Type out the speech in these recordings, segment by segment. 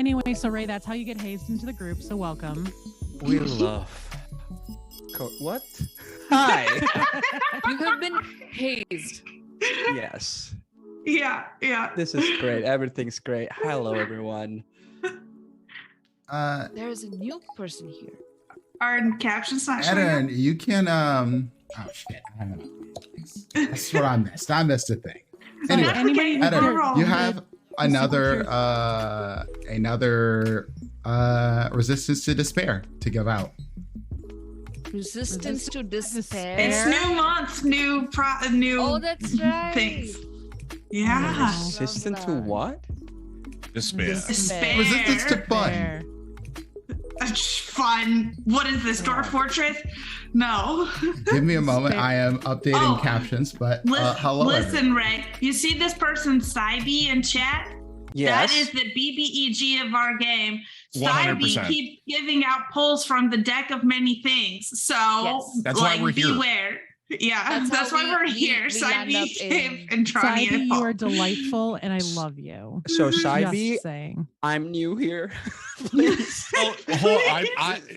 Anyway, so Ray, that's how you get hazed into the group. So welcome. We love. What? Hi. You have been hazed. Yes. Yeah. This is great. Everything's great. Hello, everyone. There's a new person here. Our captions not showing Aaron, up? you can oh shit. I don't know. That's what I missed. I missed a thing. Anyway, Anybody- Aaron, you have another resistance to despair to give out. Resistance to despair. It's new month, new Oh, that's right. things. Yeah. Resistant to what? Despair. Despair. Resistance to fun. There. Fun. What is this, Dwarf Fortress? No. Give me a moment. I am updating Oh. captions, but hello. Listen, Ray. You see this person, Cybe, in chat? Yes. That is the BBEG of our game. 100%. Cybe keep giving out pulls from the deck of many things. So, Yes. That's why we're here. beware. Yeah, that's why we're here. land up Cybe came in- and tried Saidi, to you are delightful, and I love you. So, Just Shaibi, saying. I'm new here. Please. Oh,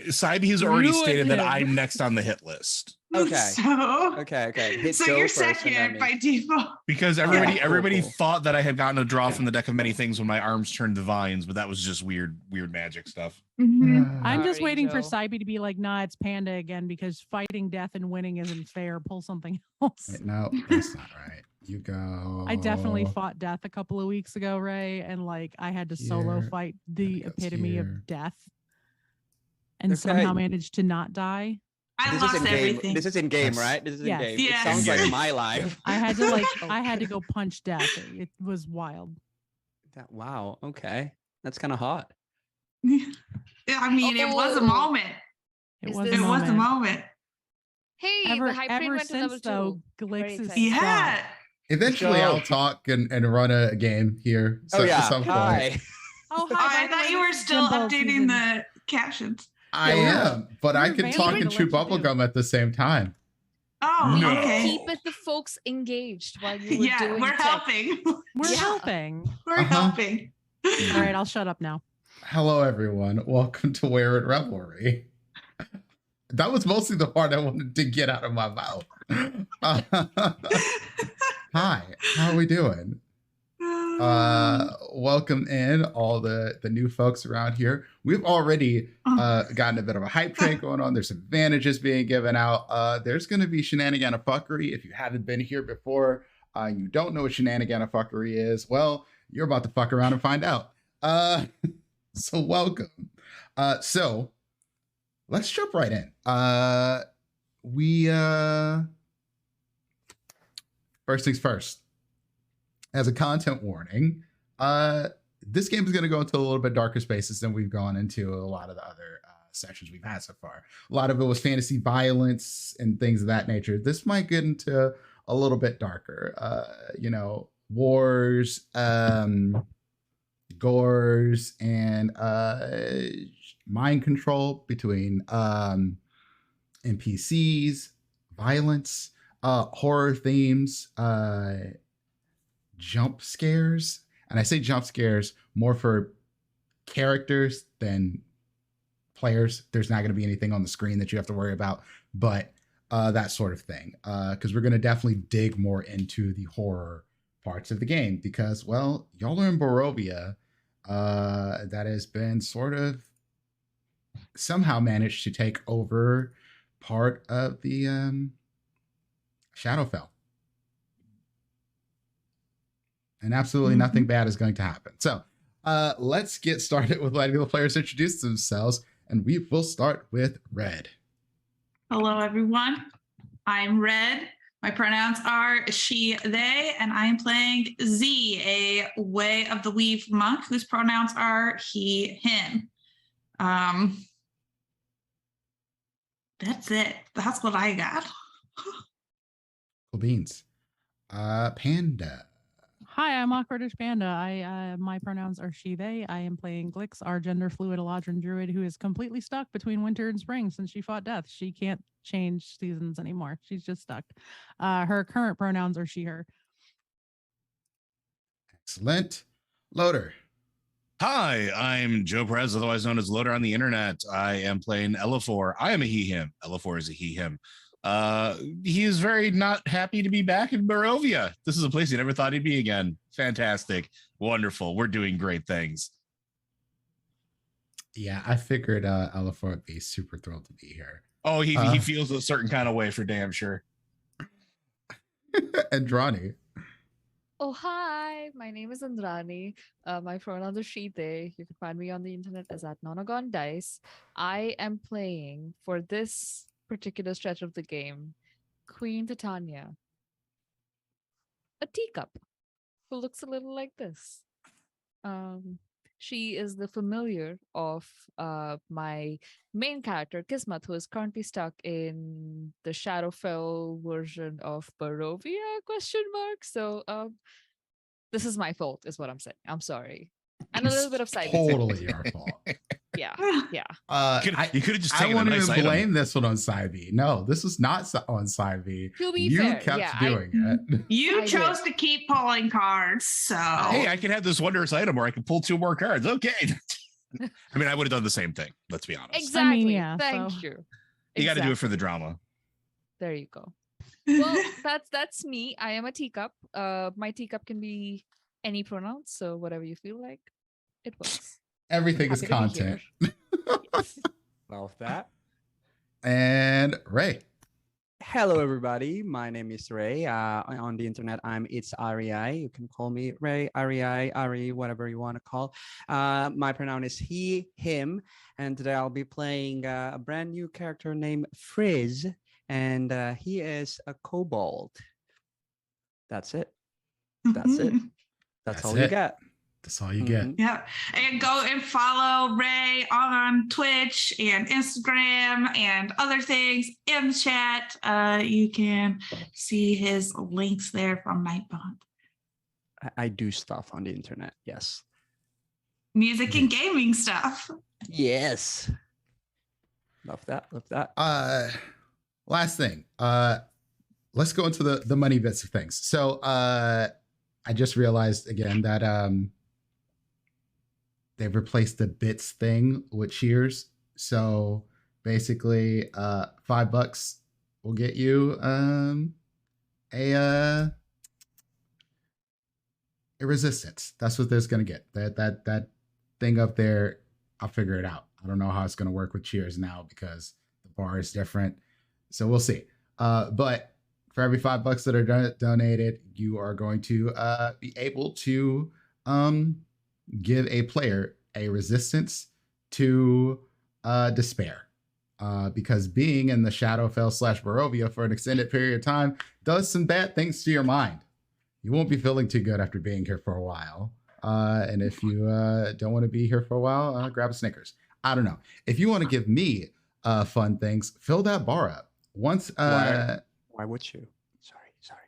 Cybe has already Ruined stated that him. I'm next on the hit list Okay. So, Okay. Hit so go you're first and then second me. by default. because Yeah. everybody Cool. thought that I had gotten a draw from the deck of many things when my arms turned to vines, but that was just weird magic stuff. I'm just Sorry, waiting for Joe. Cybe to be like, nah, it's Panda again because fighting death and winning isn't fair. Pull something else. Wait, no, that's not right. You go. I definitely fought death a couple of weeks ago, Ray, and like I had to solo Here, fight the goes epitome here. of death and Okay. somehow managed to not die. I This lost is in game. everything. This is in game, Yes. right? This is in Yes. game. Yes. It sounds like In-game. my life. I had to I had to go punch death. It was wild. Wow. Okay. That's kind of hot. I mean, it was a Oh. moment. It Is was this- It was a moment. Hey, Ever, the hype train ever went to level since though, 2. Glix Very is excited. Yeah. Eventually, Go. I'll talk and run a game here. So Oh at yeah. some point. Hi. Oh, Oh, hi, I by the thought way, you were this is still Jimbo updating season. the captions. I Yeah. am, but I You're can talk available and to chew let you do. bubblegum at the same time. Oh, No. okay. Keep the folks engaged while you were Yeah, doing we're tech. helping. We're Yeah. helping. We're Uh-huh. helping. All right, I'll shut up now. Hello, everyone. Welcome to Wayward Revelry. That was mostly the part I wanted to get out of my mouth. Hi, how are we doing? Welcome in all the new folks around here. We've already gotten a bit of a hype train going on. There's advantages being given out. There's going to be shenanigan of fuckery. If you haven't been here before, you don't know what shenanigan of fuckery is. Well, you're about to fuck around and find out. So welcome. So let's jump right in. First things first. As a content warning, this game is going to go into a little bit darker spaces than we've gone into a lot of the other sessions we've had so far. A lot of it was fantasy violence and things of that nature. This might get into a little bit darker. Wars, gores, and mind control between NPCs, violence, horror themes, jump scares. And I say jump scares more for characters than players. There's not going to be anything on the screen that you have to worry about, but that sort of thing. Because we're going to definitely dig more into the horror parts of the game because, well, y'all are in Barovia. That has been sort of somehow managed to take over part of the Shadowfell. And absolutely nothing bad is going to happen. So let's get started with letting the players introduce themselves. And we will start with Red. Hello, everyone. I'm Red. My pronouns are she, they, and I am playing Z, a Way of the Weave monk whose pronouns are he, him. That's it. That's what I got. Cool beans. Panda. Hi, I'm Awkwardish Panda. My pronouns are she, they. I am playing Glix, our gender fluid Eladrin druid who is completely stuck between winter and spring since she fought death. She can't change seasons anymore. She's just stuck. Her current pronouns are she, her. Excellent. Loader. Hi, I'm Joe Perez, otherwise known as Loader on the internet. I am playing Elafor. I am a he, him. Elafor is a he, him. He is very not happy to be back in Barovia. This is a place he never thought he'd be again. Fantastic. Wonderful. We're doing great things. Yeah, I figured Elafor would be super thrilled to be here. Oh, he feels a certain kind of way for damn sure. Andrani. Oh, hi. My name is Andrani. My pronouns are she, they. You can find me on the internet as at Nonagon Dice. I am playing for this particular stretch of the game Queen Titania, a teacup who looks a little like this. She is the familiar of my main character, Kismet, who is currently stuck in the Shadowfell version of Barovia, ? So this is my fault, is what I'm saying. I'm sorry. And a little bit of side. Totally your fault. Yeah. You could have just I taken a won't nice even item. blame this one on Side B. No, this was not on Side B. To be You fair, kept yeah, doing it. You I chose to keep pulling cards, so Hey, I can have this wondrous item where I can pull 2 more cards. Okay. I mean, I would have done the same thing. Let's be honest. Exactly. yeah, Thank so- you. You got to do it for the Exactly. drama. There you go. Well, that's me. I am a teacup. My teacup can be any pronouns, so whatever you feel like, it works. Everything is Happy to be content. Yes. Love that. And Ray. Hello, everybody. My name is Ray. On the internet, it's Ari. You can call me Ray, Ari, whatever you want to call. My pronoun is he, him, and today I'll be playing a brand new character named Frizz, and he is a kobold. That's it. That's it. That's all you it. get. That's all you get. Mhm. Yeah. And go and follow Ray on Twitch and Instagram and other things in the chat. You can see his links there from Nightbond. I do stuff on the internet. Yes. Music and gaming stuff. Yes. Love that. Love that. Last thing. Let's go into the money bits of things. So I just realized again that they've replaced the bits thing with cheers. So basically, $5 will get you a resistance. That's what there's gonna get. That thing up there. I'll figure it out. I don't know how it's gonna work with cheers now because the bar is different. So we'll see. But for every $5 that are donated, you are going to be able to give a player a resistance to despair. Because being in the Shadowfell / Barovia for an extended period of time does some bad things to your mind. You won't be feeling too good after being here for a while. And if you don't want to be here for a while, grab a Snickers. I don't know. If you want to give me fun things, fill that bar up. Once Why would you? Sorry.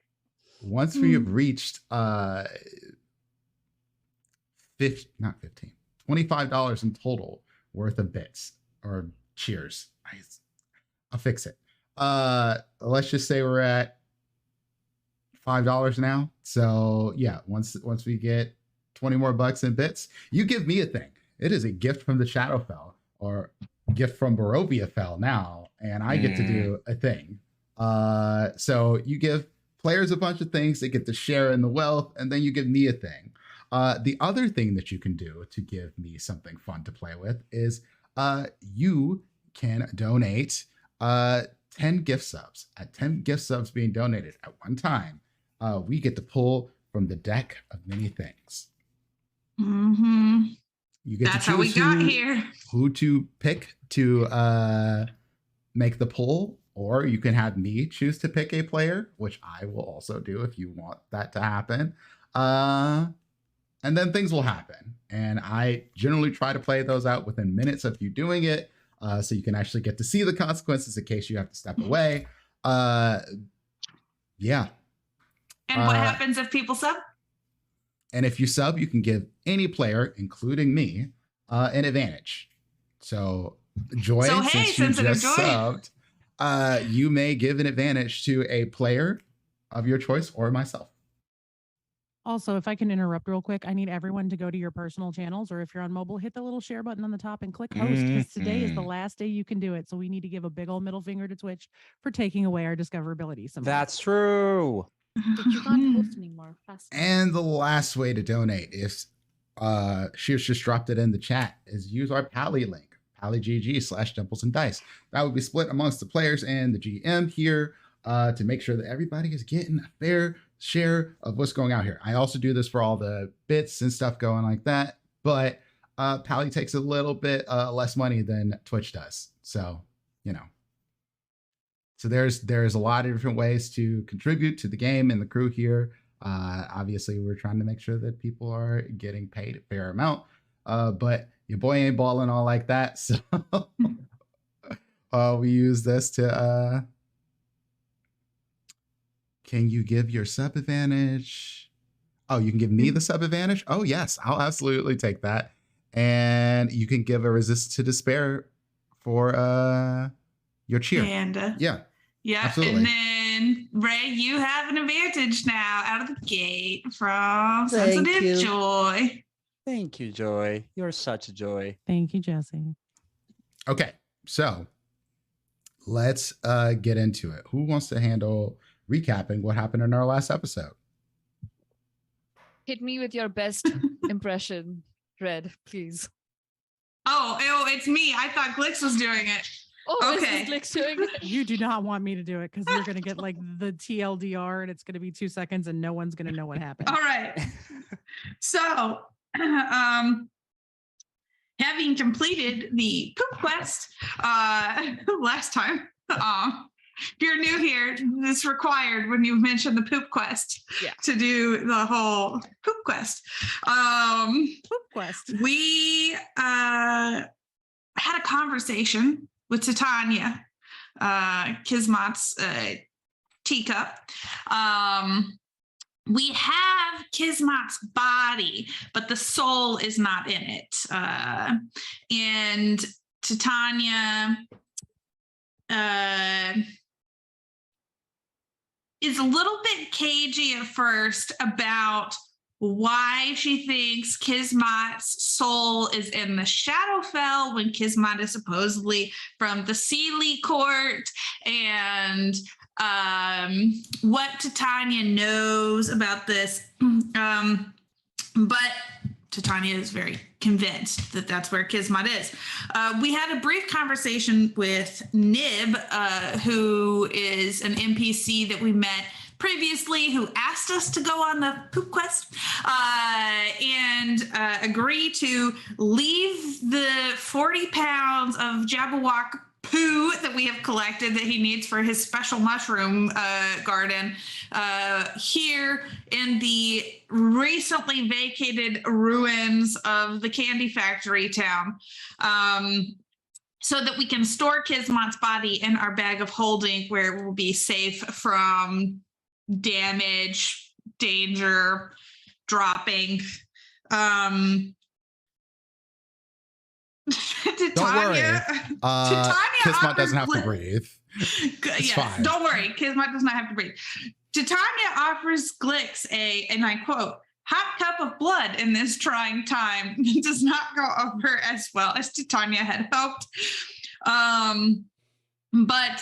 once we have reached $25 in total worth of bits or cheers. I'll fix it. Let's just say we're at $5 now. So yeah, once we get 20 more bucks in bits, you give me a thing. It is a gift from the Shadowfell or gift from Barovia Fell now, and I get to do a thing. So you give players a bunch of things, they get to share in the wealth, and then you give me a thing. The other thing that you can do to give me something fun to play with is you can donate 10 gift subs. At 10 gift subs being donated at one time, we get to pull from the deck of many things. Mm-hmm. You get That's to how we choose got here. who to pick to make the poll, or you can have me choose to pick a player, which I will also do if you want that to happen. And then things will happen. And I generally try to play those out within minutes of you doing it, so you can actually get to see the consequences in case you have to step away. Yeah. And what happens if people sub? And if you sub, you can give any player, including me, an advantage. So Joy, So, hey, since you Sensitive just Joy. subbed, you may give an advantage to a player of your choice or myself. Also, if I can interrupt real quick, I need everyone to go to your personal channels, or if you're on mobile, hit the little share button on the top and click host, because today is the last day you can do it. So we need to give a big old middle finger to Twitch for taking away our discoverability symbol. That's true. But you can't host anymore. Fast. And the last way to donate is she just dropped it in the chat, is use our Pally link, pally.gg/dimples and dice. That would be split amongst the players and the GM here to make sure that everybody is getting a fair share of what's going out here. I also do this for all the bits and stuff going like that, but Pally takes a little bit less money than Twitch does. So, you know. So there's a lot of different ways to contribute to the game and the crew here. Obviously, we're trying to make sure that people are getting paid a fair amount, but your boy ain't balling all like that. So we use this to can you give your sub advantage? Oh, you can give me the sub advantage? Oh, yes, I'll absolutely take that. And you can give a resist to despair for your cheer. And yeah, absolutely. And then Ray, you have an advantage now out of the gate from Sensitive Joy. Thank you, Joy. You're such a joy. Thank you, Jesse. Okay, so let's get into it. Who wants to handle recapping what happened in our last episode? Hit me with your best impression, Red, please. Oh, it's me. I thought Glix was doing it. Oh, okay. Is Glix doing it? You do not want me to do it because you're going to get like the TLDR and it's going to be 2 seconds and no one's going to know what happened. All right. So, having completed the poop quest last time, if you're new here, this required when you mentioned the poop quest to do the whole poop quest. Poop quest. We had a conversation with Titania, Kismat's teacup. We have Kismat's body, but the soul is not in it. And Titania is a little bit cagey at first about why she thinks Kismat's soul is in the Shadowfell when Kismat is supposedly from the Sealy court, and what Titania knows about this. But Titania is very convinced that that's where Kismat is. We had a brief conversation with Nib, who is an NPC that we met previously, who asked us to go on the poop quest and agree to leave the 40 pounds of Jabberwock poo that we have collected that he needs for his special mushroom garden here in the recently vacated ruins of the candy factory town, so that we can store Kismat's body in our bag of holding where it will be safe from damage, danger, dropping. Don't worry. Kismat doesn't have to breathe. Yes, fine. Don't worry. Kismat does not have to breathe. Titania offers Glix and I quote, hot cup of blood in this trying time. Does not go over as well as Titania had hoped. But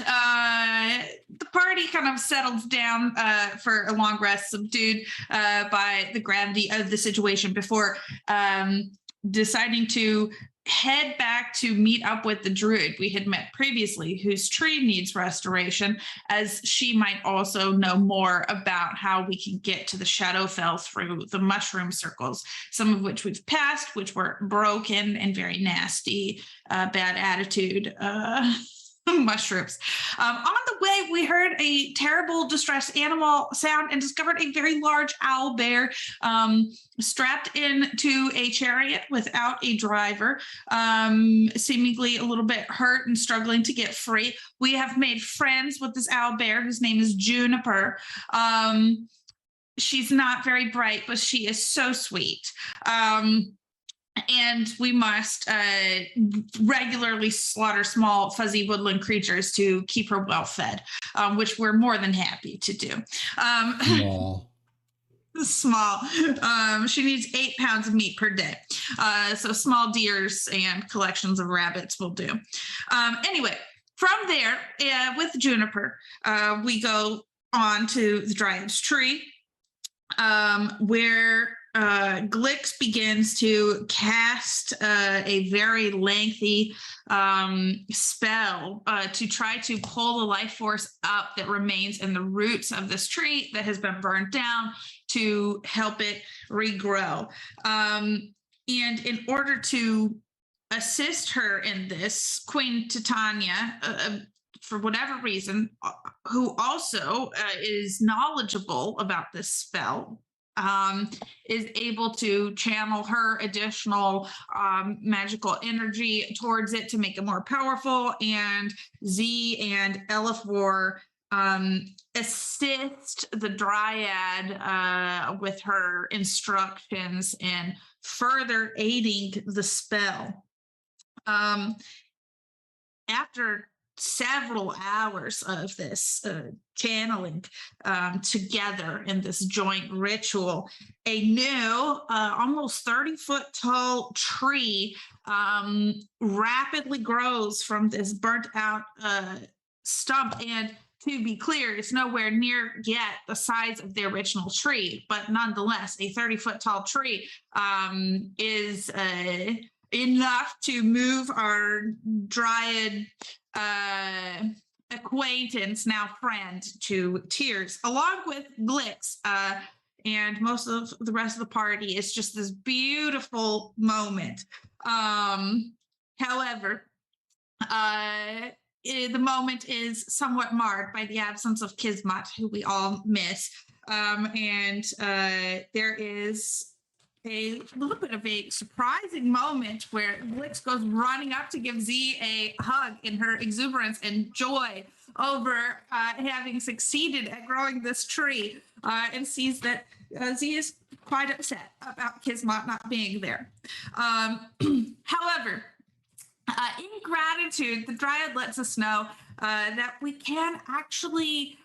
the party kind of settles down for a long rest, subdued by the gravity of the situation before deciding to head back to meet up with the druid we had met previously, whose tree needs restoration, as she might also know more about how we can get to the Shadowfell through the mushroom circles, some of which we've passed, which were broken and very nasty, bad attitude mushrooms. On the way, we heard a terrible distressed animal sound and discovered a very large owl bear strapped into a chariot without a driver, seemingly a little bit hurt and struggling to get free. We have made friends with this owl bear whose name is Juniper. She's not very bright, but she is so sweet. And we must regularly slaughter small, fuzzy woodland creatures to keep her well fed, which we're more than happy to do. small. She needs 8 pounds of meat per day. So small deers and collections of rabbits will do. Anyway, from there, with Juniper, we go on to the Dryad's Tree, where Glix begins to cast a very lengthy spell to try to pull the life force up that remains in the roots of this tree that has been burned down to help it regrow. And in order to assist her in this, Queen Titania, for whatever reason, who also is knowledgeable about this spell, is able to channel her additional magical energy towards it to make it more powerful. And Z and Elafor assist the Dryad with her instructions and further aiding the spell. After several hours of this channeling together in this joint ritual, a new almost 30-foot tall tree rapidly grows from this burnt out stump. And to be clear, it's nowhere near yet the size of the original tree, but nonetheless, a 30-foot tall tree is enough to move our Dryad acquaintance, now friend, to tears, along with Glix, and most of the rest of the party. It's just this beautiful moment. However, the moment is somewhat marred by the absence of Kismet, who we all miss, and there is a little bit of a surprising moment where Glix goes running up to give Z a hug in her exuberance and joy over having succeeded at growing this tree, and sees that Z is quite upset about Kismet not being there. However, in gratitude, the Dryad lets us know that we can actually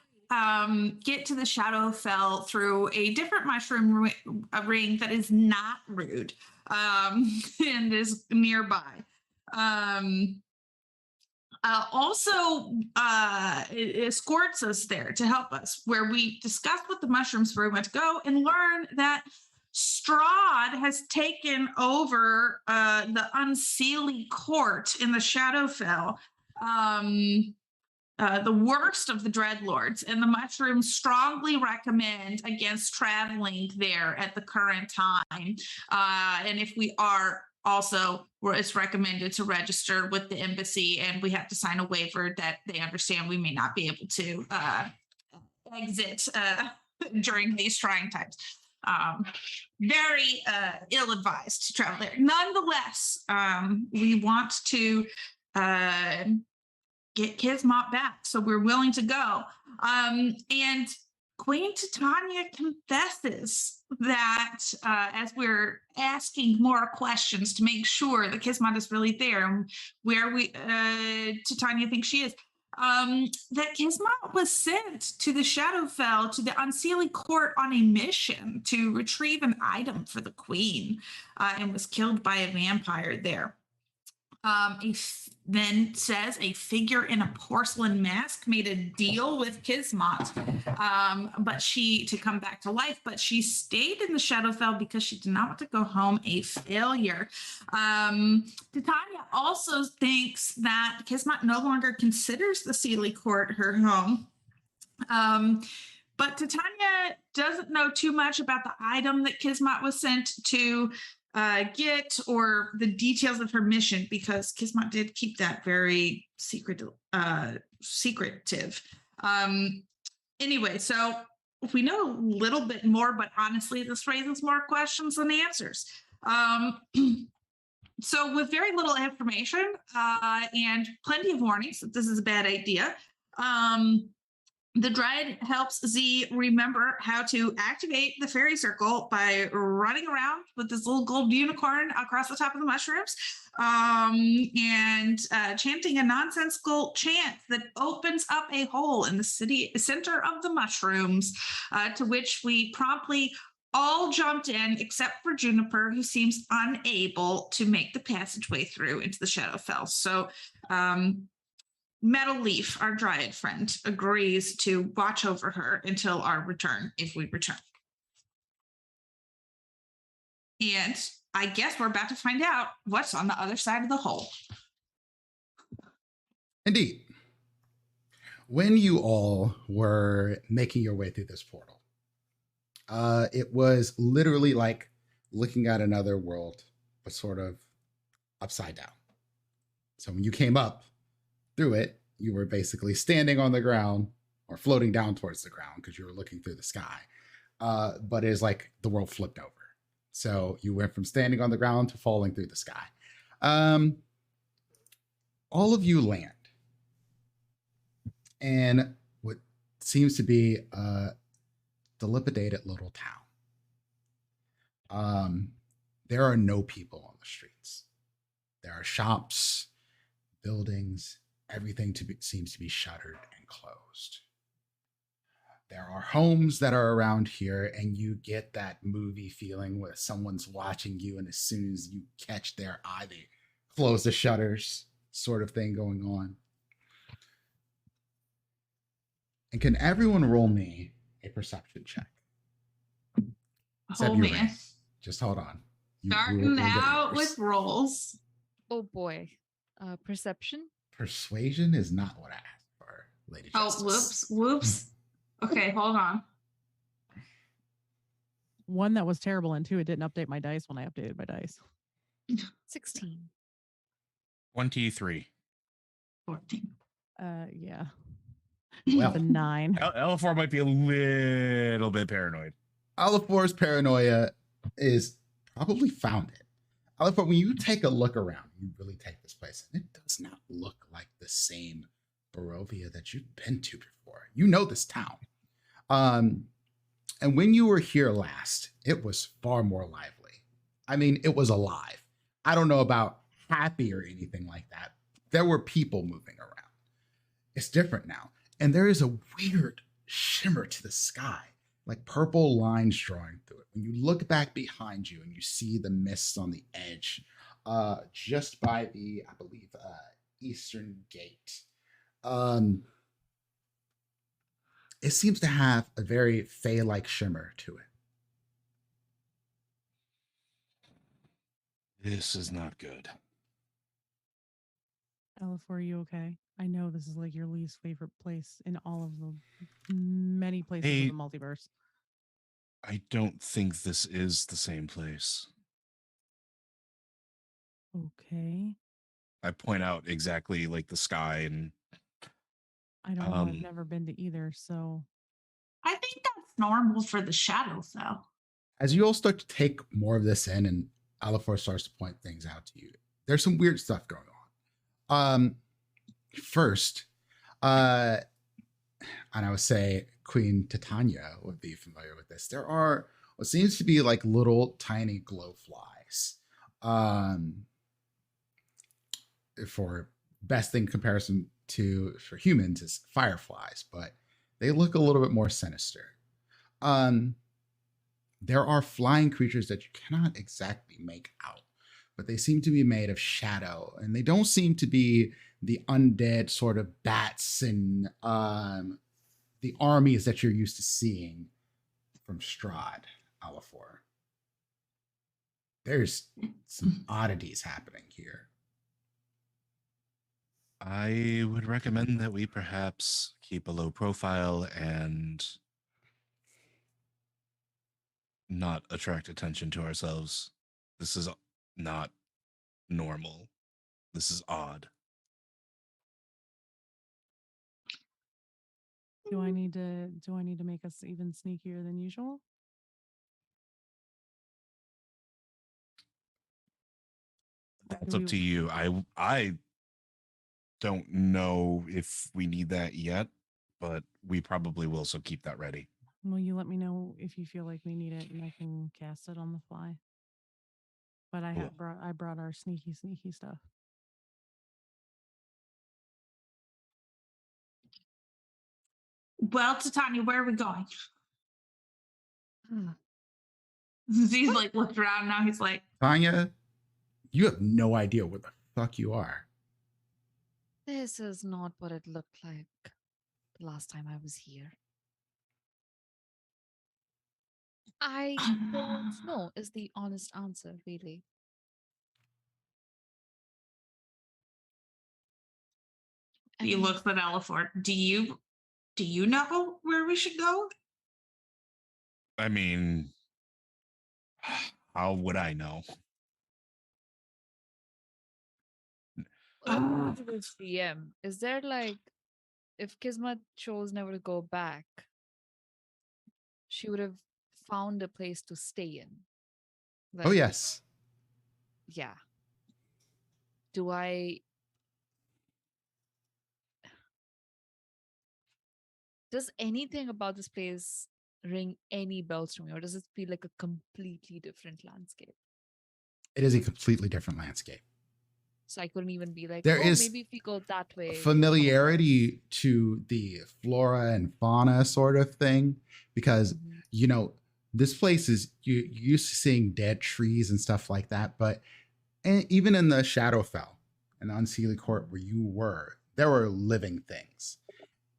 get to the Shadowfell through a different mushroom ring that is not rude and is nearby. Also, it escorts us there to help us, where we discuss what the mushrooms where we want to go and learn that Strahd has taken over the Unseelie Court in the Shadowfell. The worst of the Dreadlords, and the mushrooms strongly recommend against traveling there at the current time. And if we are, also, it's recommended to register with the embassy, and we have to sign a waiver that they understand we may not be able to exit during these trying times. Very ill-advised to travel there. Nonetheless, we want to get Kismet back, so we're willing to go. And Queen Titania confesses that as we're asking more questions to make sure that Kismet is really there and where Titania thinks she is, that Kismet was sent to the Shadowfell, to the Unseelie Court, on a mission to retrieve an item for the queen, and was killed by a vampire there. Then says a figure in a porcelain mask made a deal with Kismet, but to come back to life, but she stayed in the Shadowfell because she did not want to go home a failure. Titania also thinks that Kismet no longer considers the Seelie Court her home. But Titania doesn't know too much about the item that Kismet was sent to get, or the details of her mission, because Kismet did keep that very secretive. Anyway, so we know a little bit more, but honestly, this raises more questions than answers. So with very little information and plenty of warnings that this is a bad idea, the Dryad helps Z remember how to activate the fairy circle by running around with this little gold unicorn across the top of the mushrooms, and chanting a nonsensical chant that opens up a hole in the center of the mushrooms, to which we promptly all jumped in except for Juniper, who seems unable to make the passageway through into the Shadowfell. So Metal Leaf, our dryad friend, agrees to watch over her until our return, if we return. And I guess we're about to find out what's on the other side of the hole. Indeed. When you all were making your way through this portal, it was literally like looking at another world, but sort of upside down. So when you came up through it, you were basically standing on the ground or floating down towards the ground because you were looking through the sky. But it is like the world flipped over. So you went from standing on the ground to falling through the sky. All of you land. And what seems to be a dilapidated little town. There are no people on the streets. There are shops, buildings, everything seems to be shuttered and closed. There are homes that are around here, and you get that movie feeling where someone's watching you, and as soon as you catch their eye, they close the shutters, sort of thing going on. And can everyone roll me a perception check? Oh, man. Rank. Just hold on. Starting out with rolls. Oh, boy. Perception? Persuasion is not what I asked for, Lady Justice. Whoops. Okay, hold on. One that was terrible, and two, it didn't update my dice when I updated my dice. 16. 23. 14. Yeah. Well, The 9. L4 might be a little bit paranoid. Alifor's paranoia is probably founded. Alifor, when you take a look around, you really take this place, and it does not look like the same Barovia that you've been to before. You know this town. And when you were here last, it was far more lively. I mean, it was alive. I don't know about happy or anything like that. There were people moving around. It's different now. And there is a weird shimmer to the sky, like purple lines drawing through it. When you look back behind you and you see the mists on the edge, just by the, I believe, eastern gate, it seems to have a very fey-like shimmer to it. This is not good. Ella, are you okay? I know this is like your least favorite place in all of the many places of the multiverse. I don't think this is the same place. Okay. I point out exactly like the sky, and I don't know. I've never been to either, so I think that's normal for the Shadowfell. As you all start to take more of this in, and Alifor starts to point things out to you, there's some weird stuff going on. First, and I would say Queen Titania would be familiar with this. There are what seems to be like little tiny glowflies. For best in comparison to for humans is fireflies, but they look a little bit more sinister. There are flying creatures that you cannot exactly make out, but they seem to be made of shadow, and they don't seem to be the undead sort of bats and the armies that you're used to seeing from Strahd, Alifor. There's some oddities happening here. I would recommend that we perhaps keep a low profile and not attract attention to ourselves. This is not normal. This is odd. do I need to make us even sneakier than usual? That's up to you. I don't know if we need that yet, but we probably will, so keep that ready. Will you let me know if you feel like we need it, and I can cast it on the fly? But I brought our sneaky stuff. Well, Titania, where are we going? Z's like looked around now. He's like, Tanya, you have no idea where the fuck you are. This is not what it looked like the last time I was here. I don't know is the honest answer, really. I he mean, looks at Elafor. Do you know where we should go? I mean, how would I know? according to this GM, is there like, if Kismet chose never to go back, she would have found a place to stay in. Oh, Like, yes. yeah. Do I? Does anything about this place ring any bells to me, or does it feel like a completely different landscape? It is a completely different landscape. So I couldn't even be like, There oh, is maybe if we go that way. familiarity to the flora and fauna sort of thing, because Mhm. you know this place is you're used to seeing dead trees and stuff like that, but even in the Shadowfell and the Unseelie Court where you were, there were living things,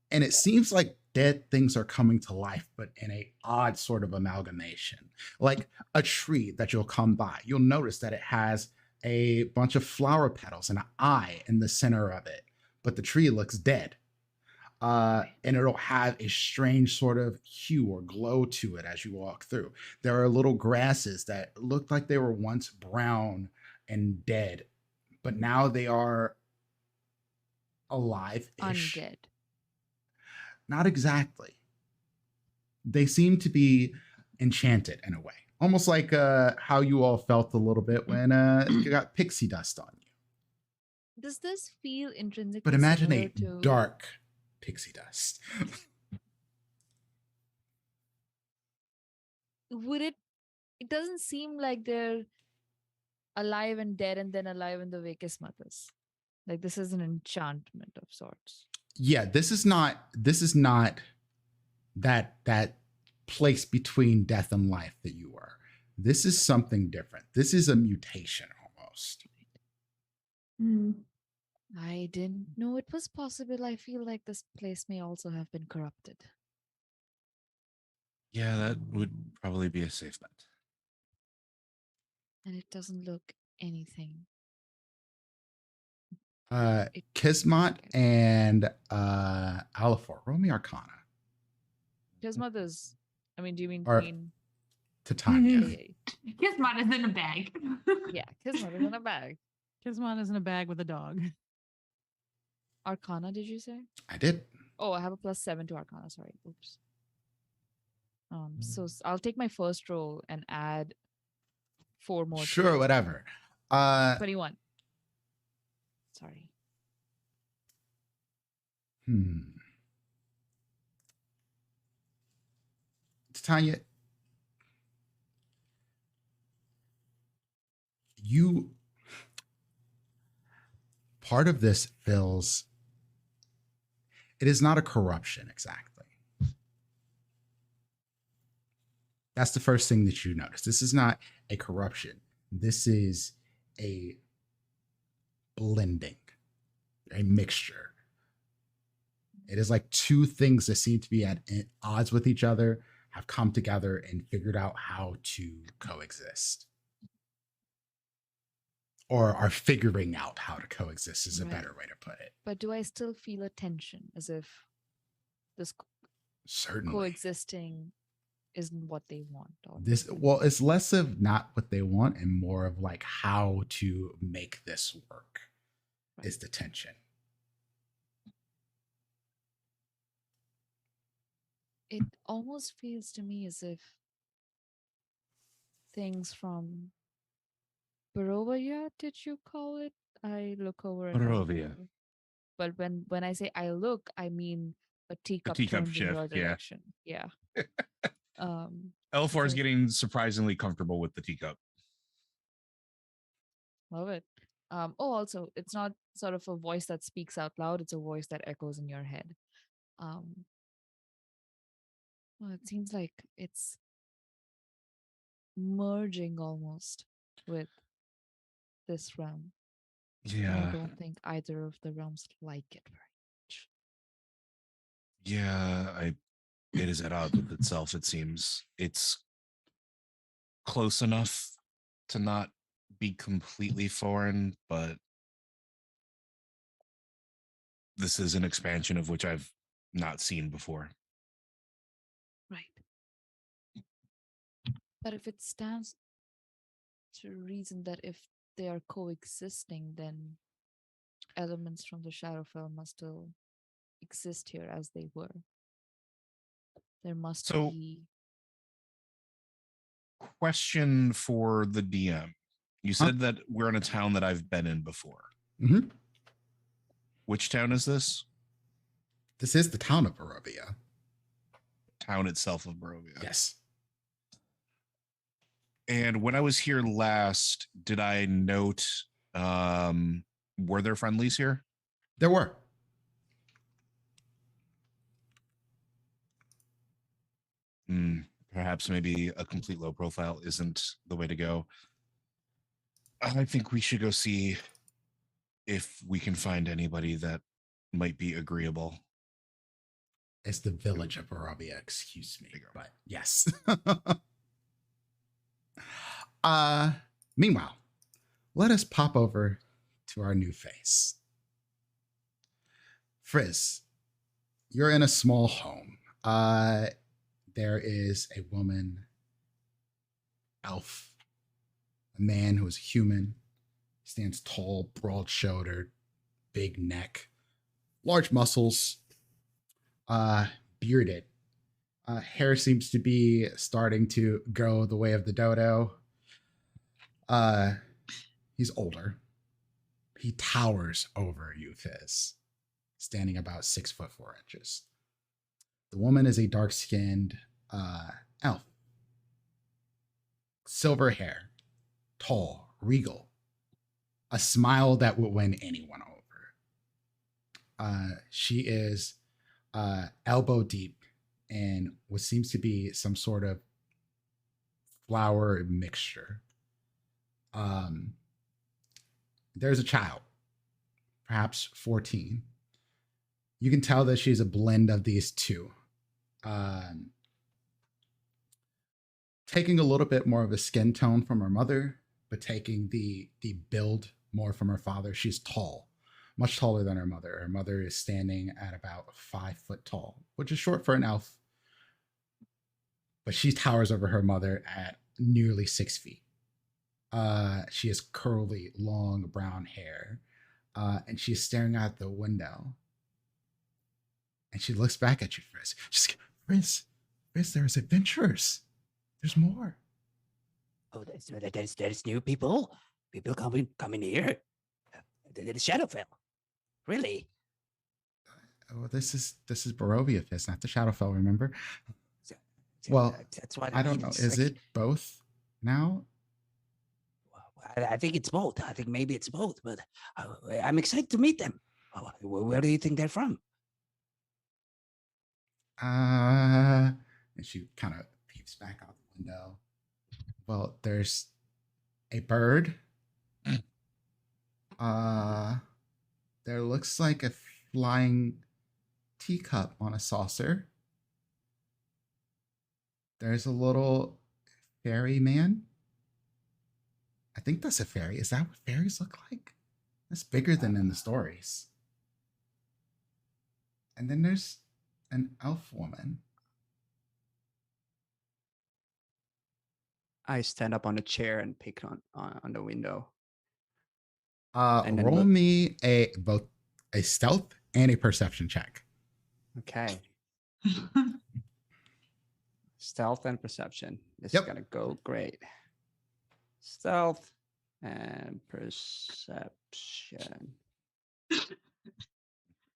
and it seems like dead things are coming to life, but in a odd sort of amalgamation. Like a tree that you'll come by, you'll notice that it has a bunch of flower petals and an eye in the center of it, but the tree looks dead. And it'll have a strange sort of hue or glow to it as you walk through. There are little grasses that looked like they were once brown and dead, but now they are alive-ish. Undead. Not exactly. They seem to be enchanted in a way, almost like how you all felt a little bit when you got pixie dust on you. Does this feel intrinsically But imagine similar a to dark pixie dust. would it doesn't seem like they're alive and dead and then alive in the way Kismet is. Like this is an enchantment of sorts. Yeah, this is not that place between death and life that you were. This is something different. This is a mutation almost. I didn't know it was possible. I feel like this place may also have been corrupted. Yeah, that would probably be a safe bet. And it doesn't look anything. Kismet and Alifor, roll me Arcana. Kismet is, I mean, do you mean Or- Queen? Titania. Yeah, Kismet is in a bag. yeah, Kismet is in a bag. Kismon is in a bag with a dog. Arcana, did you say? I did. Oh, I have a +7 to Arcana. Sorry. Oops. So I'll take my first roll and add 4 more. to Sure, it. whatever. 21. Sorry. Titania, you part of this feels it is not a corruption exactly. That's the first thing that you notice. This is not a corruption. This is a blending, a mixture. It is like two things that seem to be at odds with each other have come together and figured out how to coexist. Or are figuring out how to coexist is a Right. better way to put it. But do I still feel a tension as if this Certainly. coexisting isn't what they want? Or Well, it's less of not what they want and more of like how to make this work is the tension. it almost feels to me as if things from Barovia, did you call it? I look over at Barovia. Elafor. But when I say I look, I mean a teacup, teacup turns in your shift, yeah. direction. Yeah. L4 is like- getting surprisingly comfortable with the teacup. Love it. Also, it's not sort of a voice that speaks out loud, it's a voice that echoes in your head. Well, it seems like it's merging almost with this realm. And I Yeah. don't think either of the realms like it very much. Yeah, it is at odds with itself, it seems. It's close enough to not be completely foreign, but this is an expansion of which I've not seen before. Right. But if it stands to reason that if they are coexisting, then elements from the Shadowfell must still exist here as they were. There must So- be. Question for the DM. You Huh? said that we're in a town that I've been in before. Mhm. Which town is this? This is the town of Barovia. Town itself of Barovia. Yes. And when I was here last, did I note were there friendlies here? There were. Perhaps maybe a complete low profile isn't the way to go. I think we should go see if we can find anybody that might be agreeable. It's the village of Barovia, excuse me. But yes. Meanwhile, let us pop over to our new face. Frizz, you're in a small home. There is a woman, elf, a man who is human, stands tall, broad-shouldered, big neck, large muscles, bearded. Hair seems to be starting to go the way of the dodo. He's older. He towers over you, Fizz, standing about 6'4". The woman is a dark-skinned elf. Silver hair, tall, regal, a smile that would win anyone over. She is elbow deep in what seems to be some sort of flour mixture. There's a child, perhaps 14. You can tell that she's a blend of these two. Taking a little bit more of a skin tone from her mother, but taking the build more from her father. She's tall, much taller than her mother. Her mother is standing at about 5 foot tall, which is short for an elf. But she towers over her mother at nearly 6 feet. She has curly, long brown hair, and she's staring out the window. And she looks back at you, Frizz. She's Frizz, there's adventurers. There's more. Oh, there's new people. People coming here. The Shadowfell. Really? Oh, this is Barovia Fizz, not the Shadowfell. Remember? Well, that's what I don't know. Is it both now? I think it's both. I think maybe it's both. But I'm excited to meet them. Where do you think they're from? And she kind of peeps back out the window. Well, there's a bird. There looks like a flying teacup on a saucer. There's a little fairy man. I think that's a fairy. Is that what fairies look like? That's bigger than in the stories. And then there's an elf woman. I stand up on a chair and pick on the window. And then roll look. me both a stealth and a perception check. Okay. Stealth and perception. This Yep. is gonna go great. Stealth and perception.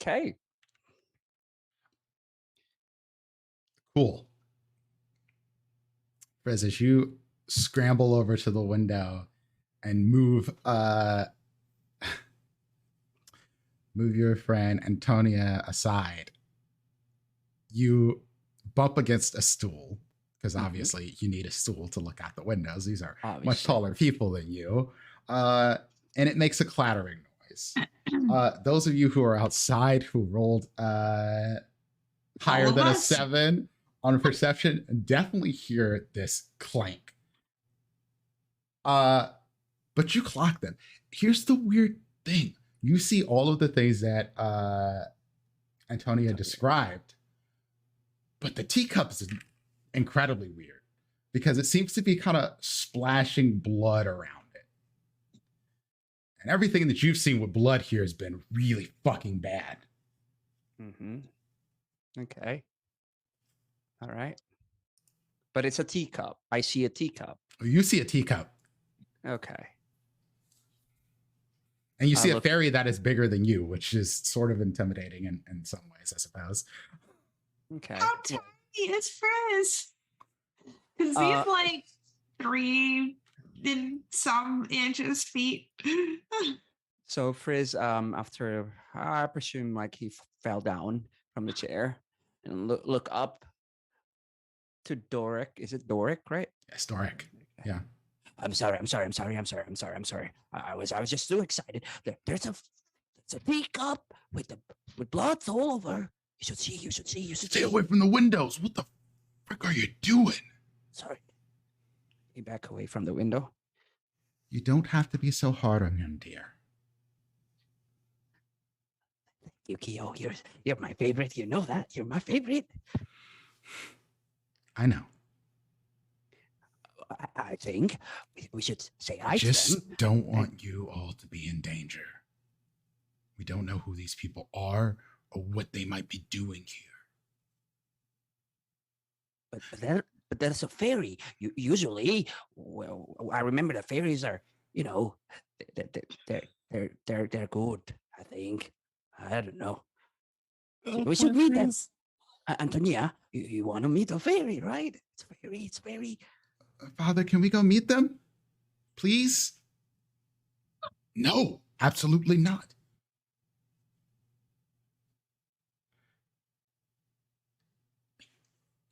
Okay. Cool. Frizz, as you scramble over to the window and move your friend Antonia aside, you bump against a stool because obviously you need a stool to look out the windows. These are much Obviously. taller people than you. And it makes a clattering noise. Those of you who are outside who rolled higher of than a us? 7 on perception definitely hear this clank. But you clock them. Here's the weird thing. You see all of the things that Antonia described, but the teacup is incredibly weird because it seems to be kind of splashing blood around it. And everything that you've seen with blood here has been really fucking bad. Okay. All right. But it's a teacup. I see a teacup. You see a teacup. Okay. And you see a look- fairy that is bigger than you, which is sort of intimidating in some ways, I suppose. Okay. How tiny is Frizz? Because Uh, he's like 3 in some inches feet. So Frizz, after I presume like he fell down from the chair and look up to Doric. Is it Doric, right? Yes, Doric. Yeah. I'm sorry. I was just too excited. There's a teacup with blood all over. You should see. Stay away from the windows. What the frick are you doing? Sorry. He back away from the window. You don't have to be so hard on him, dear. Yukio, you're my favorite. You know that. You're my favorite. I know. I think we should say hi I to them. just don't want you all to be in danger. We don't know who these people are or what they might be doing here. But there's a fairy. Usually, well, I remember the fairies are, you know, they're good. I think. I don't know. We should meet them. Antonia, you want to meet a fairy, right? It's very. Father, can we go meet them? Please? No, absolutely not.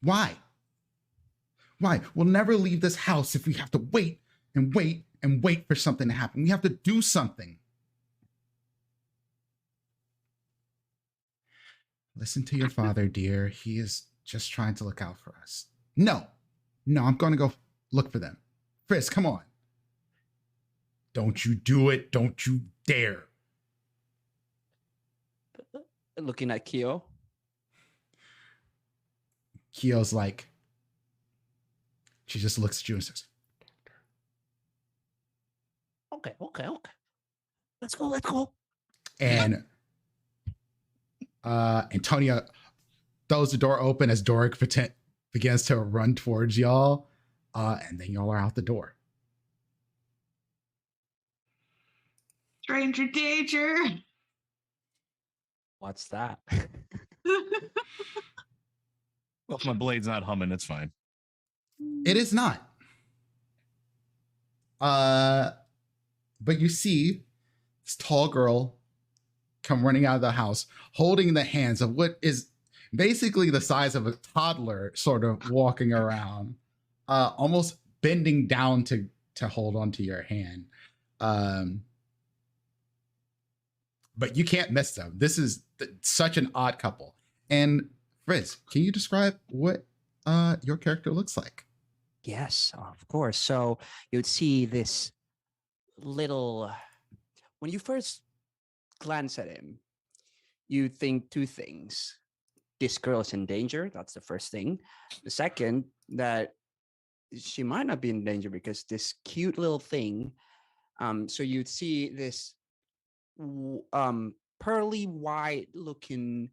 Why? Why? We'll never leave this house if we have to wait and wait and wait for something to happen. We have to do something. Listen to your father, dear. He is just trying to look out for us. No, I'm going to go look for them. Frizz, come on. Don't you do it. Don't you dare. Looking at Kyo. Kyo's like, she just looks at you and says, Okay. Let's go. and Antonia throws the door open as Doric begins to run towards y'all, and then y'all are out the door. Stranger danger. What's that? Well, if my blade's not humming, it's fine. It is not. But you see this tall girl come running out of the house, holding the hands of what is basically the size of a toddler, sort of walking around, almost bending down to hold onto your hand. But you can't miss them. This is such an odd couple. And Frizz, can you describe what your character looks like? Yes, of course. So you'd see this little, when you first glance at him, you think two things. This girl is in danger. That's the first thing. The second, that she might not be in danger because this cute little thing. So you'd see this pearly white looking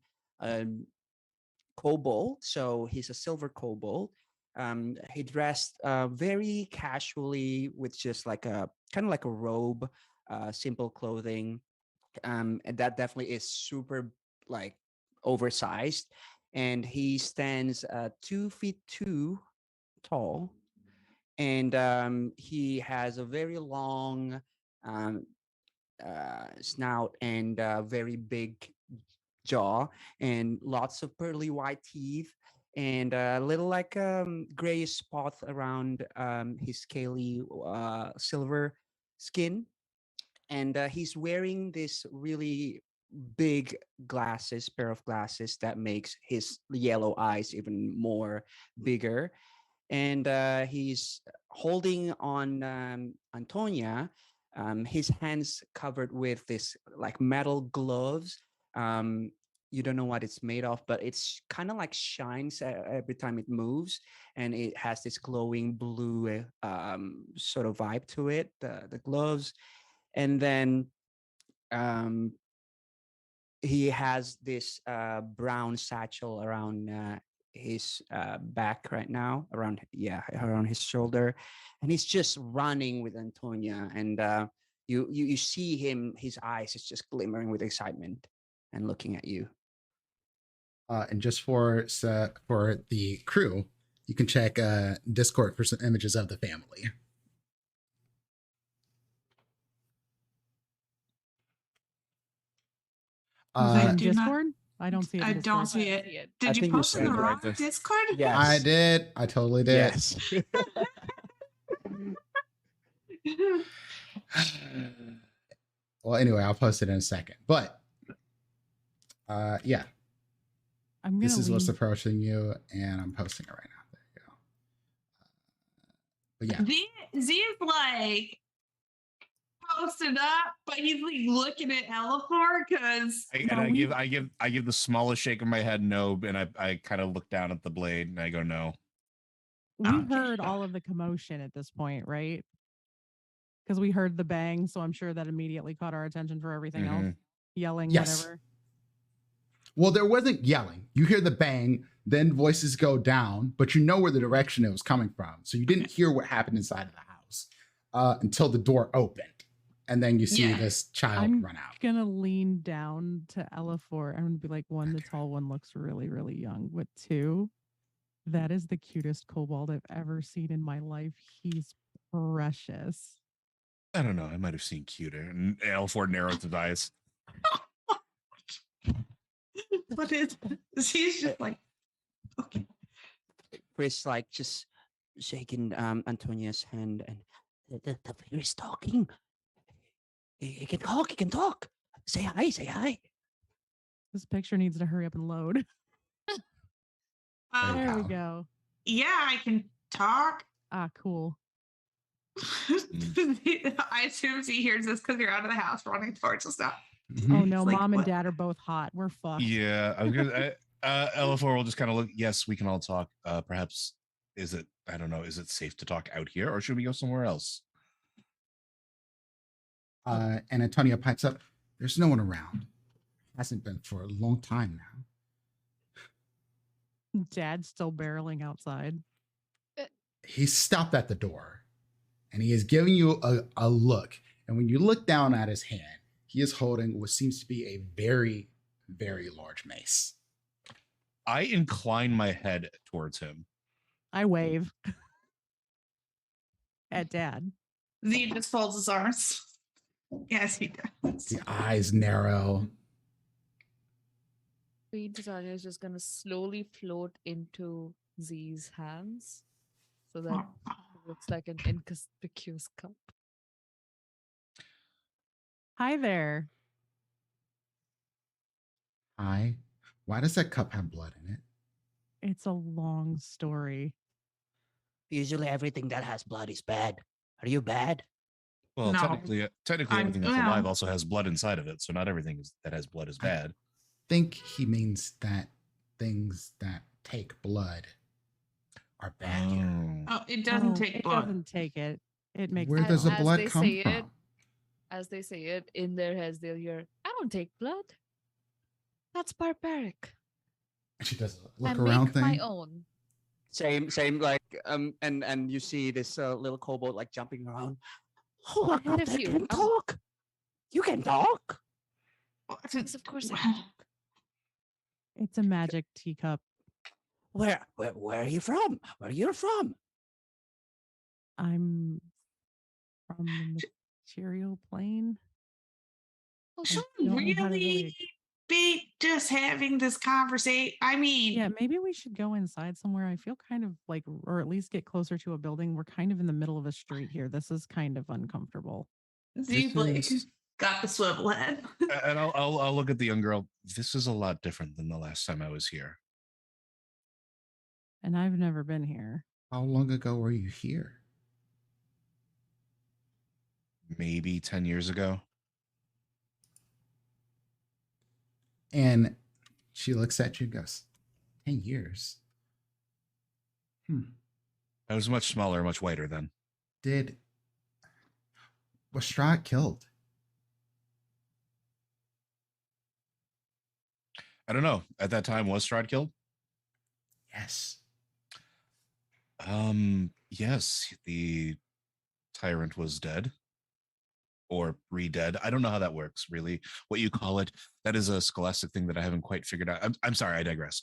kobold. So he's a silver kobold. He dressed very casually with just like a kind of like a robe, simple clothing. And that definitely is super like oversized. And he stands 2'2" tall. And he has a very long snout and very big jaw and lots of pearly white teeth. and a little like gray spot around his scaly silver skin. And he's wearing this really big pair of glasses that makes his yellow eyes even more bigger. And he's holding on Antonia, his hands covered with this like metal gloves. Um, you don't know what it's made of, but it's kind of like shines every time it moves, and it has this glowing blue sort of vibe to it. The gloves, and then um, he has this brown satchel around his back right now, around his shoulder, and he's just running with Antonia, and you see him, his eyes is just glimmering with excitement and looking at you. And just for the crew, you can check Discord for some images of the family. In do not- Discord? I don't see it. I in don't Discord. see it. I Did you think you post in the said it wrong like this. Discord? Yes. I did. I totally did. Yes. Well, anyway, I'll post it in a second. But yeah, I'm gonna this is what's lean- approaching you, and I'm posting it right now. There you go. But yeah, Z is like posted up, but he's like looking at Elafor because I give the smallest shake of my head no, and I kind of look down at the blade and I go no. We've Okay. heard all of the commotion at this point, right? Because we heard the bang, so I'm sure that immediately caught our attention for everything else. Mhm. Yelling, Yes. whatever. well, there wasn't yelling. You hear the bang, then voices go down, but you know where the direction it was coming from. So you didn't hear what happened inside of the house until the door opened. And then you see Yeah. this child I'm run out. gonna lean down to Elafor. I'm gonna be like, one, the tall one looks really, really young. But two, that is the cutest kobold I've ever seen in my life. He's precious. I don't know. I might have seen cuter. And L4 narrows his eyes. but he's just like, okay. Chris like just shaking Antonia's hand, and The fairy's talking. He can talk. He can talk. Say hi. Say hi. This picture needs to hurry up and load. There you There we go. go. Yeah, I can talk. Ah, cool. I assume he hears this because you're out of the house running towards us now. Oh no, It's like, mom and what? dad are both hot. We're fucked. Yeah, I was gonna. L4 will just kind of look. Yes, we can all talk. Perhaps is it? I don't know. Is it safe to talk out here, or should we go somewhere else? And Antonia pipes up. There's no one around. Hasn't been for a long time now. Dad's still barreling outside. He's stopped at the door, and he is giving you a look. And when you look down at his hand, he is holding what seems to be a very, very large mace. I incline my head towards him. I wave at dad. Z just folds his arms. Yes, he does. The eyes narrow. Queen Titania is just gonna slowly float into Z's hands so that it looks like an inconspicuous cup. Hi there. Hi. Why does that cup have blood in it? It's a long story. Usually everything that has blood is bad. Are you bad? Well, No. technically, I'm- everything that's well- alive also has blood inside of it. So not everything that has blood is bad. Think he means that things that take blood are bad here. Oh, it doesn't No, take it blood. doesn't take it. It makes Where it does the blood. As blood they come say from? it, As they say it, in their heads they'll hear, I don't take blood. That's barbaric. She does a I look around make my thing. own. same like and you see this little kobold like jumping around. Oh, Ahead I of can you. talk. You can talk. Yes, of course I can. It's a magic teacup. Where are you from? Where you're from? I'm from the material plane. Oh, I so don't know how to Really really big just having this conversation. I mean, Yeah, maybe we should go inside somewhere. I feel kind of like, or at least get closer to a building. We're kind of in the middle of a street here. This is kind of uncomfortable. Z Blake is- got the swivel head. And I'll look at the young girl. This is a lot different than the last time I was here. And I've never been here. How long ago were you here? Maybe 10 years ago. And she looks at you and goes, 10 years. I was much smaller, much whiter then. Was Strahd killed? I don't know. At that time, was Strahd killed? Yes. Yes, the tyrant was dead. Or re-dead. I don't know how that works, really. What you call it. That is a scholastic thing that I haven't quite figured out. I'm sorry, I digress.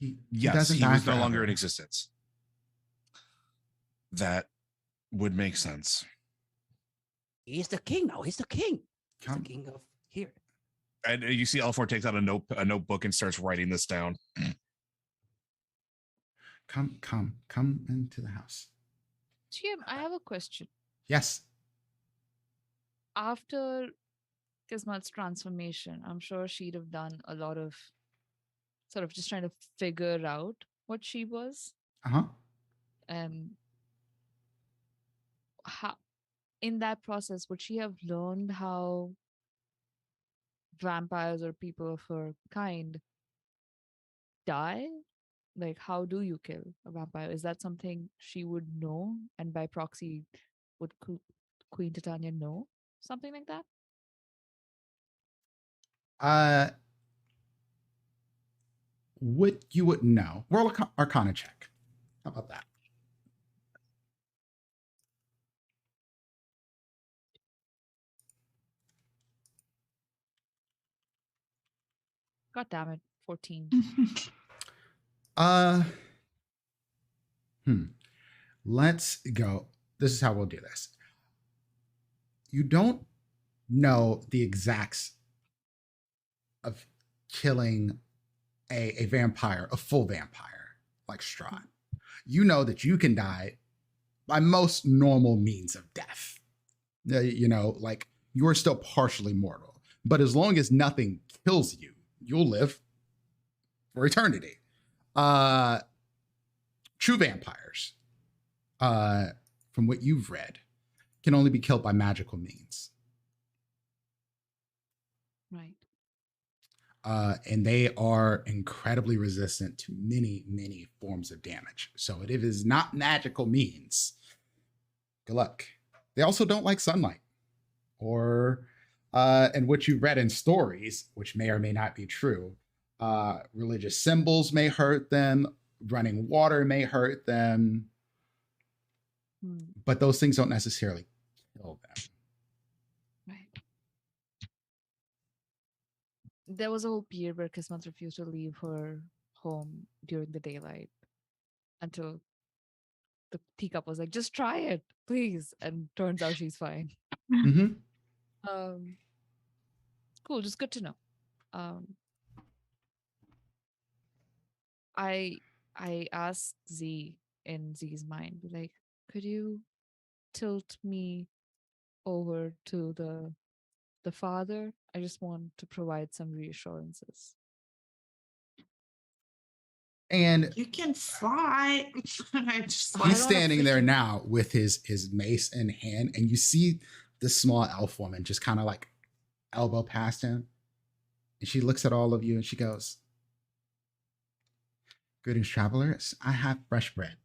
Yes, doesn't he die was no longer forever. in existence. That would make sense. He's the king now. He's the king. He's Come. the king of here. And you see L4 takes out a notebook and starts writing this down. Come into the house. Jim, I have a question. Yes. After Kismat's transformation, I'm sure she'd have done a lot of sort of just trying to figure out what she was. Uh-huh. And how, in that process, would she have learned how vampires or people of her kind die? Like, how do you kill a vampire? Is that something she would know? And by proxy, would Queen Titania know? Something like that? You wouldn't know. Roll a Arcana check. How about that? God damn it. 14. Let's go. This is how we'll do this. You don't know the exacts of killing a vampire, a full vampire like Strahd. You know that you can die by most normal means of death. Like you're still partially mortal. But as long as nothing kills you, you'll live for eternity. True vampires, from what you've read, can only be killed by magical means. Right. And they are incredibly resistant to many, many forms of damage. So if it is not magical means, good luck. They also don't like sunlight and what you've read in stories, which may or may not be true. Religious symbols may hurt them. Running water may hurt them. But those things don't necessarily kill them. Right. There was a whole period where Kismet refused to leave her home during the daylight until the teacup was like, just try it, please. And turns out she's fine. Mm-hmm. Cool, just good to know. I asked Z in Z's mind, like, could you tilt me over to the father? I just want to provide some reassurances. And You can fly. I just I he's don't standing there appreciate- now with his mace in hand, and you see this small elf woman just kind of like elbow past him. And she looks at all of you and she goes, "Greetings, travelers. I have fresh bread."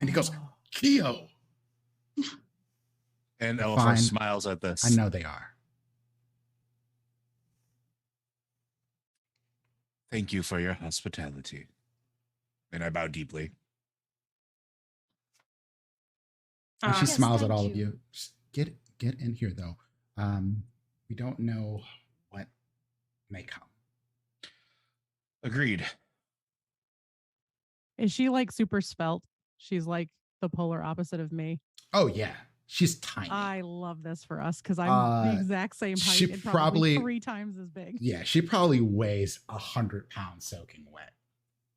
And he goes, "Keo." And Fine. L4 smiles at this. I know they are. Thank you for your hospitality. And I bow deeply. And she Yes, smiles at thank all of you. you. Just get in here, though. We don't know what may come. Agreed. Is she like super svelte? She's like the polar opposite of me. Oh, yeah. She's tiny. I love this for us because I'm the exact same she height and probably probably- 3 times as big. Yeah, she probably weighs 100 pounds soaking wet,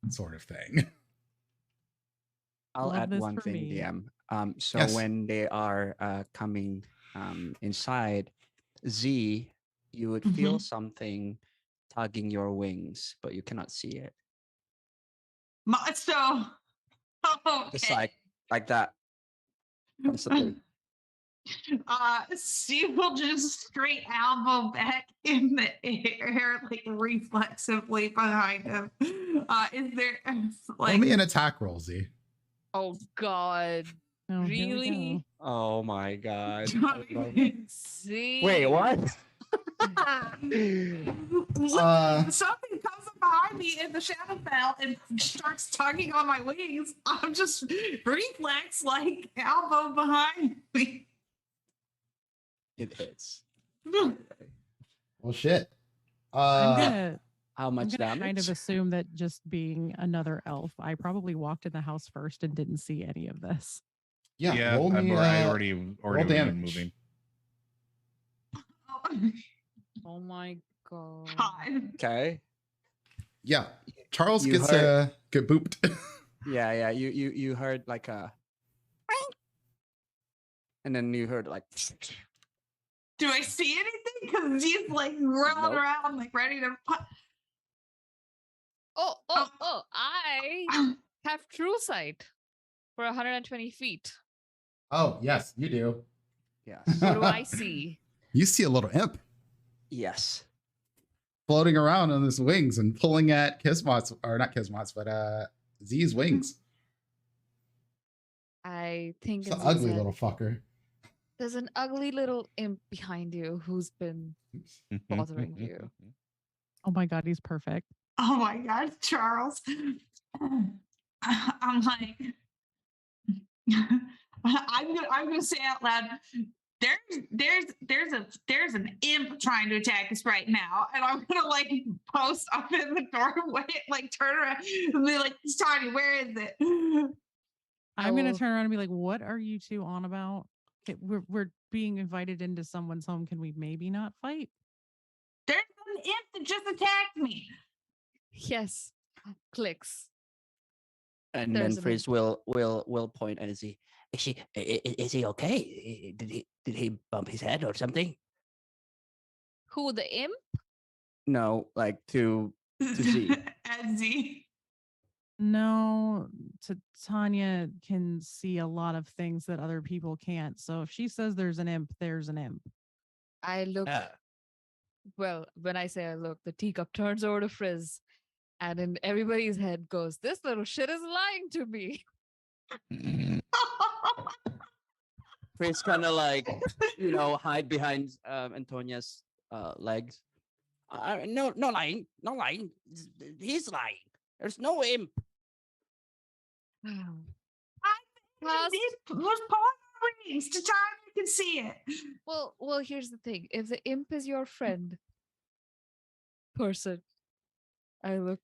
sort of thing. I'll Love add this one for thing, me. DM. So Yes. when they are coming inside, Z, you would feel something tugging your wings, but you cannot see it. So, okay. Just like that, constantly. She will just straight elbow back in the air, like reflexively behind him. Is there Roll me an attack roll, Z. Oh God. Oh, here we Really? Oh my god. See? Wait, what? Something comes up behind me in the shadow belt and starts tugging on my wings. I'm just reflex like elbow behind me. It hits. Well, shit. I'm gonna How much damage? kind of assume that just being another elf, I probably walked in the house first and didn't see any of this. Yeah, roll I me, already been damage. moving. Oh my God. God. Okay. Yeah, Charles You gets heard- get booped. Yeah. You heard like a, and then you heard like. Do I see anything? Because he's like rolling Nope. around, like ready to. I have true sight for 120 feet. Oh, yes, you do. Yes. What do I see? You see a little imp Yes. floating around on his wings and pulling at Kismot's, or not Kismot's, but Z's wings. I think It's an it's ugly little fucker. There's an ugly little imp behind you who's been bothering you. Oh my god, he's perfect. Oh my God, Charles. I'm like, I'm gonna say out loud. There's an imp trying to attack us right now, and I'm gonna like post up in the doorway, like turn around and be like, Tiny, where is it? I'm gonna Oh. turn around and be like, "What are you two on about? We're being invited into someone's home. Can we maybe not fight?" There's an imp that just attacked me. Yes. Clicks. And There's then an Frizz will point at Z. Is he okay? Did he bump his head or something? Who, the imp? No, like to Z. At Z. No, Tanya can see a lot of things that other people can't. So if she says there's an imp, there's an imp. I look. Well, when I say I look, the teacup turns over to Frizz, and in everybody's head goes, "This little shit is lying to me." Frizz kind of like, hide behind Antonia's legs. No lying. He's lying. There's no imp. Past- It was pulling rings to time you can see it. Well, here's the thing. If the imp is your friend, person, I look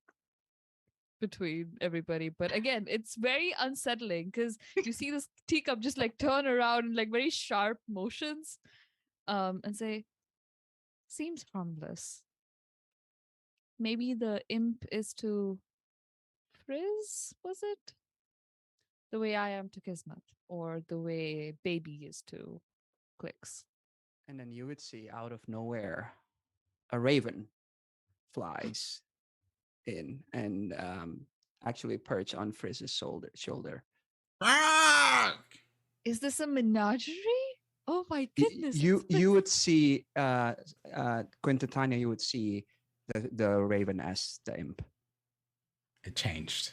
between everybody. But again, it's very unsettling because you see this teacup just like turn around in like very sharp motions, and say, "Seems harmless. Maybe the imp is to Frizz, was it? The way I am to Kismet, or the way Baby is to Clicks." And then you would see out of nowhere a raven flies in and actually perch on Frizz's shoulder. Is this a menagerie? Oh my goodness. You would see Quintitania, you would see the raven as the imp. It changed.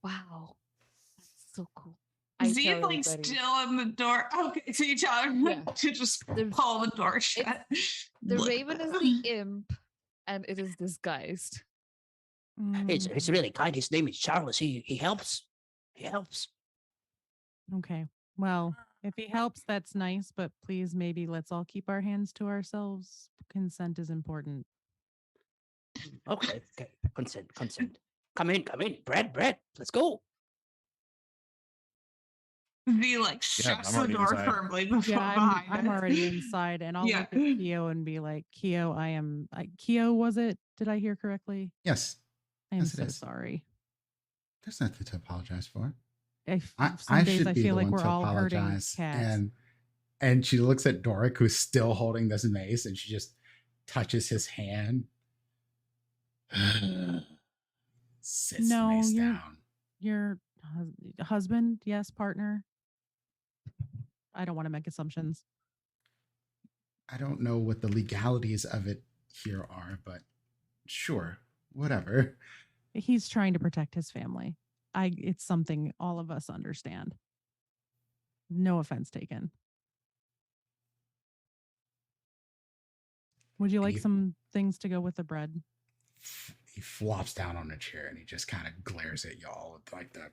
Wow. That's so cool. Z's tell like everybody. still in the door. Okay, so you tell him Yeah. to just The- pull the door shut. The raven is the imp, and it is disguised. He's Mm, really kind. His name is Charles. He helps. He helps. okay. Well, if he helps, that's nice, but please, maybe let's all keep our hands to ourselves. Consent is important. Okay. Consent. Come in. Bread. Let's go. V like shuts the already door inside. firmly before Yeah, behind I'm it. already inside, and I'll Yeah. look at Keo and be like, Keo, Keo, was it? Did I hear correctly? Yes, I'm Yes, it so is. sorry. there's nothing to apologize for. Some I days should I be feel the like one we're to all hurting apologize. cats. And she looks at Doric, who's still holding this mace, and she just touches his hand. Sits the No, mace you're- down. Your husband, yes, partner. I don't want to make assumptions. I don't know what the legalities of it here are, but sure, whatever. He's trying to protect his family. It's something all of us understand. No offense taken. Would you And like you- some things to go with the bread? He flops down on a chair and he just kind of glares at y'all with like the.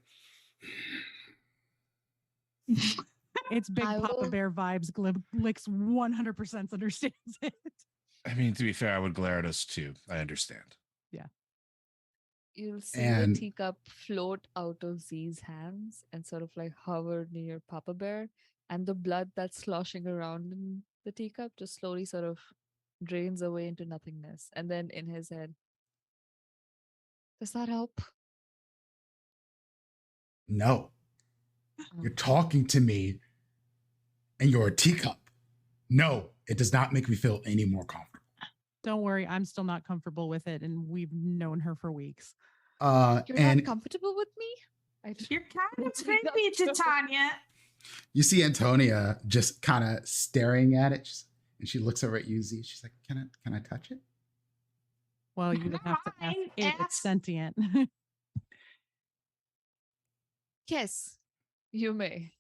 It's big I Papa will- Bear vibes. Licks 100% understands it. I mean, to be fair, I would glare at us too. I understand. You'll see And- the teacup float out of Z's hands and sort of like hover near Papa Bear, and the blood that's sloshing around in the teacup just slowly sort of drains away into nothingness. And then in his head, does that help? No, you're talking to me and you're a teacup. No, it does not make me feel any more comfortable. Don't worry, I'm still not comfortable with it, and we've known her for weeks. You're And not comfortable with me? You're kind of I'm not creepy, sure. Titania. you see Antonia just kind of staring at it, and she looks over at you, Z. She's like, "Can I touch it?" Well, you would have to ask Fine, it. It's ask- sentient. Yes, you may.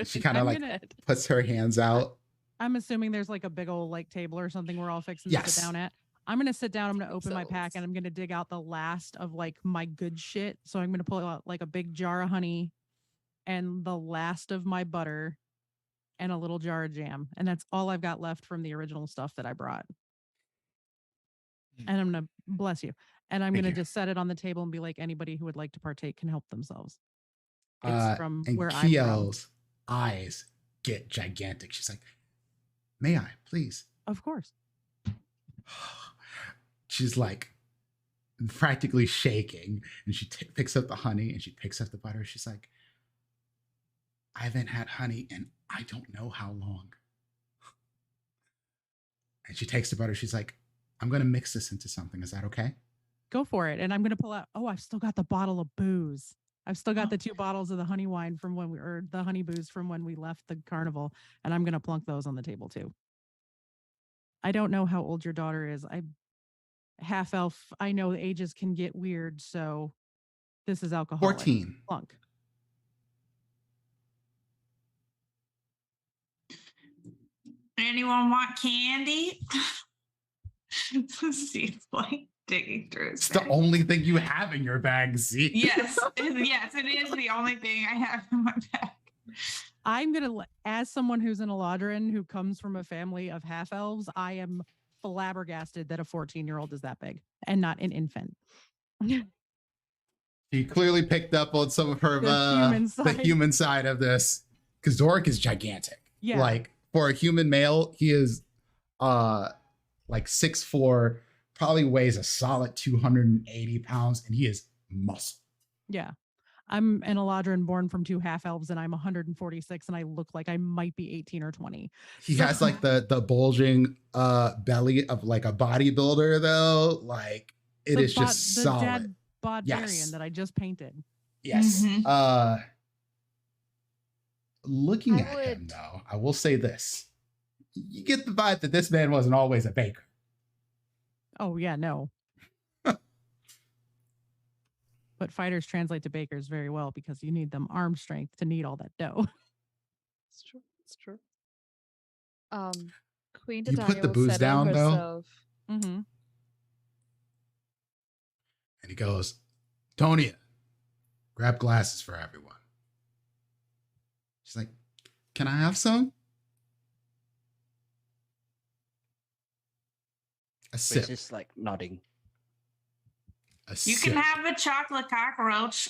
She kind of I'm like gonna- puts her hands out. I'm assuming there's like a big old like table or something we're all fixing to Yes. sit down at. I'm gonna sit down. I'm gonna think open my pack so. and I'm gonna dig out the last of like my good shit. So I'm gonna pull out like a big jar of honey and the last of my butter and a little jar of jam. And that's all I've got left from the original stuff that I brought. And I'm gonna bless you. And I'm Thank gonna you. just set it on the table and be like, anybody who would like to partake can help themselves. It's from And where I'm from. Keo's eyes get gigantic. She's like, "May I, please?" Of course. She's like practically shaking, and she picks up the honey and she picks up the butter. She's like, "I haven't had honey in I don't know how long." And she takes the butter. She's like, "I'm going to mix this into something. Is that okay?" Go for it. And I'm gonna pull out. Oh, I've still got the bottle of booze. I've still got the 2 bottles of the honey wine from when or the honey booze from when we left the carnival, and I'm gonna plunk those on the table too. I don't know how old your daughter is. I half elf. I know the ages can get weird, so this is alcoholic. 14. Plunk. Anyone want candy? Steve's like digging through his It's the bag. only thing you have in your bag, Z. Yes, yes, it is the only thing I have in my bag. I'm gonna, as someone who's an Eladrin who comes from a family of half elves, I am flabbergasted that a 14-year-old is that big and not an infant. She clearly picked up on some of her The human side. side of this, because Doric is gigantic. Yeah. Like for a human male, he is like 6'4", probably weighs a solid 280 pounds, and he is muscle. Yeah. I'm an Eladrin born from 2 half elves, and I'm 146, and I look like I might be 18 or 20. He So- has like the bulging belly of like a bodybuilder though. Like it The is just the solid. Dad Bodvarian Yes. that I just painted. Yes. Mhm. Looking I at him would- though, I will say this. You get the vibe that this man wasn't always a baker. Oh, yeah, no. But fighters translate to bakers very well because you need them arm strength to knead all that dough. It's true. It's true. Queen You put Titania the will booze settle down, though? herself. Mm-hmm. And he goes, "Tonia, grab glasses for everyone." She's like, "Can I have some?" A Chris sip. is like nodding. A You sip. can have a chocolate cockroach.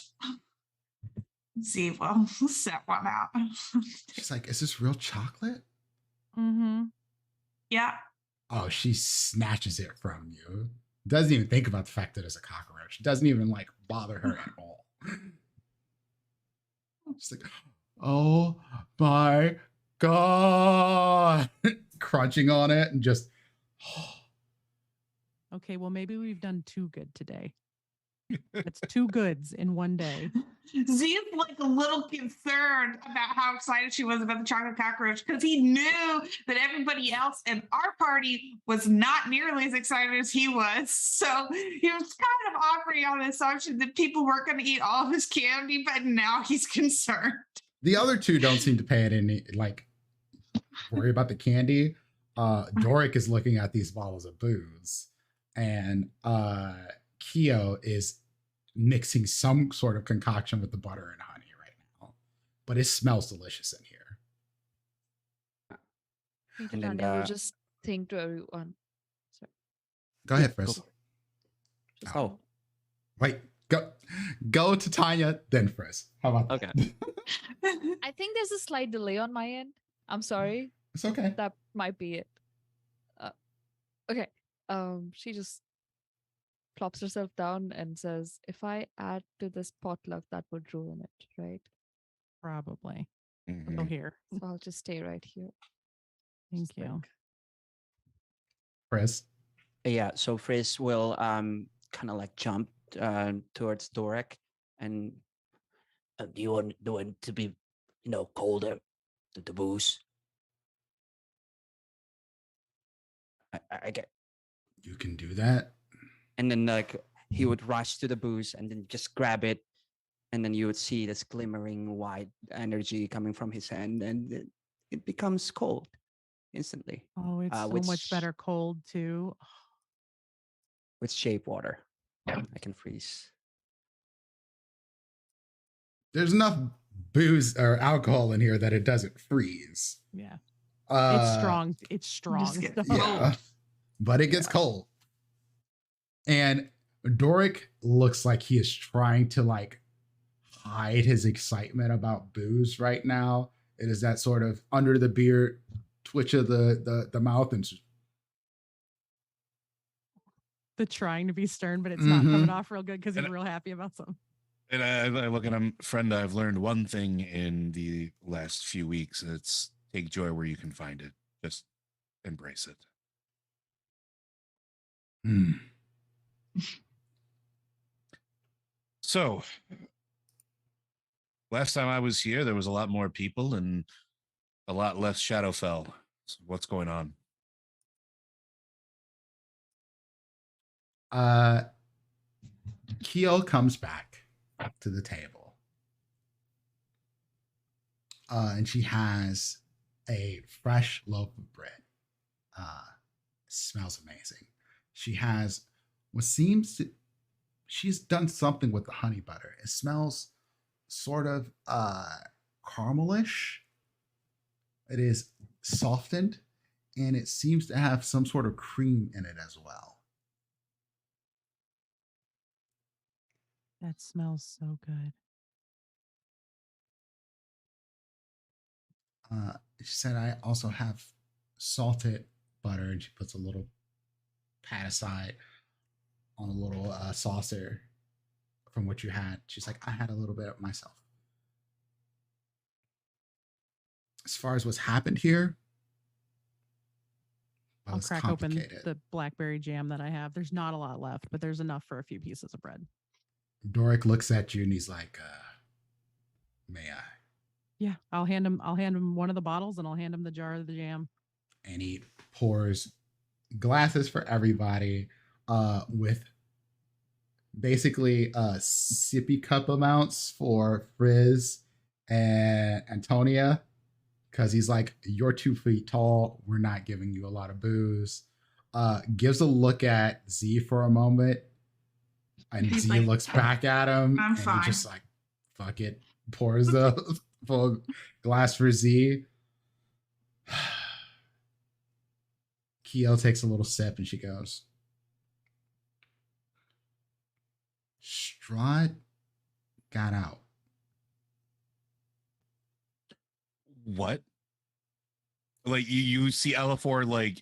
Z will set one out. She's like, is this real chocolate? Mm-hmm. Yeah. Oh, she snatches it from you. Doesn't even think about the fact that it's a cockroach. Doesn't even like bother her at all. She's like, oh my God. Crunching on it and just Okay, well, maybe we've done too good today. It's two goods in one day. Z is like a little concerned about how excited she was about the chocolate cockroach because he knew that everybody else in our party was not nearly as excited as he was. So he was kind of operating on the assumption that people weren't going to eat all of his candy, but now he's concerned. the other two don't seem to pay it any like worry about the candy. Doric is looking at these bottles of booze, and Keo is mixing some sort of concoction with the butter and honey right now. But it smells delicious in here. And then, then, will just think to everyone. Sorry. Go ahead, Go Frisk. for it. Just Oh. Wait, go to Tanya, then Frisk. How about Okay. that? I think there's a slight delay on my end. I'm sorry. It's okay. That might be it. Okay. She just plops herself down and says, if I add to this potluck, that would ruin it, right? Probably. Mhm. So here. So I'll just stay right here. Thank Just you. like- Frisk. Yeah, so Frizz will kind of like jump towards Doric and Do you want to be, colder? The booze. I get, You can do that. and then like he would rush to the booze and then just grab it, and then you would see this glimmering white energy coming from his hand, and it becomes cold instantly Oh, it's so with much better cold too. with shape water. I can freeze. There's enough booze or alcohol in here that it doesn't freeze. Yeah. It's strong. It's strong. get stuff. Yeah, but it gets cold. And Doric looks like he is trying to like hide his excitement about booze right now. It is that sort of under the beard twitch of the mouth and The trying to be stern, but it's not coming Mhm. off real good because he's And- real happy about something. And I look at him, friend. I've learned one thing in the last few weeks. And it's take joy where you can find it. Just embrace it. Mm. So, last time I was here, there was a lot more people and a lot less Shadowfell. So what's going on? Keo comes back to the table. And she has a fresh loaf of bread. Smells amazing. She has what seems to, she's done something with the honey butter. It smells sort of caramelish. It is softened and it seems to have some sort of cream in it as well. That smells so good. She said, I also have salted butter, and she puts a little pat aside on a little saucer from what you had. She's like, I had a little bit of myself. As far as what's happened here, well, I'll it's crack open complicated. the blackberry jam that I have. There's not a lot left, but there's enough for a few pieces of bread. Doric looks at you and he's like, may I? Yeah, I'll hand him one of the bottles and I'll hand him the jar of the jam. And he pours glasses for everybody with basically sippy cup amounts for Frizz and Antonia, because he's like, you're 2 feet tall, we're not giving you a lot of booze. Gives a look at Z for a moment, and He's Z like, looks back at him, I'm and fine. he just like, fuck it, pours the full glass for Z. Keo takes a little sip and she goes, Strahd got out. what? Like you see Elafor, like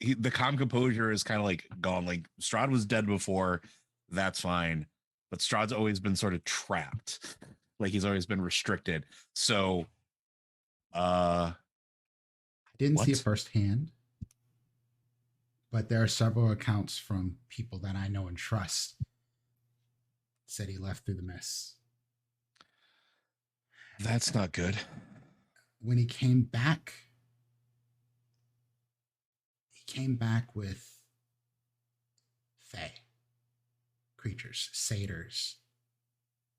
the calm composure is kind of like gone. Like Strahd was dead before, that's fine, but Strahd's always been sort of trapped. Like he's always been restricted. So, I didn't see it What? firsthand, but there are several accounts from people that I know and trust said he left through the mess. that's not good. When he came back with fae creatures, satyrs,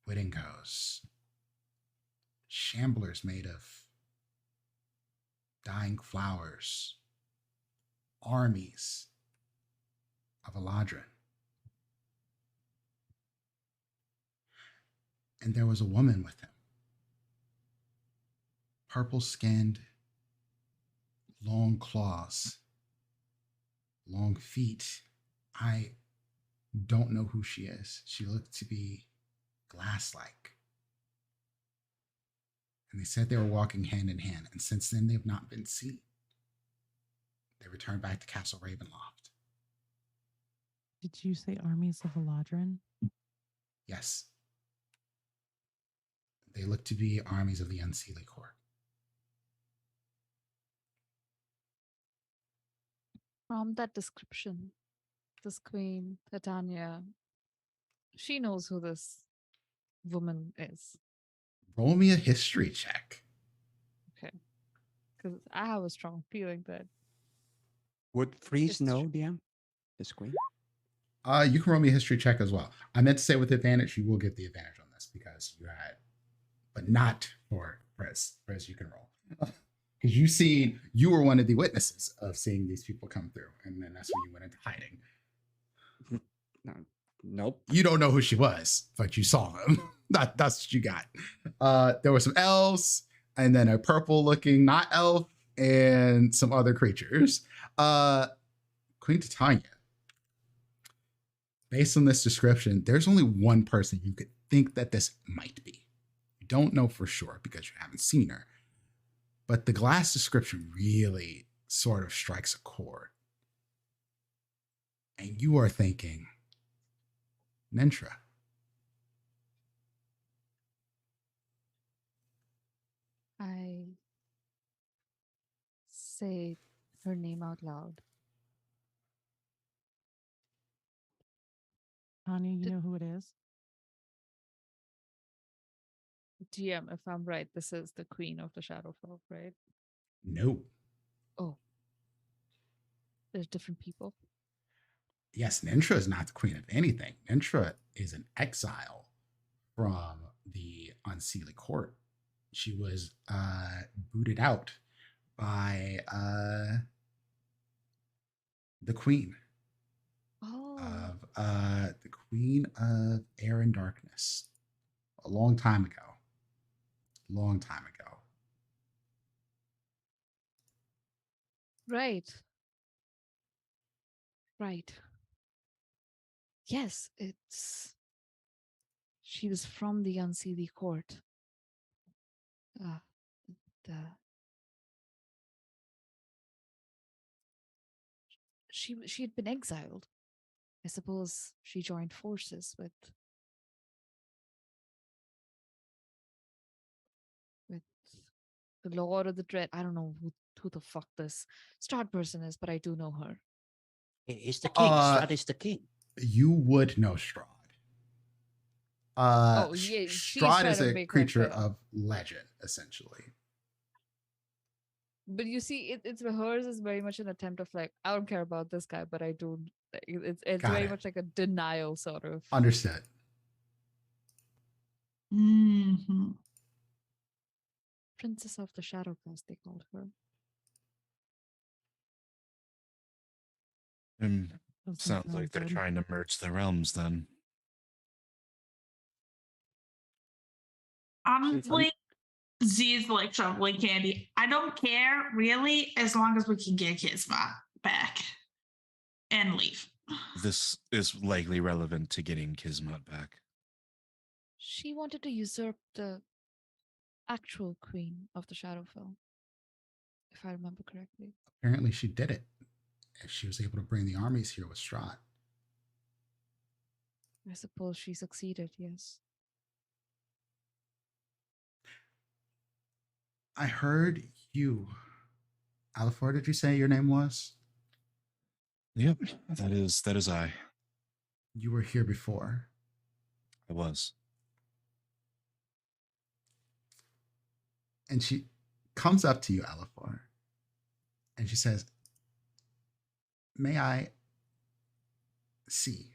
Whittingos, shamblers made of dying flowers, armies of Eladrin. And there was a woman with him, purple skinned, long claws, long feet. I don't know who she is. She looked to be glass like. And they said they were walking hand in hand. And since then, they've not been seen. They returned back to Castle Ravenloft. Did you say armies of Eladrin? Yes. They look to be armies of the Unseelie Court. From that description, this queen, Titania, she knows who this woman is. Roll me a history check. Because I have a strong feeling that Would Freeze It's know, DM? This queen? You can roll me a history check as well. I meant to say with advantage, you will get the advantage on this because you had, but not for Prez. Prez, you can roll. Because you were one of the witnesses of seeing these people come through. And then that's when you went into hiding. No, nope. You don't know who she was, but you saw them. That's what you got. There were some elves and then a purple looking not elf and some other creatures. Queen Titania. Based on this description, there's only one person you could think that this might be. You don't know for sure because you haven't seen her. But the glass description really sort of strikes a chord. And you are thinking, Nentra. I say her name out loud. Tanya, you Did- know who it is? GM, if I'm right, this is the queen of the Shadowfell, right? No. Oh. There's different people. Yes, Nentra is not the queen of anything. Nentra is an exile from the Unseelie Court. She was booted out by the queen Oh. of the Queen of Air and Darkness a long time ago. Long time ago. Right. Right. Yes, she was from the Unseelie Court. The she had been exiled. I suppose she joined forces with the Lord of the Dread. I don't know who the fuck this Strahd person is, but I do know her. It's the king. Strahd is the king. You would know Strahd. Oh, yeah, she's Strahd trying is to a make her creature fail. of legend, essentially. But you see, it's hers is very much an attempt of like, I don't care about this guy, but I do. It's Got very it. much like a denial sort of. Understood. Mhm. Princess of the Shadowcast, they called her. Doesn't Sounds sound like they're good. trying to merge the realms then. Honestly, Z is like shoveling candy. I don't care really, as long as we can get Kisma back and leave. This is likely relevant to getting Kismet back. She wanted to usurp the actual queen of the Shadowfell, if I remember correctly. Apparently, she did it. If she was able to bring the armies here with Strahd. I suppose she succeeded, yes. I heard you. Alifor, did you say your name was? Yep, that is I. You were here before. I was. And she comes up to you, Alifor, and she says, "May I see?"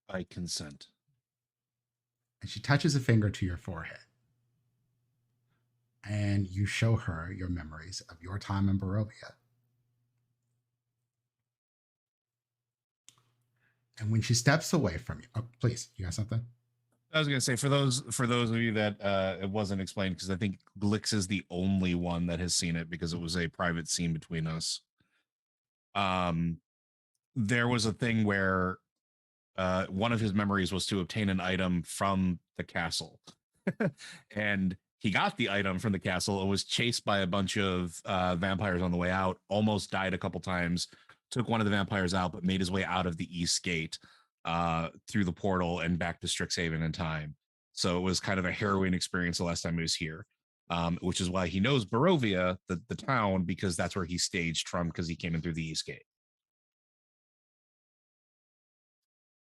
I consent. And she touches a finger to your forehead. And you show her your memories of your time in Barovia. And when she steps away from you, oh, please, you got something? I was gonna say for those of you that it wasn't explained, because I think Glix is the only one that has seen it because it was a private scene between us. There was a thing where one of his memories was to obtain an item from the castle. And he got the item from the castle and was chased by a bunch of vampires on the way out, almost died a couple times, took one of the vampires out, but made his way out of the East Gate through the portal and back to Strixhaven in time. So it was kind of a harrowing experience the last time he was here, which is why he knows Barovia, the town, because that's where he staged from, because he came in through the East Gate.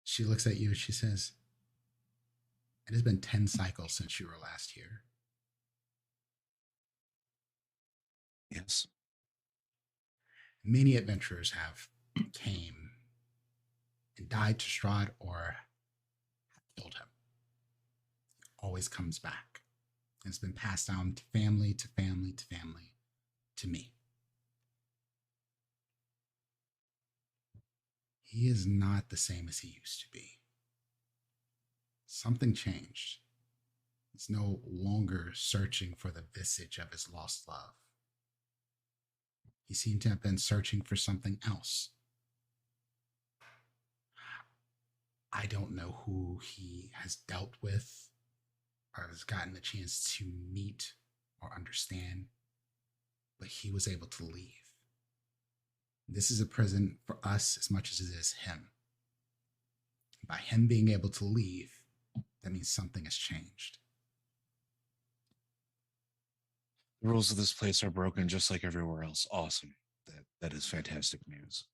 She looks at you and she says, "It has been 10 cycles since you were last here." Yes. Many adventurers have came and died to Strahd or killed him. He always comes back. And it's been passed down to family, to family, to family, to me. He is not the same as he used to be. Something changed. He's no longer searching for the visage of his lost love. He seemed to have been searching for something else. I don't know who he has dealt with or has gotten the chance to meet or understand, but he was able to leave. This is a prison for us as much as it is him. By him being able to leave, that means something has changed. The rules of this place are broken just like everywhere else. Awesome. That is fantastic news.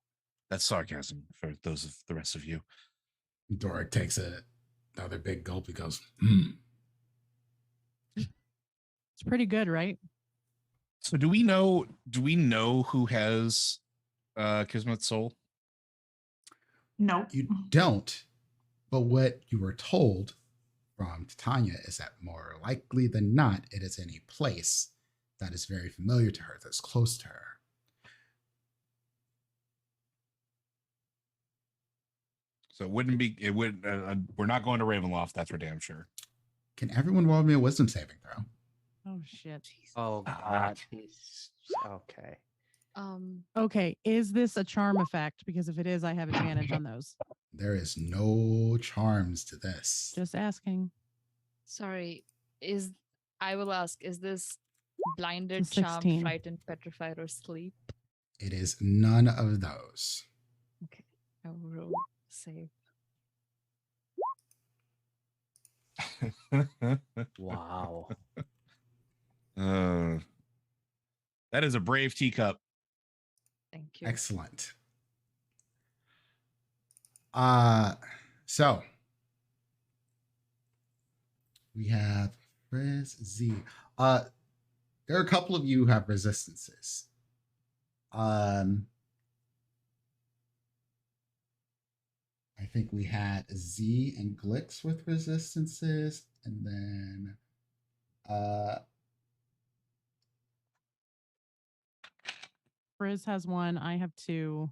That's sarcasm for those of the rest of you. Doric takes another big gulp. He goes, It's pretty good, right? So do we know who has Kismet Soul? No. You don't, but what you were told from Titania is that more likely than not, it is in a place that is very familiar to her, that's close to her. So it wouldn't be, it would, we're not going to Ravenloft, that's for damn sure. Can everyone roll me a wisdom saving throw? Oh shit. Oh God. Okay. Okay, is this a charm effect? Because if it is, I have advantage on those. There is no charms to this. Just asking. Sorry, I will ask, is this blinded, It's charmed, 16. frightened, petrified, or sleep? It is none of those. Okay, I will roll save. Wow. That is a brave teacup. Thank you. Excellent. So we have Frizz Z. There are a couple of you who have resistances. I think we had Z and Glix with resistances, and then Frizz has one. I have two.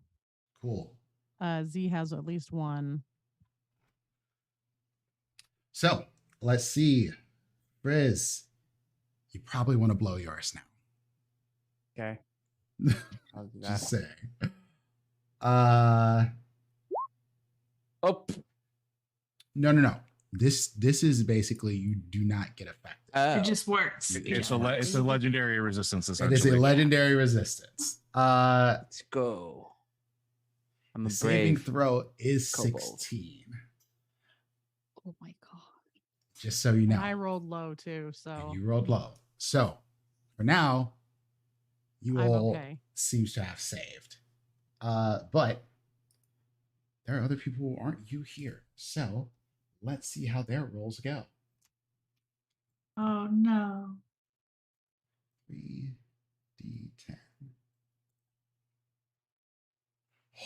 cool. Z has at least one. So let's see. Frizz, you probably want to blow yours now. Okay. I'll do that. Just saying. Oh, No. This is basically you do not get affected. Uh, It just works. It's a legendary resistance. It Essentially, is a legendary resistance. Let's go. I'm a The saving brave. throw is kobold. 16. Oh my god. Just so you know. And I rolled low too, so And you rolled low. So for now, you I'm all okay. seems to have saved. But there are other people who aren't you here. So let's see how their rolls go. Oh no. 3d10.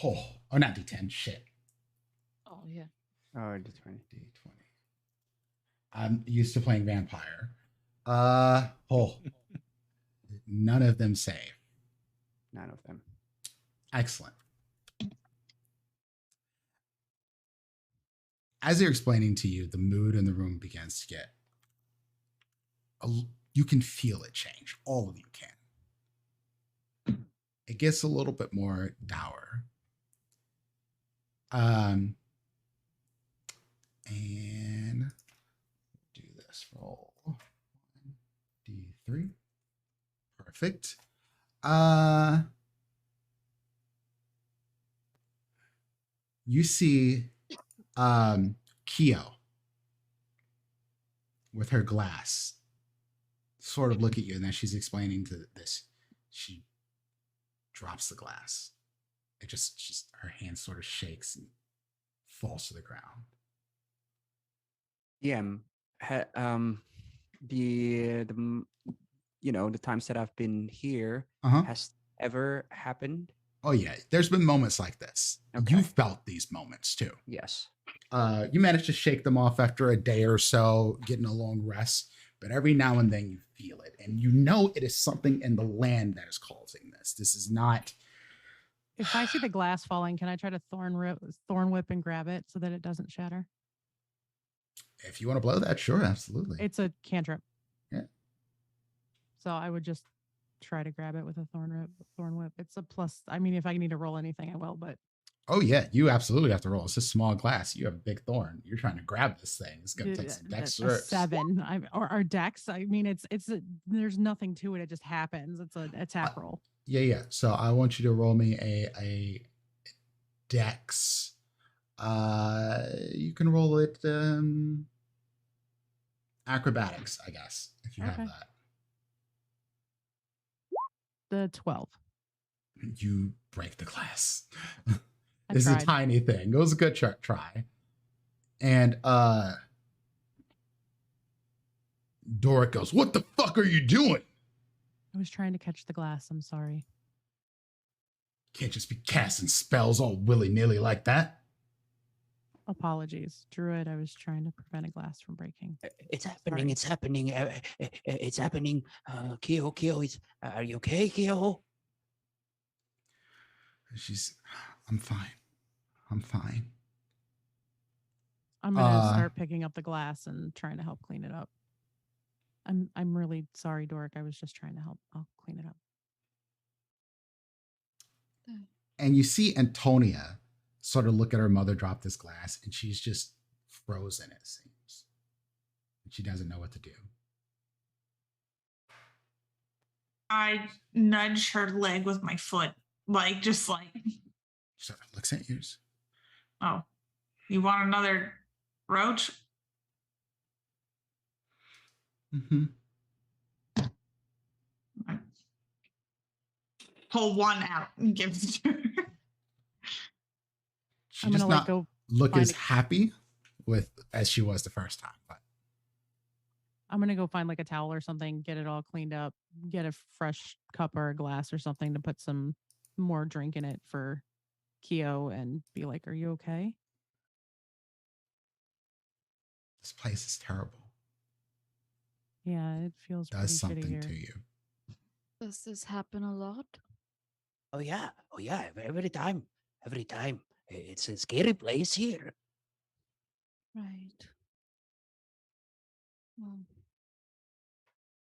Oh, not d10. Shit. Oh yeah. Oh, D20. D20. I'm used to playing vampire. None of them save. None of them. Excellent. As they're explaining to you, the mood in the room begins to get. You can feel it change. All of you can. It gets a little bit more dour. And do this roll. 1d3. Perfect. You see Kyo with her glass sort of look at you, and then she's explaining to this. She drops the glass. It just her hand sort of shakes and falls to the ground. The times that I've been here Uh-huh. has ever happened. Oh yeah, there's been moments like this. Okay. You've felt these moments too. Yes. You manage to shake them off after a day or so, getting a long rest, but every now and then you feel it, and you know it is something in the land that is causing this. This is not. If I see the glass falling, can I try to thorn whip and grab it so that it doesn't shatter? If you want to blow that, sure, absolutely. It's a cantrip. Yeah. So I would just try to grab it with a thorn whip. It's a plus. I mean, if I need to roll anything, I will. But oh yeah, you absolutely have to roll. It's a small glass. You have a big thorn. You're trying to grab this thing. It's gonna take some dex a 7. Or dex. I mean, there's nothing to it. It just happens. It's an attack roll. Yeah. So I want you to roll me a dex. You can roll it acrobatics, I guess, if you have Okay. that. The 12. You break the glass. I It's a tried. tiny thing. It was a good try. And Doric goes, "What the fuck are you doing? I was trying to catch the glass. I'm sorry. Can't just be casting spells all willy-nilly like that." Apologies, Druid. I was trying to prevent a glass from breaking. It's happening. Sorry. It's happening. It's happening. Kyo, are you okay, Kyo? I'm fine. I'm gonna start picking up the glass and trying to help clean it up. I'm really sorry, Doric. I was just trying to help. I'll clean it up. And you see Antonia sort of look at her mother drop this glass, and she's just frozen, it seems. She doesn't know what to do. I nudge her leg with my foot, just like, She sort of looks at yours. oh, you want another roach? Mm-hmm. I pull one out and give it to her. She I'm does gonna not go look find as a- happy as she was the first time. But I'm gonna go find like a towel or something, get it all cleaned up, get a fresh cup or a glass or something to put some more drink in it for Kyo and be like, "Are you okay?" this place is terrible. Yeah, it feels It does pretty shitty something here. to you. Does this happen a lot? Oh yeah. Every time. It's a scary place here. Right. Well,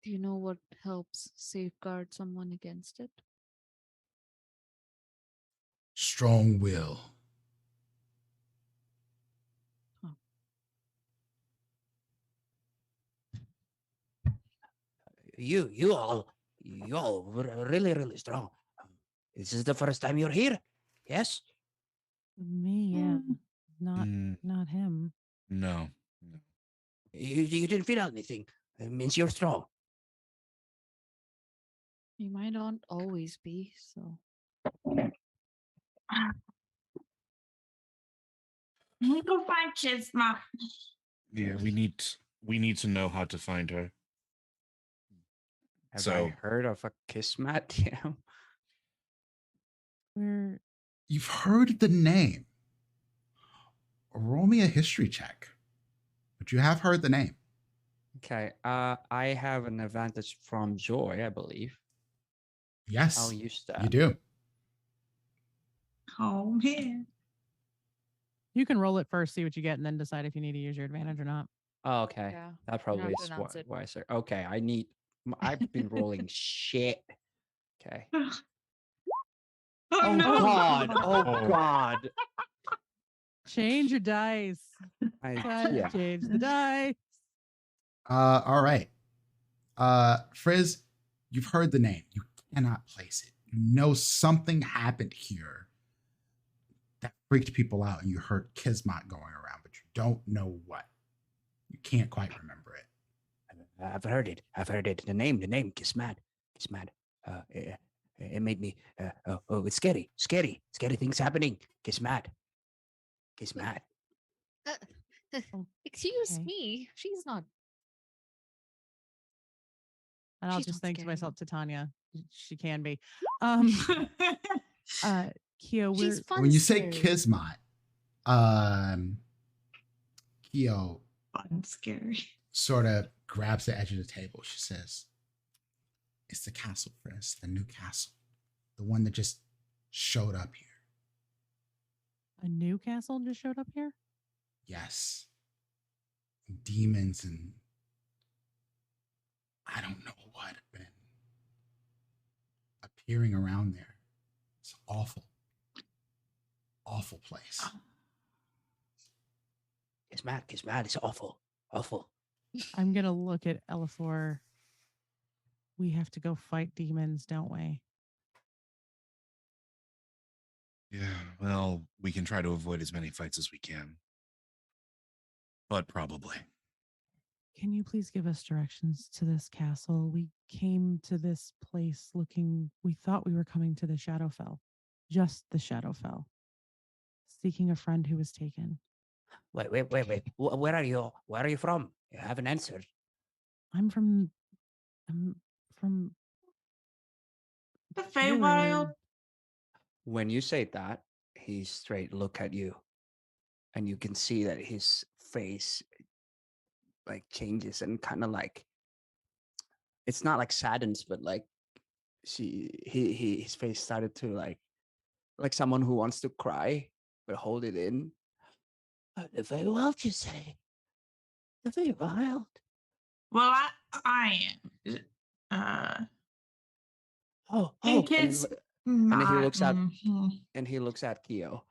do you know what helps safeguard someone against it? Strong will. you all were really, really strong. This is the first time you're here. Yes. Me, yeah. Not Mm, not him. no. No. You didn't feel anything. It means you're strong. You might not always be, so. Let me go find Kisma. Yeah, we need to know how to find her. Have I So heard of a Kismet? Yeah. We're You've heard the name. Roll me a history check. But you have heard the name. Okay. I have an advantage from Joy, I believe. Yes, I'll use that. you do. Oh man. you can roll it first, see what you get, and then decide if you need to use your advantage or not. Oh, okay. Yeah. That probably have to is announce it. wiser. Okay. I've been rolling shit. Okay. Oh, Oh no. God. Oh Oh. God. Change your dice. Time Yeah. to change the dice. All right. Frizz, you've heard the name. You cannot place it. You know something happened here that freaked people out, and you heard Kismet going around, but you don't know what. You can't quite remember it. I've heard it. I've heard it. The name, Kismet. Kismet. It made me. It's scary. Scary things happening. Kismet. Kismet. Excuse Okay. me. She's not. And I'll She's just not think to scary. myself, Titania, she can be. Keo, we're She's fun. When you say scary. Kismet, Keo Fun, scary. sort of grabs the edge of the table. She says, "It's the castle, Frizz, the new castle, the one that just showed up here. a new castle just showed up here. Yes, demons and I don't know what have been appearing around there. It's awful, awful place." Kismet. It's awful. Awful. I'm gonna look at Elafor. We have to go fight demons, don't we? yeah, well, we can try to avoid as many fights as we can. But probably. Can you please give us directions to this castle? We came to this place looking, we thought we were coming to the Shadowfell, just the Shadowfell, seeking a friend who was taken. Wait. Where are you? Where are you from? You haven't answered. I'm from The here. Feywild. When you say that, he straight look at you, and you can see that his face like changes and kind of like it's not like saddens, but like his face started to like someone who wants to cry but hold it in. The Feywild, you say? The Feywild? Well, I am. Oh, And kids. And then he looks at Mhm. and he looks at Keo.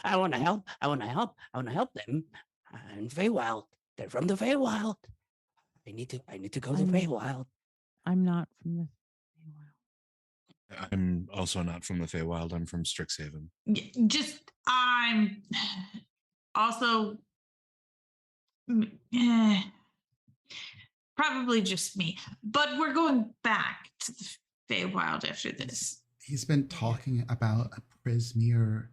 I want to help. I want to help them. And Feywild. They're from the Feywild. I need to go to I'm- Feywild. I'm not from the Feywild. I'm also not from the Feywild. I'm from Strixhaven. I'm also probably just me, but we're going back to the Feywild after this. He's been talking about a Prismere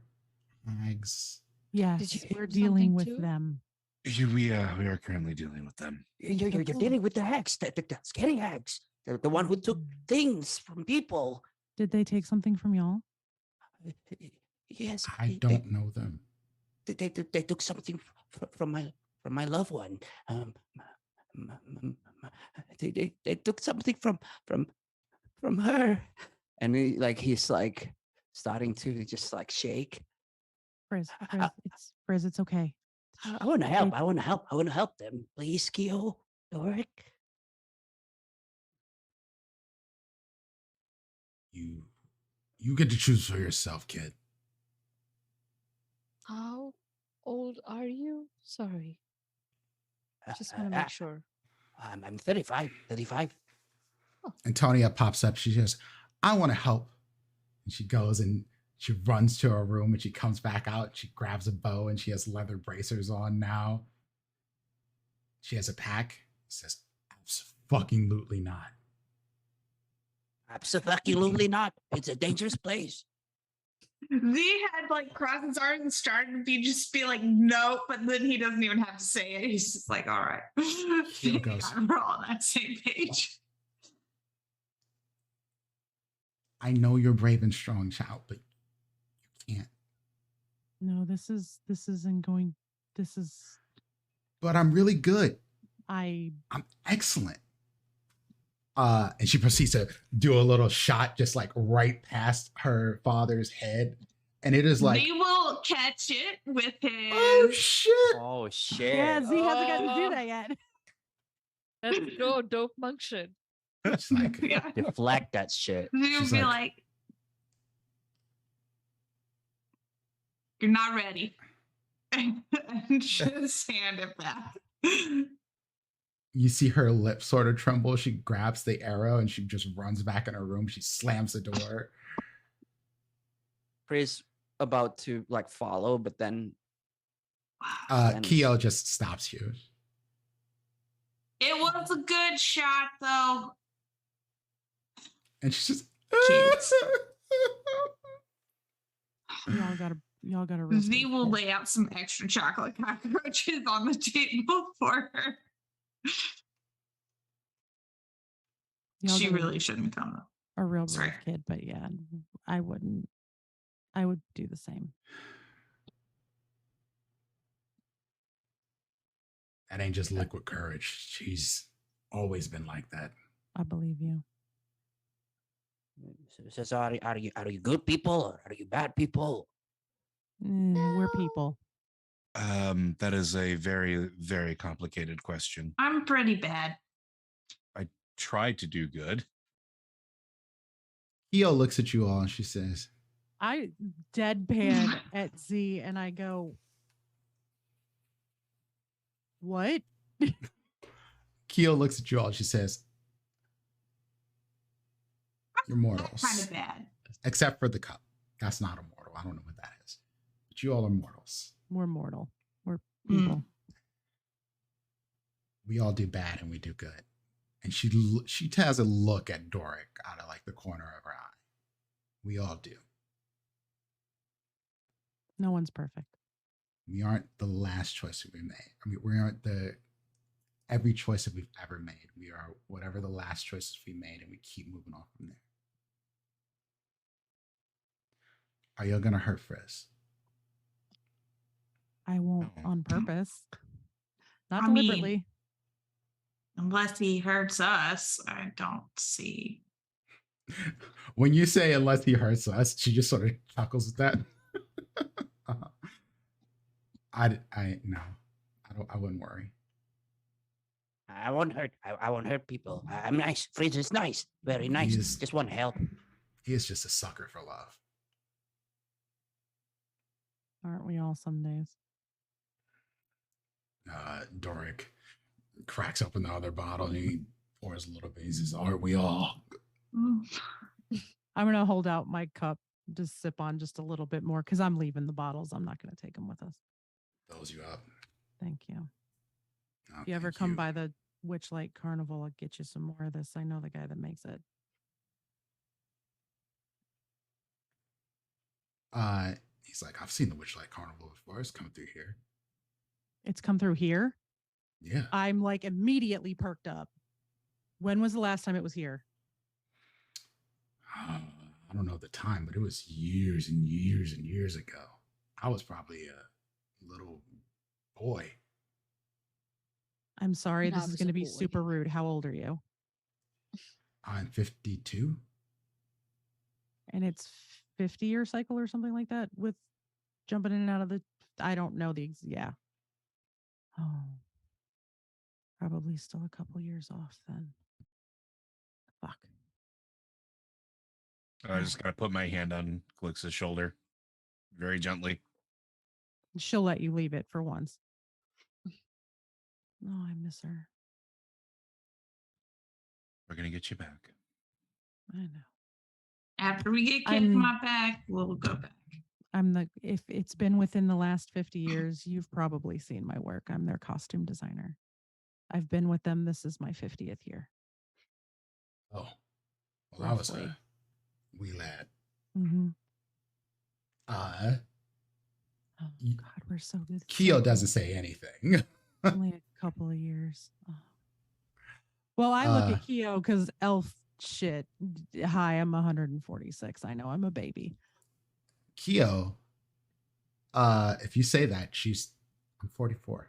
hags. Yes, you we're hear dealing something with too? them. We are currently dealing with them. You're dealing with the hags, the scary hags, the one who took things from people. Did they take something from y'all? Yes, I don't know them. They took something from my loved one. They took something from her. And he's like starting to just like shake. Frizz, it's okay. I want to help. I want to help them. Please, Keo, Doric. You get to choose for yourself, kid. How old are you? Sorry. Just want to make sure. I'm 35. 35. Antonia pops up. She says, I want to help. And she goes and she runs to her room and she comes back out. She grabs a bow and she has leather bracers on now. She has a pack. Says, absolutely not. Absolutely not. It's a dangerous place. Z had like crossed his arms and started to be like, no, but then he doesn't even have to say it. He's just like, all right. Keel goes, We're all on that same page. I know you're brave and strong, child, but you can't. No, this isn't going. This is. But I'm really good. I'm excellent. And she proceeds to do a little shot just like right past her father's head. And it is like, we will catch it with his. Oh shit. Oh shit. Yeah, Z hasn't got to do that yet. Let's go, dope monk shit. It's like, Yeah. Deflect that shit. We'll She's be like- like, you're not ready. And just hand it back. you see her lips sort of tremble. She grabs the arrow and she just runs back in her room. She slams the door. Chris about to like follow, but then Keo just stops you. It was a good shot, though. And she's just, Kids. Y'all gotta. Z will lay out some extra chocolate cockroaches on the table for her. She really shouldn't come up. A real Sorry. brave kid, but yeah, I wouldn't. I would do the same. that ain't just liquid courage. She's always been like that. I believe you. So are you good people or are you bad people? We're people. That is a very, very complicated question. I'm pretty bad. I try to do good. Keo looks at you all and she says, I deadpan at Z and I go, what? Keo looks at you all and she says, you're mortals. Kind of bad. Except for the cup. That's not a mortal. I don't know what that is. But you all are mortals. We're mortal. We're people. We all do bad and we do good. And she has a look at Doric out of like the corner of her eye. We all do. No one's perfect. We aren't the last choice that we made. I mean, we aren't every choice that we've ever made. We are whatever the last choices we made, and we keep moving on from there. Are y'all gonna hurt Frizz? I won't Oh. on purpose. Not I mean- deliberately. Unless he hurts us, I don't see. When you say unless he hurts us, she just sort of chuckles at that. I wouldn't worry. I won't hurt people. I'm nice. Frizz is nice. Very nice. He is- Just want help. He is just a sucker for love. Aren't we all some days? Doric cracks open the other bottle and he pours a little bit. He says, aren't we all? I'm gonna hold out my cup, just sip on just a little bit more because I'm leaving the bottles. I'm not gonna take them with us. Fills you up. Thank you. Oh, If you ever thank come you. by the Witchlight Carnival, I'll get you some more of this. I know the guy that makes it. He's like, I've seen the Witchlight Carnival before. It's coming through here. It's come through here. Yeah. I'm like immediately perked up. When was the last time it was here? I don't know the time, but it was years and years and years ago. I was probably a little boy. I'm sorry, And I this is was going to a be boy. super rude. How old are you? I'm 52. And it's 50-year cycle or something like that with jumping in and out of the, I don't know yeah. Oh, probably still a couple years off then. Fuck. I just gotta put my hand on Glix's shoulder very gently. She'll let you leave it for once. Oh, I miss her. We're gonna get you back. I know. After we get I'm- Kidma back, we'll go back. If it's been within the last 50 years, you've probably seen my work. I'm their costume designer. I've been with them. This is my 50th year. Oh, well, I was Roughly. a wee lad. Mm-hmm. Uh, Oh, Y- God, we're so good. Keo So doesn't say anything. only a couple of years. Oh. Well, I look at Keo because elf shit. Hi, I'm 146. I know I'm a baby. Keo, if you say that, I'm 44.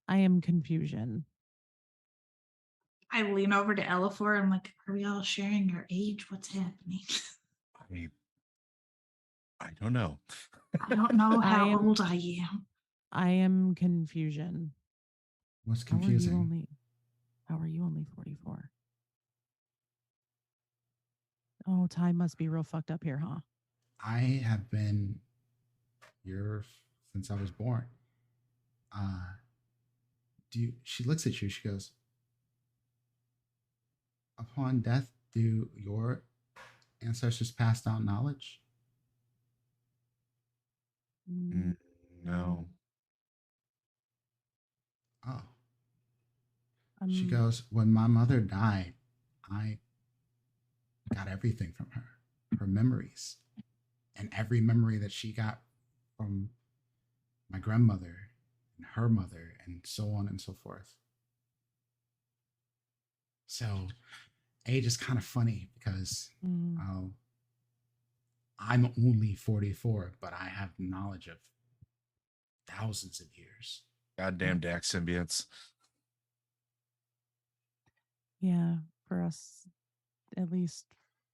I am confusion. I lean over to Elafor. I'm like, are we all sharing our age? What's happening? I don't know. I don't know how I am- old I am. I am confusion. What's How confusing? are you only 44? Oh, time must be real fucked up here, huh? I have been here since I was born. She looks at you, she goes, upon death, do your ancestors pass down knowledge? No. Oh. She Um, goes, when my mother died, I got everything from her memories. And every memory that she got from my grandmother and her mother and so on and so forth. So age is kind of funny because I'm only 44, but I have knowledge of thousands of years. Goddamn Dax symbionts. Yeah, for us, at least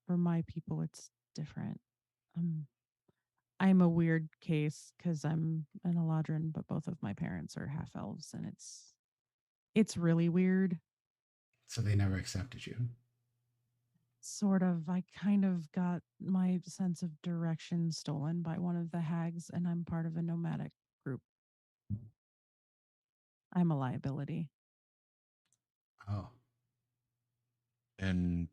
for my people, it's different. I'm a weird case because I'm an Eladrin, but both of my parents are half elves, and it's really weird. So they never accepted you. Sort of. I kind of got my sense of direction stolen by one of the hags, and I'm part of a nomadic group. I'm a liability. Oh. And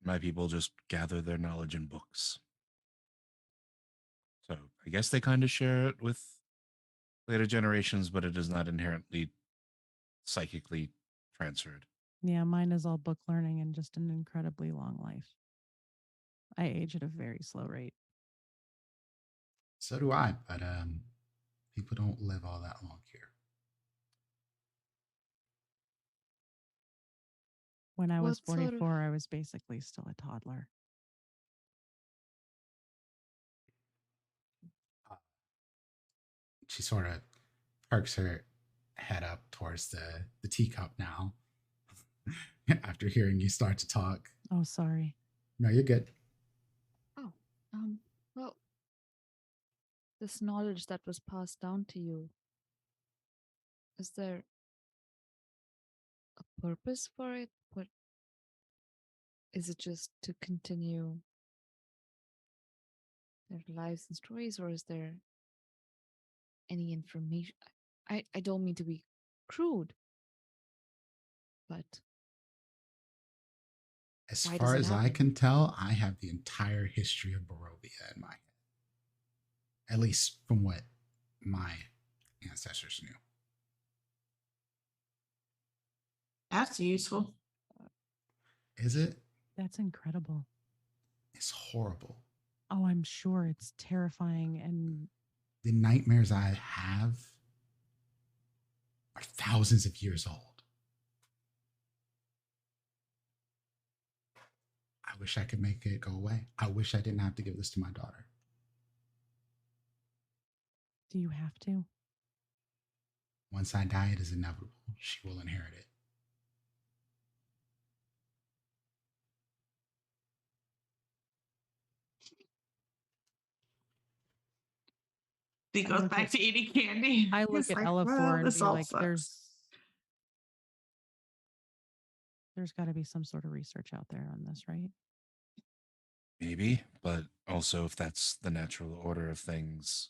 my people just gather their knowledge in books. So I guess they kind of share it with later generations, but it is not inherently psychically transferred. Yeah, mine is all book learning and just an incredibly long life. I age at a very slow rate. So do I, but people don't live all that long here. When I was What sort of- 44, I was basically still a toddler. She sort of perks her head up towards the teacup now after hearing you start to talk. Oh, sorry. No, you're good. Oh, well, this knowledge that was passed down to you, is there a purpose for it? What is it, just to continue their lives and stories, or is there any information? I don't mean to be crude, but As why far does it as I happen? can tell, I have the entire history of Barovia in my head. At least from what my ancestors knew. That's useful. Is it? That's incredible. It's horrible. Oh, I'm sure it's terrifying. And The nightmares I have are thousands of years old. I wish I could make it go away. I wish I didn't have to give this to my daughter. do you have to? Once I die, it is inevitable. She will inherit it. He I goes look back at- to eating candy. I look He's at like, Ella "Well, for and this be all like, sucks." there's got to be some sort of research out there on this, right? Maybe, but also if that's the natural order of things.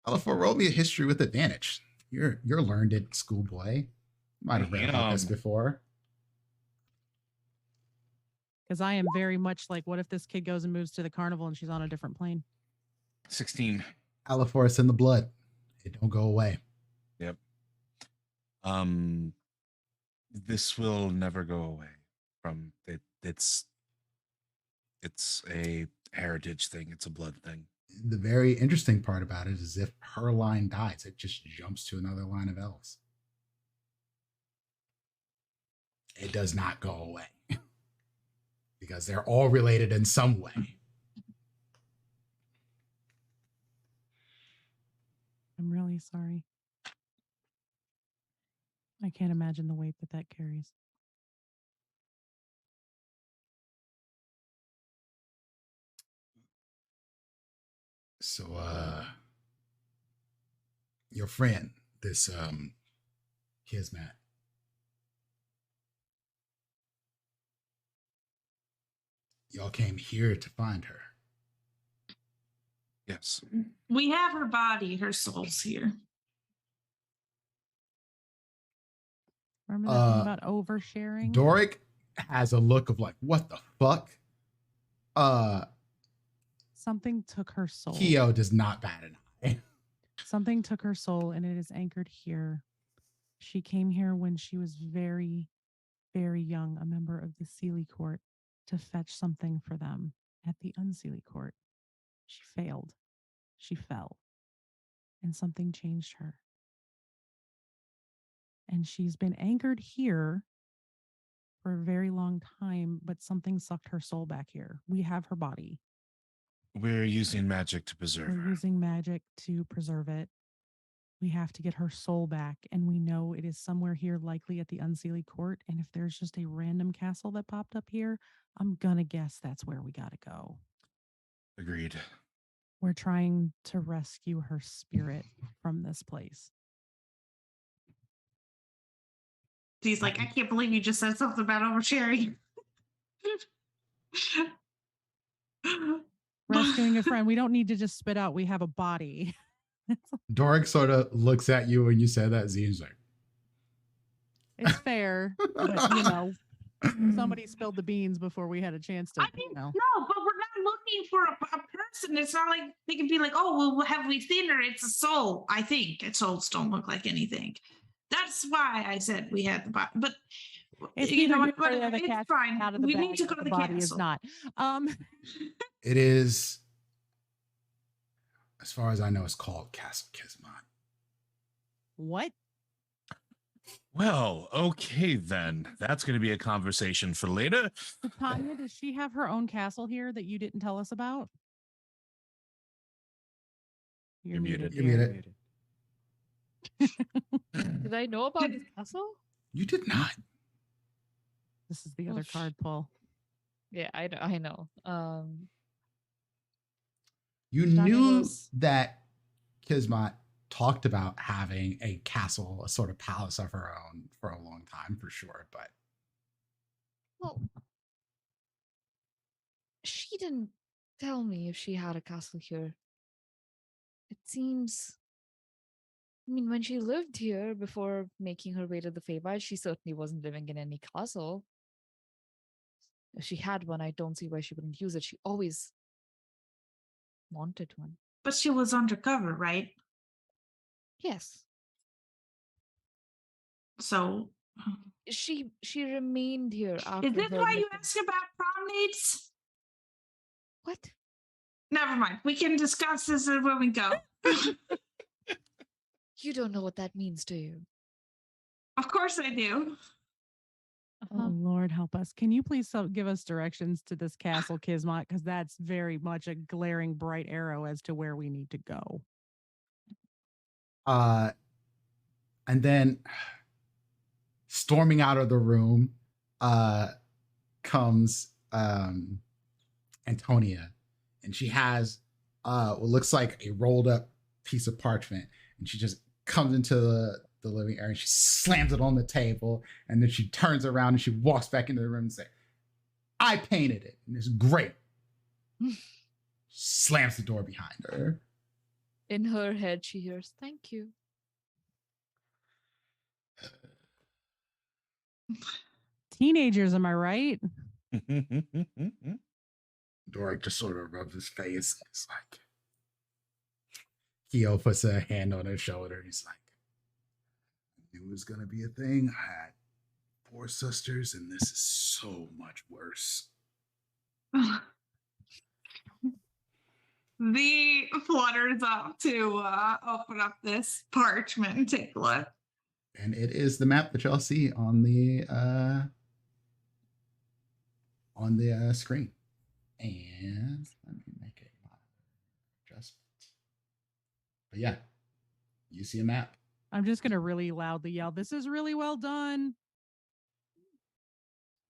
Alefor, roll me a history with advantage. You're learned at schoolboy. Might have read about this before. Because I am very much like, what if this kid goes and moves to the carnival and she's on a different plane? 16. Alefor, it's in the blood. It don't go away. Yep. This will never go away from it. It's a heritage thing. It's a blood thing. The very interesting part about it is if her line dies, it just jumps to another line of elves. It does not go away because they're all related in some way. I'm really sorry. I can't imagine the weight that carries. So, your friend, this Kismet, y'all came here to find her. Yes. We have her body, her soul's here. Remember that thing about oversharing? Doric has a look of like, what the fuck? Something took her soul. Keo does not bat an eye. Something took her soul and it is anchored here. She came here when she was very, very young, a member of the Sealy Court, to fetch something for them at the Unsealy Court. She failed. She fell. And something changed her. And she's been anchored here for a very long time, but something sucked her soul back here. We have her body. We're using magic to preserve her. We're using magic to preserve it. We have to get her soul back, and we know it is somewhere here, likely at the Unsealy Court. And if there's just a random castle that popped up here, I'm gonna guess that's where we gotta go. Agreed. We're trying to rescue her spirit from this place. He's like, I can't believe you just said something about oversharing. Rescuing a friend. We don't need to just spit out. We have a body. Doric sort of looks at you when you say that. Z's like, it's fair, but you know, somebody spilled the beans before we had a chance to. I mean, no, but we're not looking for a person. It's not like they can be like, oh, well, have we seen her? It's a soul. I think souls don't look like anything. That's why I said we had the body. But it's you know what? It's fine. Out of the we bag, need to go to the body castle. is not. It is, as far as I know, it's called Castle Kismet. What? Well, okay then. That's going to be a conversation for later. Tanya, does she have her own castle here that you didn't tell us about? You're muted. You're muted. Did I know about this castle? You did not. This is the other card pull. Yeah, I know. You knew that Kismet talked about having a castle, a sort of palace of her own for a long time, for sure. But well, she didn't tell me if she had a castle here. It seems, I mean, when she lived here before making her way to the Feywild, she certainly wasn't living in any castle. If she had one, I don't see why she wouldn't use it. She always wanted one. But she was undercover, right? Yes. So she remained here after. Is this why you asked about prom dates? What? Never mind. We can discuss this when we go. You don't know what that means, do you? Of course I do. Oh, Lord help us. Can you please give us directions to this castle, Kismet? Because that's very much a glaring bright arrow as to where we need to go. And then storming out of the room comes Antonia, and she has what looks like a rolled up piece of parchment, and she just comes into the living area and she slams it on the table, and then she turns around and she walks back into the room and says, I painted it and it's great. Slams the door behind her. In her head, she hears, "Thank you." Teenagers, am I right? Doric just sort of rubs his face. It's like Keo puts a hand on his shoulder. He's like, I knew it was gonna be a thing. I had 4 sisters, and this is so much worse. The flutters up to open up this parchment and take a look. And it is the map that y'all see on the screen. And let me make a adjustment. But yeah, you see a map. I'm just gonna really loudly yell, "This is really well done."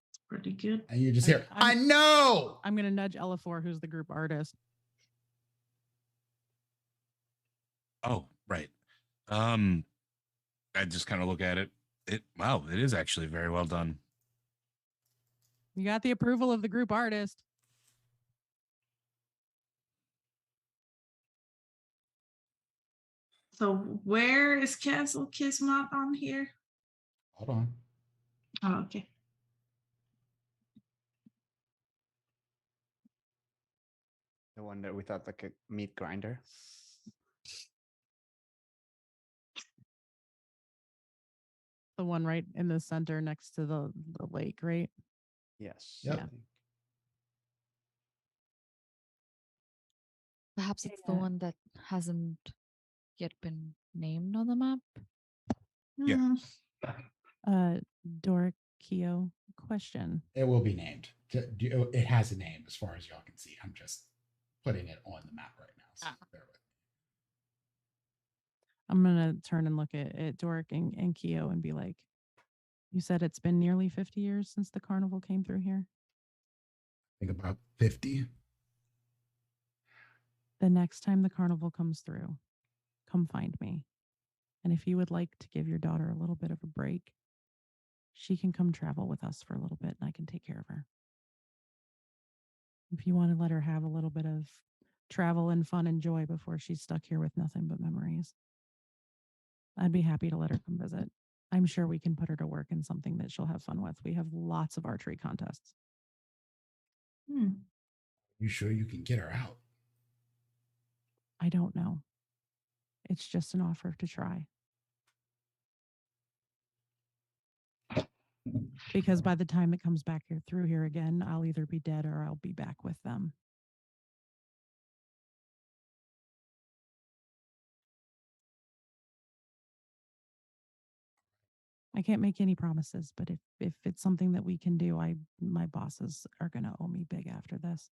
It's pretty good. And you just hear, I know. I'm gonna nudge Elafor, who's the group artist. Oh, right. I just kind of look at it. Wow, it is actually very well done. You got the approval of the group artist. So where is Castle Kismet on here? Hold on. Oh, okay. The one that we thought like a meat grinder. The one right in the center next to the lake, right? Yes. Yep. I think. Perhaps it's the Yeah. one that hasn't yet been named on the map. Yeah. Doric, Keo, question. It will be named. It has a name as far as y'all can see. I'm just putting it on the map right now. So bear with me. I'm gonna turn and look at Doric and Keo and be like, you said it's been nearly 50 years since the carnival came through here. I think about 50. The next time the carnival comes through, come find me. And if you would like to give your daughter a little bit of a break, she can come travel with us for a little bit and I can take care of her. If you want to let her have a little bit of travel and fun and joy before she's stuck here with nothing but memories, I'd be happy to let her come visit. I'm sure we can put her to work in something that she'll have fun with. We have lots of archery contests. You sure you can get her out? I don't know. It's just an offer to try. Because by the time it comes back here through here again, I'll either be dead or I'll be back with them. I can't make any promises, but if it's something that we can do, my bosses are gonna owe me big after this.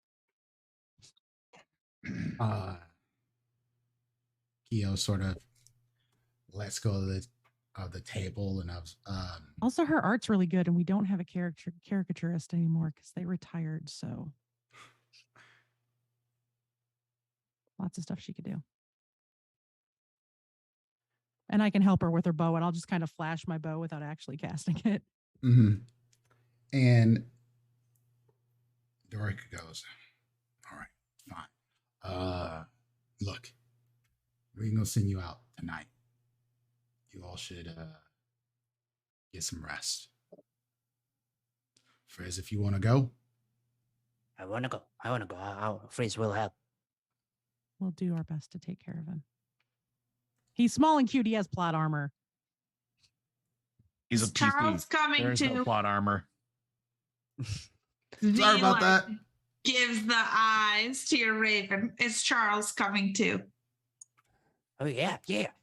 Keo sort of lets go of the table and Also, her art's really good, and we don't have a caricaturist anymore because they retired. So lots of stuff she could do. And I can help her with her bow, and I'll just kind of flash my bow without actually casting it. And Doric goes, all right, fine. Look, we're gonna send you out tonight. You all should get some rest. Frizz, if you want to go. I want to go. Frizz will help. We'll do our best to take care of him. He's small and cute. He has plot armor. He's a Charles PC. coming There's no to. plot armor. Sorry about that. Gives the eyes to your raven. It's Charles coming too. Oh yeah.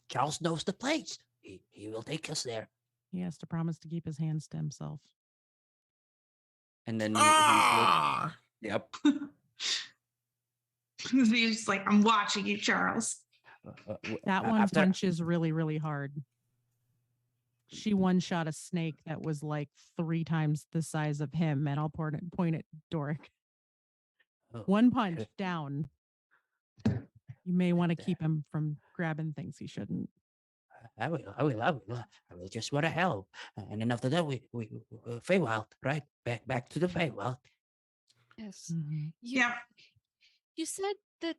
Charles knows the place. He will take us there. He has to promise to keep his hands to himself. And then Yep. He's just like, I'm watching you, Charles. That one after- punches really, really hard. She one-shot a snake that was like 3 times the size of him, and I'll point at Doric. Oh, One punch down. You may want to keep him from grabbing things he shouldn't. I will just want to help. And then after that, we Feywild, right? Back to the Feywild. Yes. Mhm. You, Yep. You said that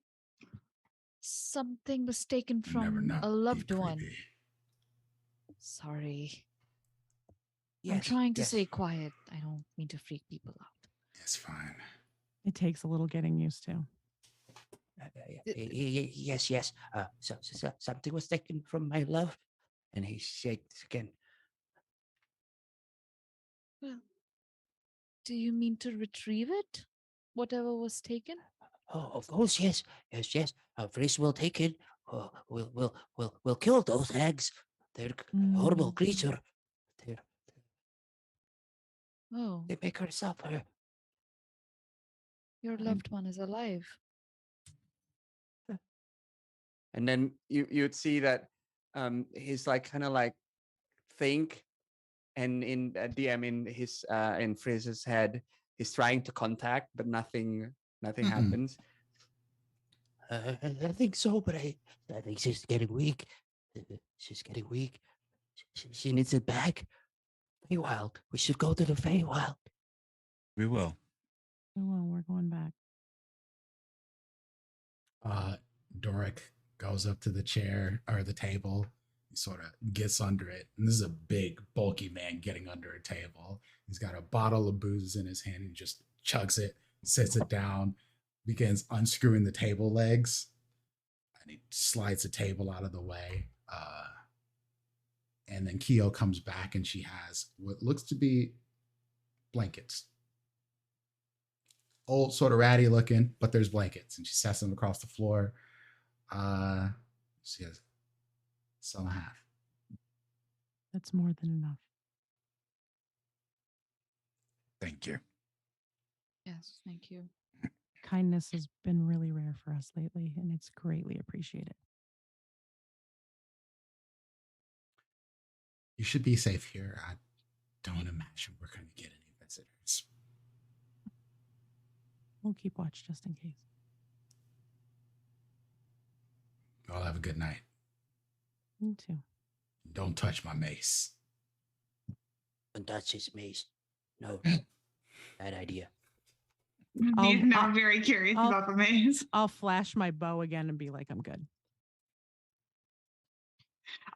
something was taken Never from not a be loved one. creepy. Sorry. I'm Yes, trying to yes. stay quiet. I don't mean to freak people out. It's fine. It takes a little getting used to. Yes, yes. So something was taken from my love, and he shakes again. Well, do you mean to retrieve it? Whatever was taken? Oh, of course, yes, yes, yes. First, we'll take it. We'll kill those hags. They're horrible Mm. creature. Oh, They make her suffer. your loved one is alive. And then you'd see that he's like kind of like think, and in DM in his in Frizz's head, he's trying to contact, but nothing happens. I think so, but I think she's getting weak. She's getting weak. She needs it back. Feywild. We should go to the Feywild. We will. Well, we're going back. Doric goes up to the chair or the table. He sort of gets under it. And this is a big, bulky man getting under a table. He's got a bottle of booze in his hand and just chugs it, sits it down, begins unscrewing the table legs. And he slides the table out of the way. And then Keo comes back and she has what looks to be blankets. Old, sort of ratty looking, but there's blankets. And she sets them across the floor. She has some half. That's more than enough. Thank you. Yes, thank you. Kindness has been really rare for us lately, and it's greatly appreciated. You should be safe here. I don't imagine we're going to get any visitors. We'll keep watch just in case. Y'all have a good night. Me too. Don't touch my mace. And that's his mace. No. Bad idea. Now I'm very curious I'll- about the maze. I'll flash my bow again and be like, I'm good.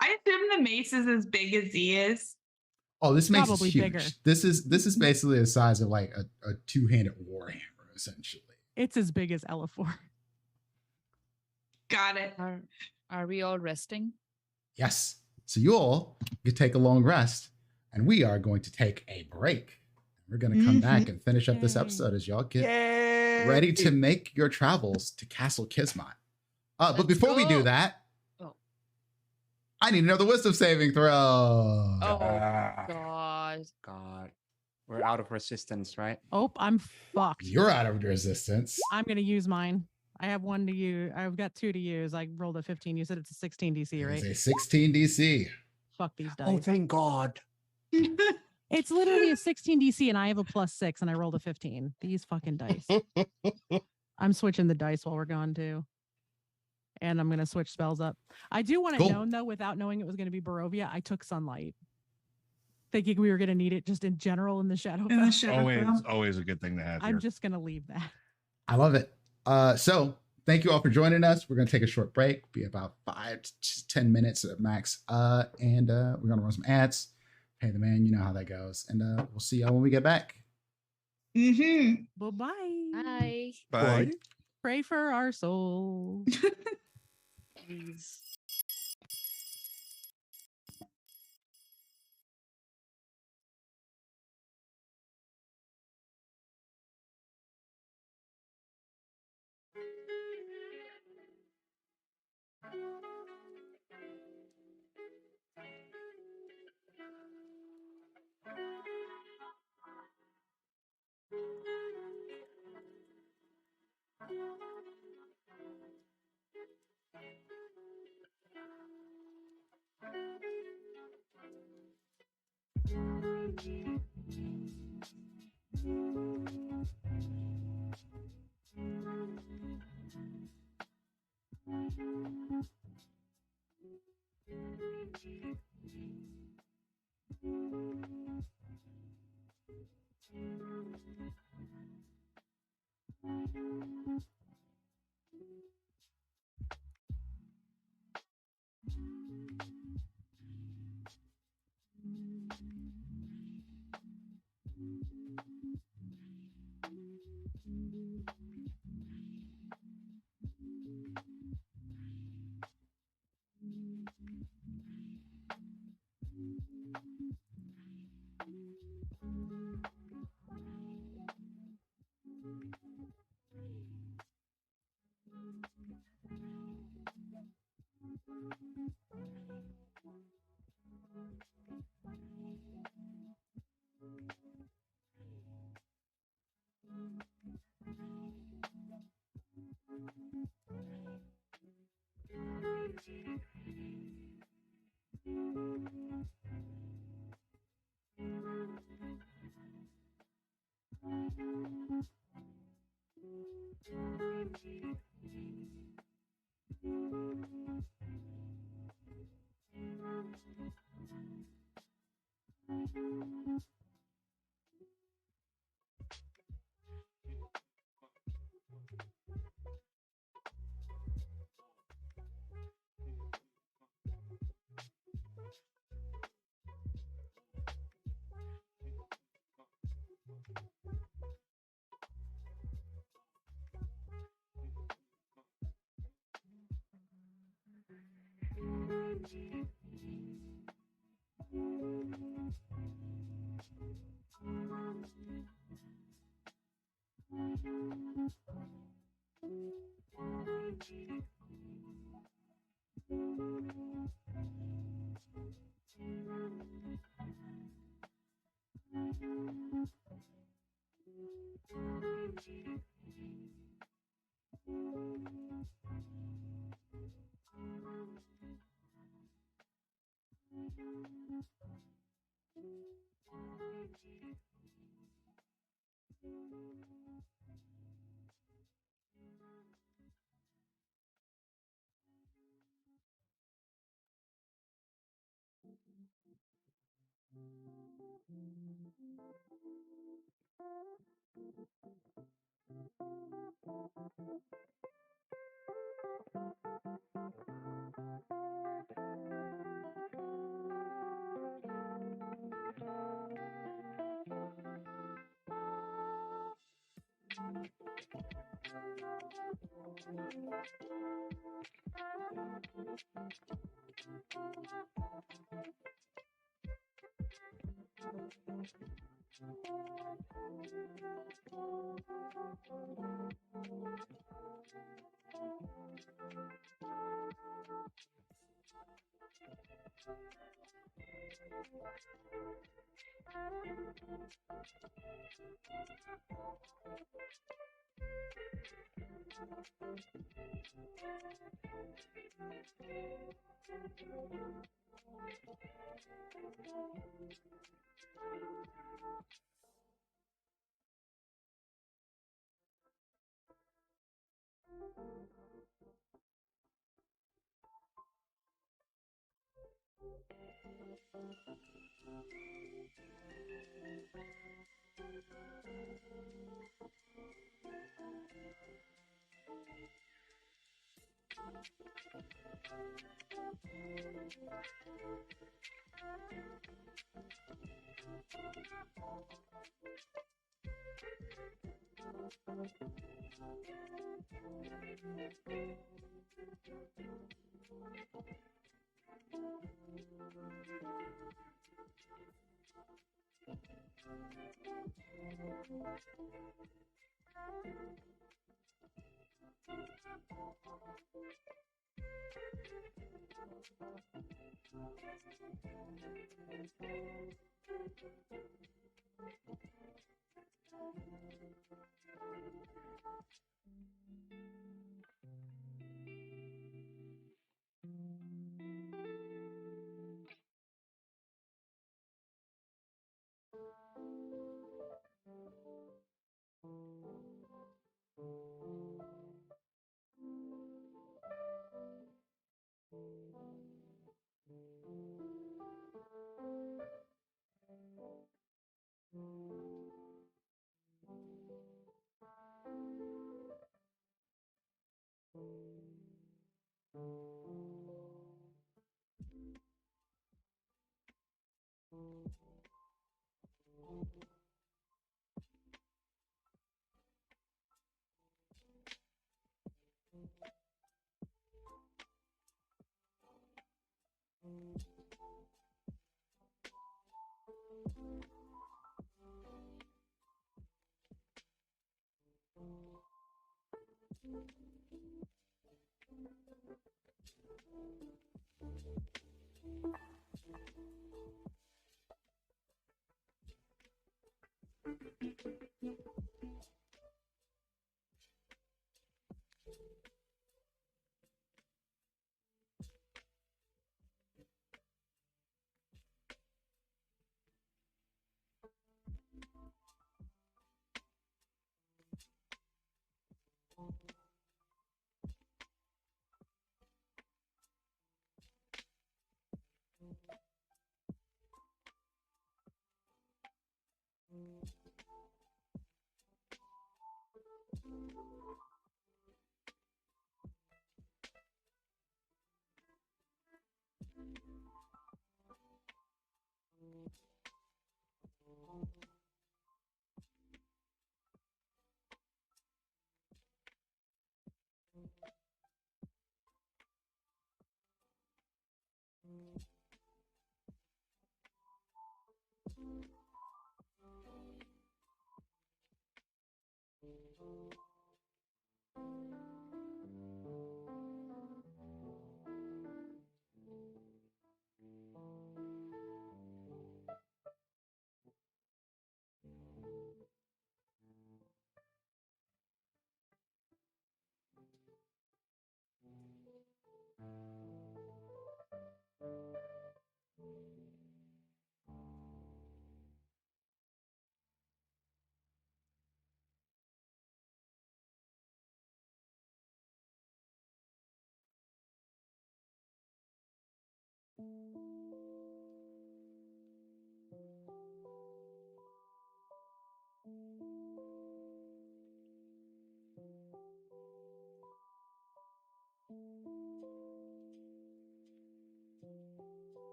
I assume the mace is as big as he is. Oh, this mace Probably is huge. bigger. This is basically the size of like a two-handed warhammer, essentially. It's as big as Elafor. Got it. Are we all resting? Yes. So you all can take a long rest, and we are going to take a break. We're going to come back and finish up this Yay. episode as y'all get Yay! ready to make your travels to Castle Kismet. But Let's before we do go. that, Oh. I need another wisdom saving throw. Oh, Ah, God. God, we're out of resistance, right? Oh, I'm fucked. You're out of resistance. I'm going to use mine. I have one to use. I've got two to use. I rolled a 15. You said it's a 16 DC, It right? is a 16 DC. Fuck these dice. Oh, thank God. It's literally a 16 DC and I have a +6 and I rolled a 15. These fucking dice. I'm switching the dice while we're gone too. And I'm going to switch spells up. I do want to Cool. know, though, without knowing it was going to be Barovia, I took Sunlight. Thinking we were going to need it just in general in the Shadow. In the Fell. shadow. Always a good thing to have I'm here. just going to leave that. I love it. So thank you all for joining us. We're going to take a short break, be about 5 to 10 minutes at max. And we're going to run some ads. Pay the man, you know how that goes. And we'll see y'all when we get back. Mm-hmm. Bye-bye. Bye. Bye. Pray for our souls. Please.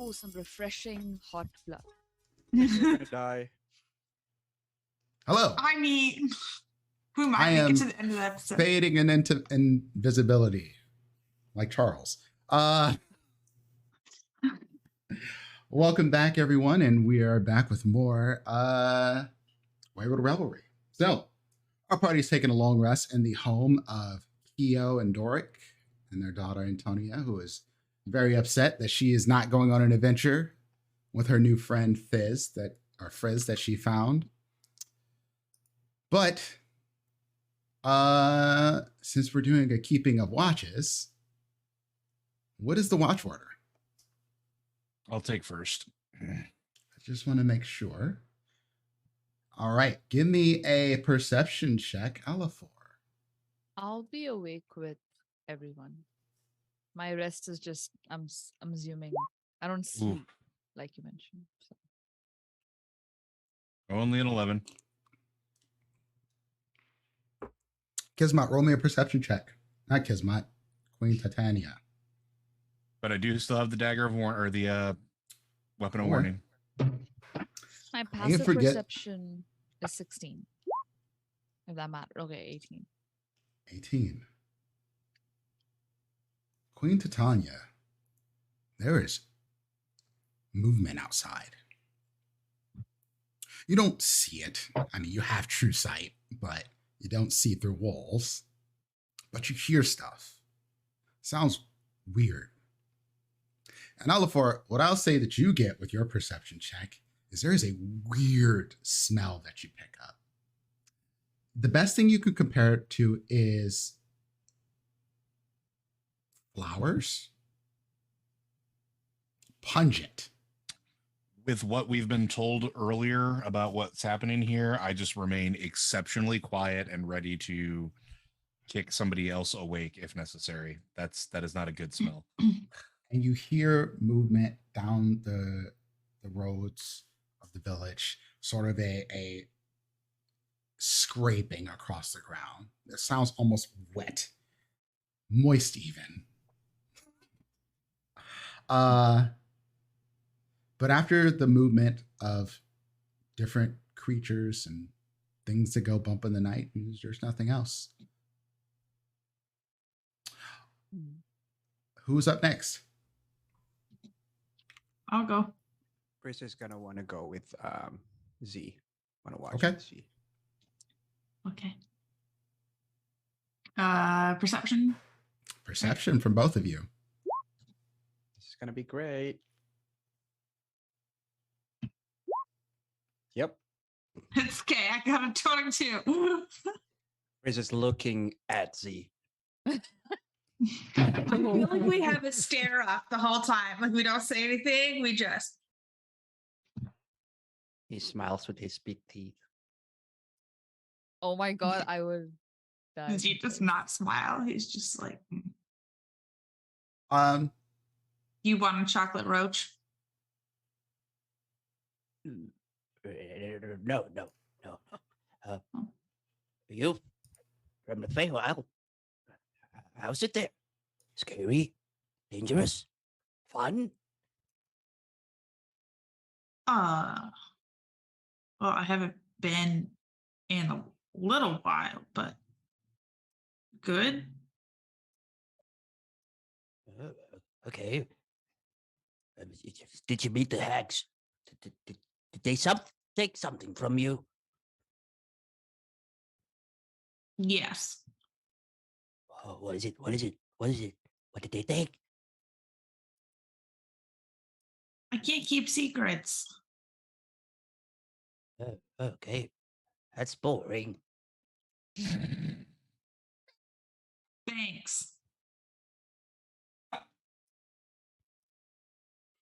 Oh, some refreshing hot blood. You're gonna die. Hello. I mean, We might I make am it to the end of the episode. fading into invisibility, like Charles. Welcome back, everyone, and we are back with more Wayward Revelry. So, our party's taking a long rest in the home of Keo and Doric and their daughter Antonia, who is very upset that she is not going on an adventure with her new friend Frizz that she found. But since we're doing a keeping of watches, what is the watch order? I'll take first. I just want to make sure. All right, give me a perception check, Alafor. I'll be awake with everyone. My rest is just I'm assuming I don't sleep like you mentioned. So. Only an 11. Kismet, roll me a perception check. Not Kismet, Queen Titania. But I do still have the dagger of warning, or the weapon of warning. My can passive forget- perception is 16. If that matters. Okay, 18. 18. Queen Titania, there is movement outside. You don't see it. I mean, you have true sight, but you don't see through walls. But you hear stuff. Sounds weird. And Alafor, what I'll say that you get with your perception check is there is a weird smell that you pick up. The best thing you could compare it to is flowers. Pungent. With what we've been told earlier about what's happening here, I just remain exceptionally quiet and ready to kick somebody else awake if necessary. That is not a good smell. And you hear movement down the roads of the village, sort of a scraping across the ground. It sounds almost wet, moist even. But after the movement of different creatures and things that go bump in the night, there's nothing else. Who's up next? I'll go. Chris is gonna want to go with Z. Want to watch Okay. with Z. Okay. Perception. Perception from both of you. This is gonna be great. Yep. It's okay. I got a 22. Chris is looking at Z. I feel like we have a stare off the whole time. Like we don't say anything. We just. He smiles with his big teeth. Oh my god, I would die. He does not smile. He's just like, you want a chocolate roach? No. You from the Feywild? How's it there? Scary? Dangerous? Fun? Well, I haven't been in a little while, but good. Okay. Did you meet the hags? Did they take something from you? Yes. Oh, what is it? What did they take? I can't keep secrets. Okay. That's boring. Thanks.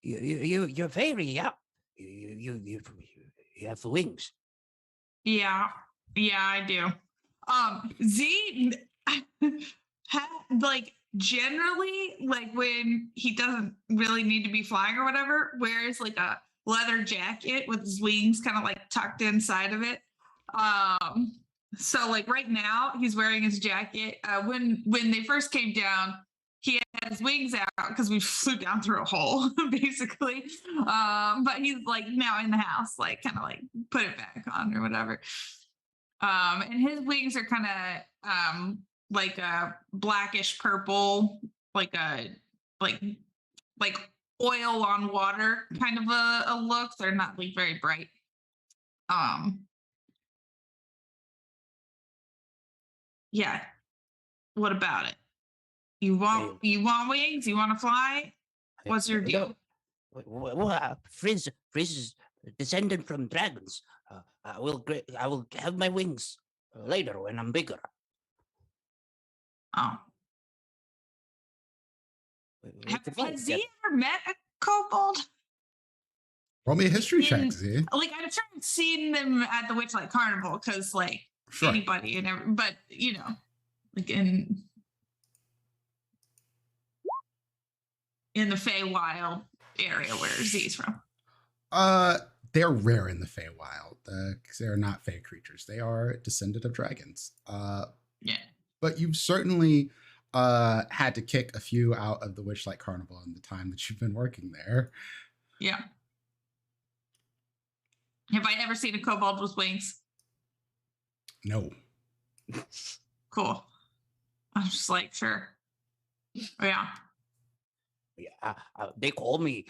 You're very, yeah. You have wings. Yeah, I do. Z like generally, like when he doesn't really need to be flying or whatever, wears like a leather jacket with his wings kind of like tucked inside of it. So like right now he's wearing his jacket. When they first came down, he had his wings out because we flew down through a hole, basically. But he's like now in the house, like kind of like put it back on or whatever. And his wings are kind of like a blackish purple, like a like oil on water kind of a look. They're not like very bright. Yeah. What about it? You want wings? You want to fly? What's your deal? Frizz is descendant from dragons. I will have my wings later when I'm bigger. Oh. Has Z ever met a kobold? Roll me a history check, Z. Like, I'm sure I've seen them at the Witchlight Carnival because, like, Sure. anybody and every, but you know, like in the Feywild area where Z's from. They're rare in the Feywild because they're not Fey creatures. They are descendant of dragons. Yeah. But you've certainly had to kick a few out of the Witchlight Carnival in the time that you've been working there. Yeah. Have I ever seen a kobold with wings? No. Cool. I'm just like, sure. Yeah. Yeah, they call me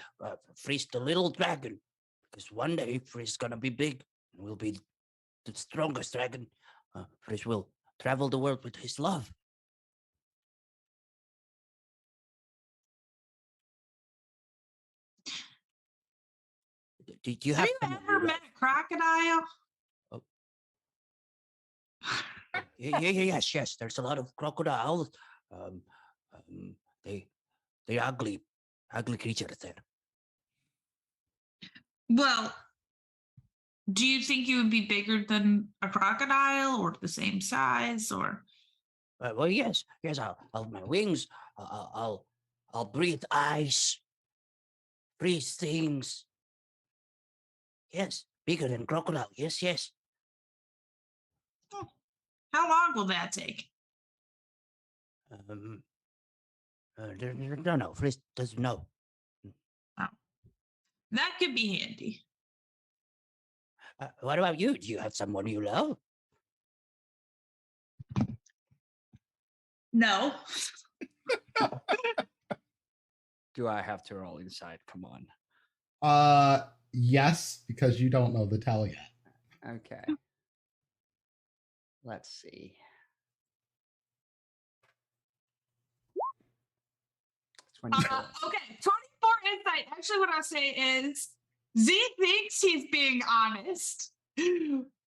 Frizz the Little Dragon because one day Frizz is gonna be big and will be the strongest dragon. Frizz will travel the world with his love. Did you Have have you ever met a crocodile? Oh. Yes. There's a lot of crocodiles. They ugly creatures there. Well, do you think you would be bigger than a crocodile or the same size or? Well, yes. I'll have my wings. I'll breathe ice, freeze things. Yes, bigger than crocodile. Yes. How long will that take? Don't know. Frizz doesn't know. Oh. That could be handy. What about you? Do you have someone you love? No. Do I have to roll inside? Come on. Yes, because you don't know the tell yet. Okay. Let's see. 24. Okay, 24 insight. Actually, what I'll say is Z thinks he's being honest,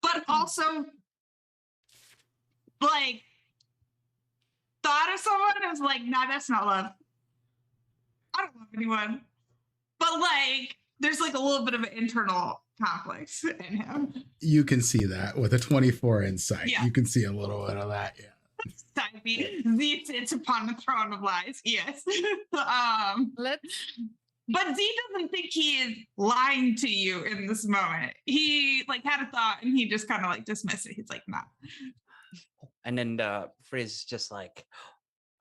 but also like thought of someone and was like, nah, that's not love. I don't love anyone. But like there's like a little bit of an internal conflict in him. You can see that with a 24 insight. Yeah. You can see a little bit of that. Yeah. Z sits upon the throne of lies. Yes. But Z doesn't think he is lying to you in this moment. He like had a thought and he just kind of like dismissed it. He's like, nah. And then Frizz just like,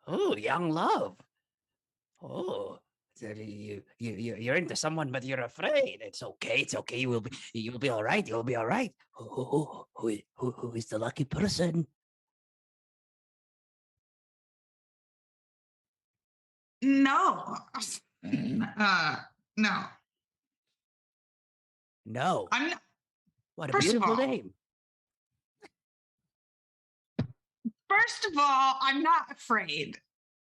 Oh, young love. Oh, so you're into someone, but you're afraid. It's okay. You'll be all right. You'll be all right. Who is the lucky person? No. No. No. I'm not. What a First of beautiful all- name. First of all, I'm not afraid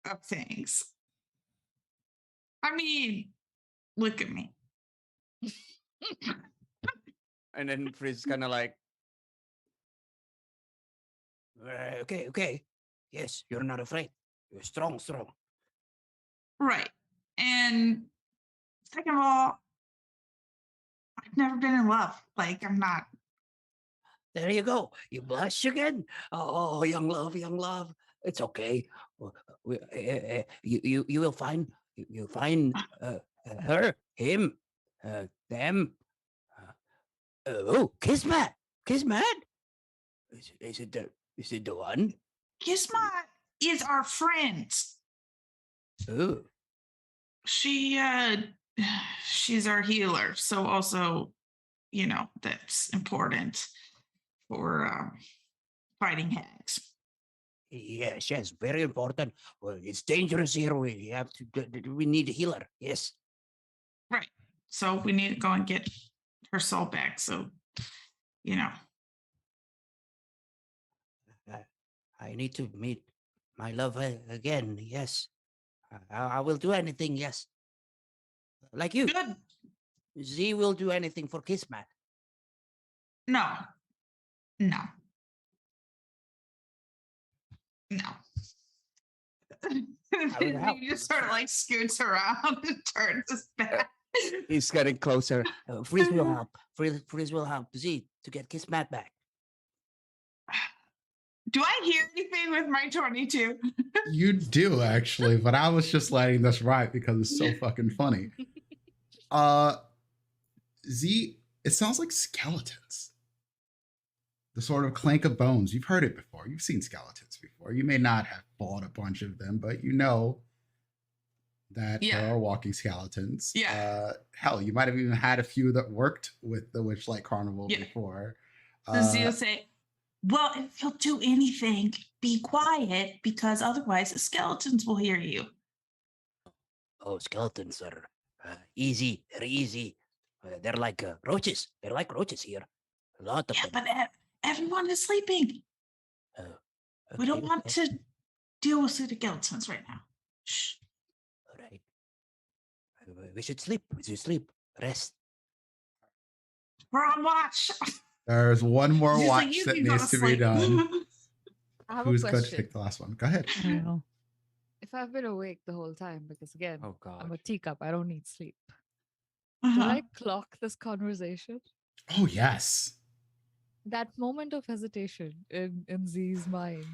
of things. I mean, look at me. and then Frizz kind of like, Okay. Yes, you're not afraid. You're strong. Right. And second of all, I've never been in love. Like, I'm not. There you go. You blush again. Oh, young love. It's okay. You will find her, him, them. Kismet. Is it the one? Kismet is our friend. Oh, She's our healer. So also, that's important for fighting hags. Yes, yes, very important. Well, it's dangerous here. We have to. We need a healer. Yes. Right. So we need to go and get her soul back. So, you know. I need to meet my love again. Yes, I will do anything. Yes, like you. Good. Z will do anything for Kismet. No. No. No. will help. He just sort of like scoots around and turns his back. He's getting closer. Freeze will help. Freeze will help Z to get Kismet back. Do I hear anything with my 22? You do actually, but I was just letting this ride because it's so fucking funny. Z, it sounds like skeletons. The sort of clank of bones. You've heard it before. You've seen skeletons before. You may not have fought a bunch of them, but you know that there are walking skeletons. Yeah. Hell, you might have even had a few that worked with the Witchlight Carnival before. Z will say, well, if you'll do anything, be quiet, because otherwise the skeletons will hear you. Oh, skeletons are easy. They're easy. They're like roaches. They're like roaches here. A lot of them. But everyone is sleeping. We don't want to deal with skeletons right now. Shh. All right. We should sleep. We should sleep. Rest. We're on watch. There's one more He's like, watch "You that can go needs to be sleep." done. I have Who's a going to question. take the last one? Go ahead. I know. If I've been awake the whole time, because again, Oh God. I'm a teacup, I don't need sleep. Uh-huh. Did I clock this conversation? Oh, yes. That moment of hesitation in Z's mind.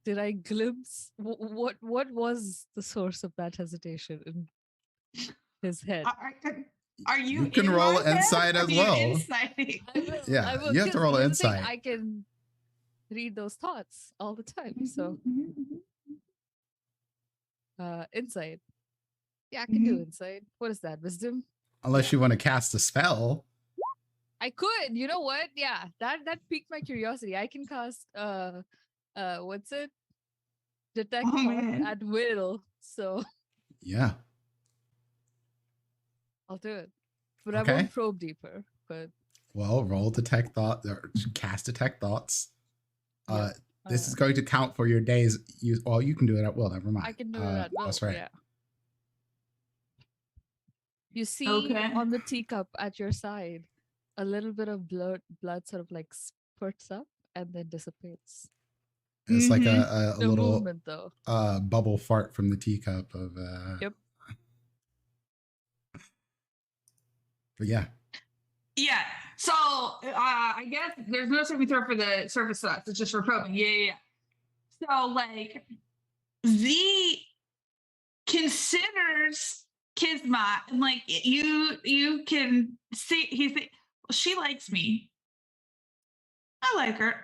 Did I glimpse what was the source of that hesitation in his head? Are you? You can in roll my head? insight Are as you well. insighting? Yeah, you have to 'cause roll here's the thing, insight. I can read those thoughts all the time. So insight. Yeah, I can do insight. What is that? Wisdom? Unless you want to cast a spell. I could. You know what? Yeah, that piqued my curiosity. I can cast what's it? Detect Oh, thought man. at will. So Yeah. I'll do it. But I Okay. won't probe deeper. But Well, roll detect thought or cast detect thoughts. Yeah. This is going to count for your days. Well, you can do it at will. Never mind. I can do it at will. That's right. Yeah. You see Okay. on the teacup at your side, a little bit of blood sort of like spurts up and then dissipates. It's like a No little movement though. bubble fart from the teacup of. Yep. But yeah. Yeah. So I guess there's no saving throw for the surface thoughts. It's just for probing. Yeah. So like Z considers Kismet, and like you can see he's well, she likes me. I like her.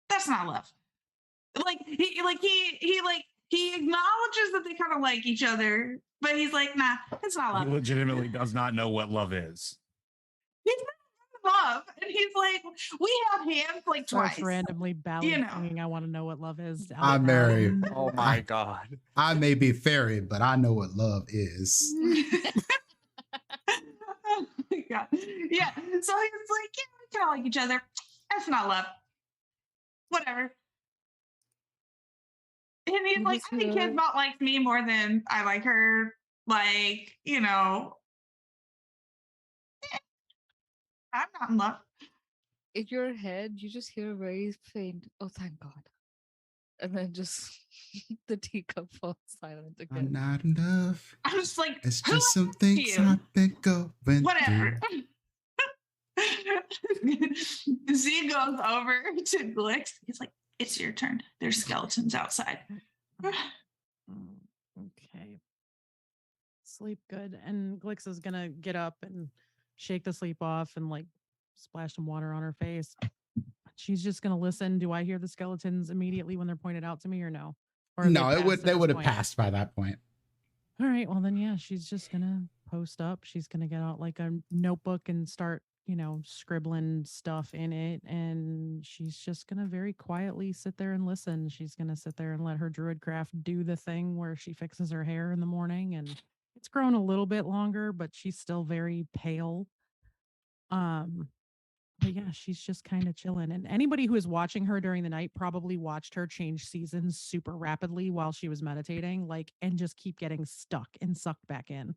That's not love. He acknowledges that they kind of like each other, but he's like, nah, it's not He love. legitimately does not know what love is. He's not in love, and he's like, we have hands like Starts twice. randomly ballad You know. singing. I want to know what love is. out I'm loud. married. Oh my God. I may be fairy, but I know what love is. Oh my God. Yeah. So he's like, yeah, we kind of like each other. That's not love. Whatever. And he's You like, just I think hear- Kismet likes me more than I like her. Like, you know, I'm not in love. In your head, you just hear a very faint, oh, thank God. And then just the teacup falls silent I'm again. not enough. I'm just like, It's who just some likes things you? I've been going Whatever. through. Z goes over to Glix. He's like, it's your turn. There's skeletons outside. Okay. Sleep good. And Glix is gonna get up and shake the sleep off and like splash some water on her face. She's just gonna listen. Do I hear the skeletons immediately when they're pointed out to me or no? Or have No, passed at they this would have point? passed by that point. All right. Well then yeah, she's just gonna post up. She's gonna get out like a notebook and start scribbling stuff in it. And she's just going to very quietly sit there and listen. She's going to sit there and let her druid craft do the thing where she fixes her hair in the morning. And it's grown a little bit longer, but she's still very pale. But yeah, she's just kind of chilling. And anybody who is watching her during the night probably watched her change seasons super rapidly while she was meditating, and just keep getting stuck and sucked back in.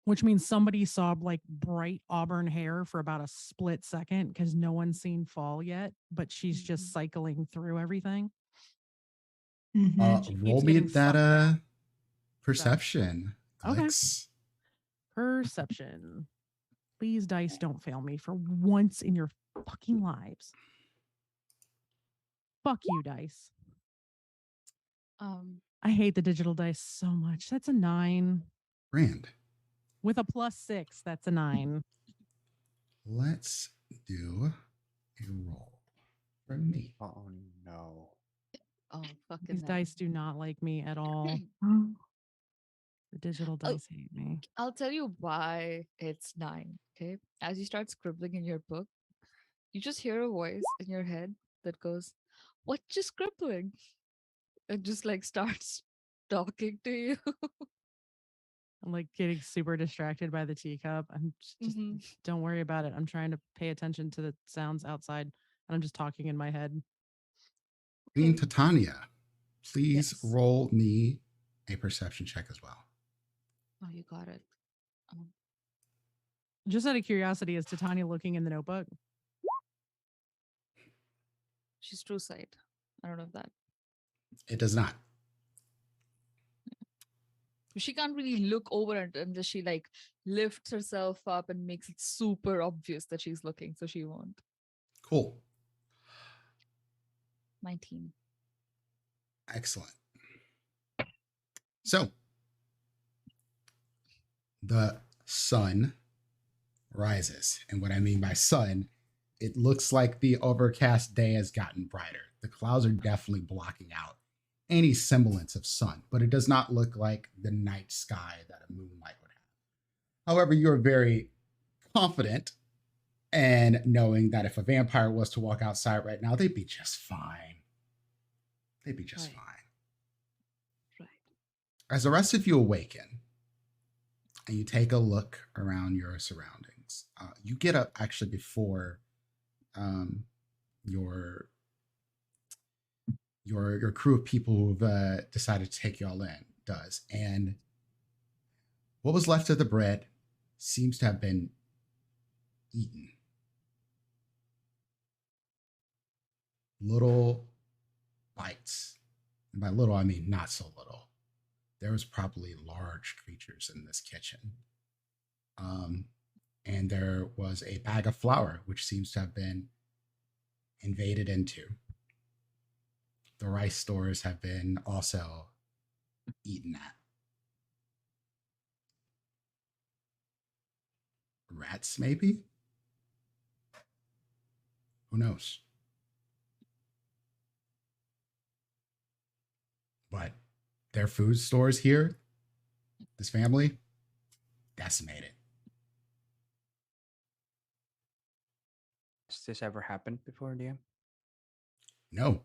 Which means somebody saw bright auburn hair for about a split second because no one's seen fall yet, but she's just cycling through everything. Roll me that perception. Okay. Clicks. Perception. Please, dice, don't fail me for once in your fucking lives. Fuck you, dice. I hate the digital dice so much. That's a 9. Brand. With a +6, that's a 9. Let's do a roll for me. Oh no. Oh, fucking These dice do not like me at all. The digital dice hate me. I'll tell you why it's 9. Okay. As you start scribbling in your book, you just hear a voice in your head that goes, "What you scribbling?" And just starts talking to you. I'm getting super distracted by the teacup. I'm just don't worry about it. I'm trying to pay attention to the sounds outside, and I'm just talking in my head. Queen Titania, please Yes. roll me a perception check as well. Oh, you got it. Just out of curiosity, is Titania looking in the notebook? She's true sight. I don't know if that. It does not. She can't really look over it unless she lifts herself up and makes it super obvious that she's looking, so she won't. Cool. 19. Excellent. So, the sun rises. And what I mean by sun, it looks like the overcast day has gotten brighter. The clouds are definitely blocking out any semblance of sun, but it does not look like the night sky that a moonlight would have. However, you're very confident and knowing that if a vampire was to walk outside right now, they'd be just fine. They'd be just Right. fine. Right. As the rest of you awaken and you take a look around your surroundings, you get up actually before your crew of people who've decided to take y'all in does. And what was left of the bread seems to have been eaten. Little bites. And by little, I mean not so little. There was probably large creatures in this kitchen. And there was a bag of flour, which seems to have been invaded into. The rice stores have been also eaten at. Rats, maybe? Who knows? But their food stores here, this family, decimated. Has this ever happened before, DM? No.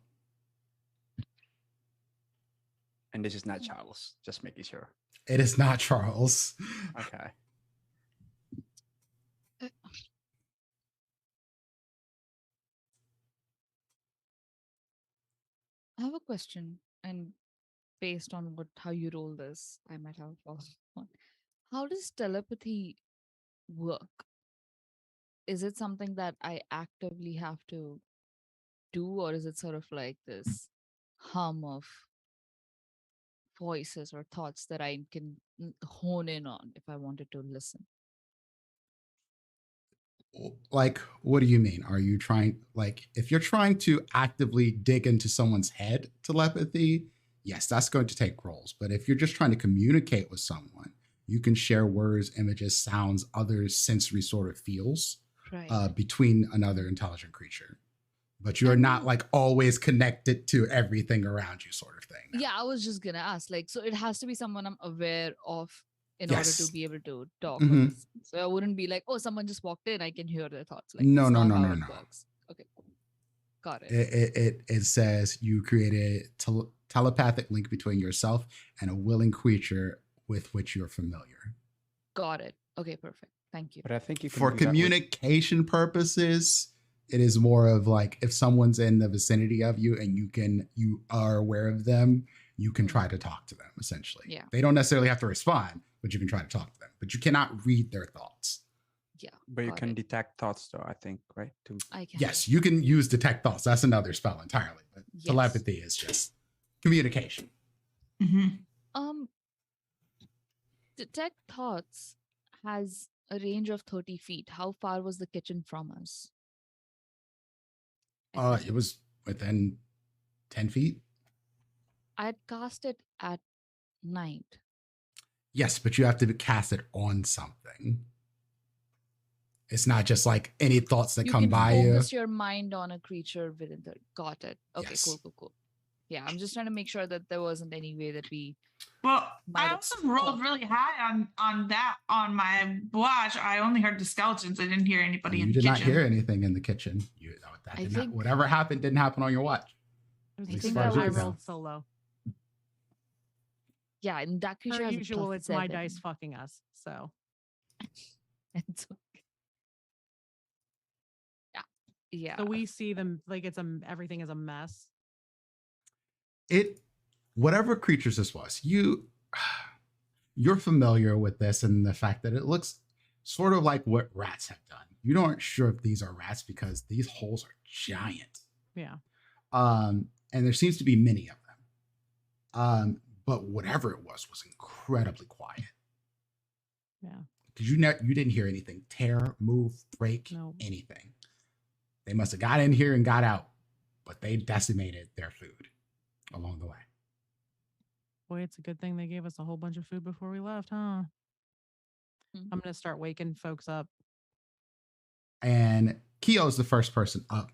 And this is not Charles, just making sure. It is not Charles. Okay. I have a question, and based on how you roll this, I might have a one. How does telepathy work? Is it something that I actively have to do, or is it sort of like this hum of voices or thoughts that I can hone in on if I wanted to listen? Like, what do you mean? Are you trying, if you're trying to actively dig into someone's head, telepathy, yes, that's going to take rolls. But if you're just trying to communicate with someone, you can share words, images, sounds, other sensory sort of feels between another intelligent creature. But you're not always connected to everything around you, sort of thing. Yeah, I was just gonna ask, so it has to be someone I'm aware of in order Yes. to be able to talk or Mhm. listen. So I wouldn't be like, oh, someone just walked in, I can hear their thoughts. Like, No, that's no, not no, how no, it no. works. Okay, cool. Got it. It says you create a telepathic link between yourself and a willing creature with which you're familiar. Got it. Okay, perfect. Thank you. But I think you can For do that with- communication purposes, it is more of like if someone's in the vicinity of you and you are aware of them, you can try to talk to them essentially. Yeah. They don't necessarily have to respond, but you can try to talk to them. But you cannot read their thoughts. Yeah. But you got can it. detect thoughts, though. I think, right? I can. Yes, you can use detect thoughts. That's another spell entirely. But Yes. telepathy is just communication. Detect thoughts has a range of 30 feet. How far was the kitchen from us? It was within 10 feet. I had cast it at night. Yes, but you have to cast it on something. It's not just like any thoughts that You come can by you. focus your mind on a creature within the. Got it. Okay, Yes. cool. Yeah, I'm just trying to make sure that there wasn't any way that we. Well, Might I have also rolled stopped. really high on that on my watch. I only heard the skeletons. I didn't hear anybody in You the did not kitchen. hear anything in the kitchen. I think- Whatever happened didn't happen on your watch. It was I because think far as I you can tell. rolled so low. Yeah, and that creature Per has usual, a it's my +7. dice fucking us. So And so, yeah. so we see them like everything is a mess. Whatever creatures this was, you're familiar with this and the fact that it looks sort of like what rats have done. You aren't sure if these are rats because these holes are giant. Yeah. And there seems to be many of them. But whatever it was incredibly quiet. Yeah. Because you didn't hear anything tear, move, break, No. anything. They must have got in here and got out, but they decimated their food along the way. Boy, it's a good thing they gave us a whole bunch of food before we left, huh? Mhm. I'm gonna start waking folks up. And Kyo's the first person up,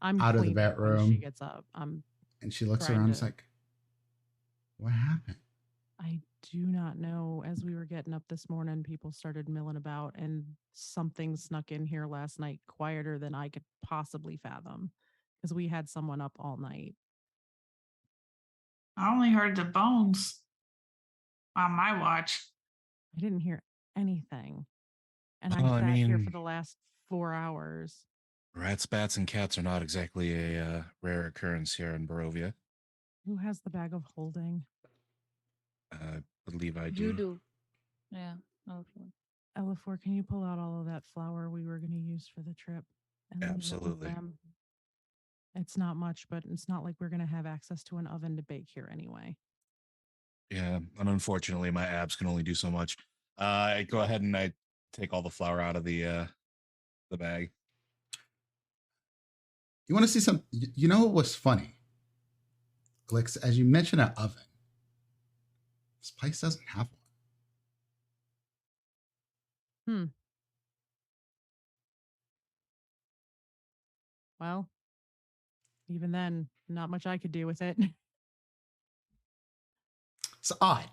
I'm Out of the cleaning when bedroom. she gets up. and she looks Trying around. to- It's like, what happened? I do not know. As we were getting up this morning, people started milling about, and something snuck in here last night, quieter than I could possibly fathom, because we had someone up all night. I only heard the bones on my watch. I didn't hear anything, and Well, I I sat here mean- for the last 4 hours. Rats, bats, and cats are not exactly a rare occurrence here in Barovia. Who has the bag of holding? I believe I do. You do. Yeah. Okay. Elafor, can you pull out all of that flour we were going to use for the trip? And leave it with Absolutely. them? It's not much, but it's not like we're going to have access to an oven to bake here anyway. Yeah, and unfortunately, my abs can only do so much. I go ahead and I take all the flour out of the bag. You want to see some? You know what's funny? Glix, as you mentioned an oven, this place doesn't have one. Well, even then, not much I could do with it. It's odd,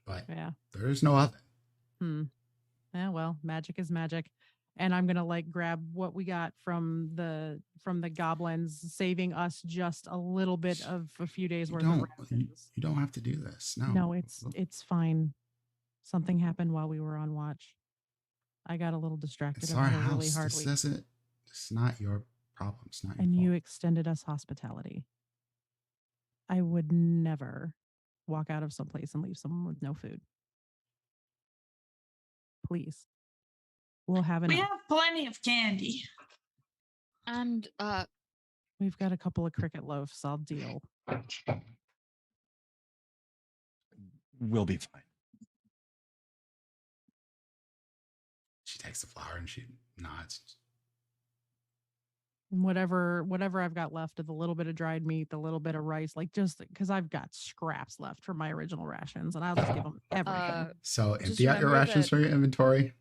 but Yeah. there is no oven. Yeah, well, magic is magic. And I'm gonna like grab what we got from the goblins, saving us just a little bit of a few days You worth of don't, rations. you don't have to do this. No. No, it's fine. Something happened while we were on watch. I got a little distracted. It's I've our had a house. really hard This week. doesn't. It's not your problem. It's not your And fault. you extended us hospitality. I would never walk out of someplace and leave someone with no food. Please. We'll have We enough. have plenty of candy. And We've got a couple of cricket loaves. I'll deal. We'll be fine. She takes the flour and she nods. And whatever I've got left of the little bit of dried meat, the little bit of rice, like just because I've got scraps left from my original rations, and I'll just give them everything. So Just empty out your remember rations that- from your inventory.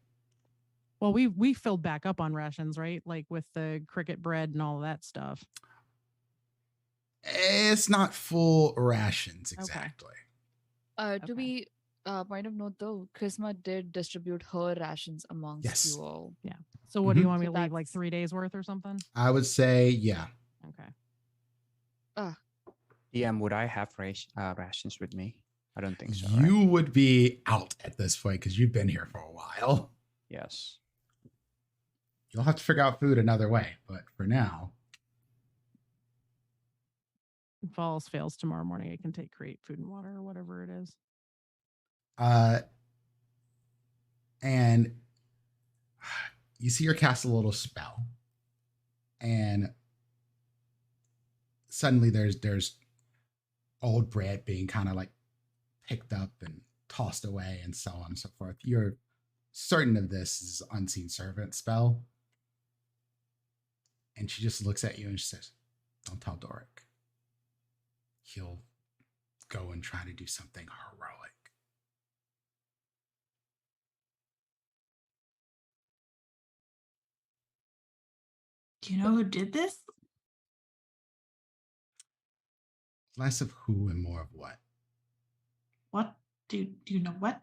Well, we filled back up on rations, right? Like with the cricket bread and all of that stuff. It's not full rations Okay. exactly. to Okay. be Point of note though, Chrisma did distribute her rations amongst Yes. you all. So what do you Mhm. want me So to leave? Like that's- 3 days worth or something? I would say, yeah. Okay. DM, would I have rations with me? I don't think so. Right? You would be out at this point because you've been here for a while. Yes. You'll have to figure out food another way, but for now, If all else fails tomorrow morning, I can take create food and water or whatever it is. and you see her cast a little spell, and suddenly there's old bread being kind of like picked up and tossed away and so on and so forth. You're certain of this is unseen servant spell. And she just looks at you and she says, "Don't tell Doric. He'll go and try to do something heroic." Do you know who did this? Less of who and more of what. What? Do you know what?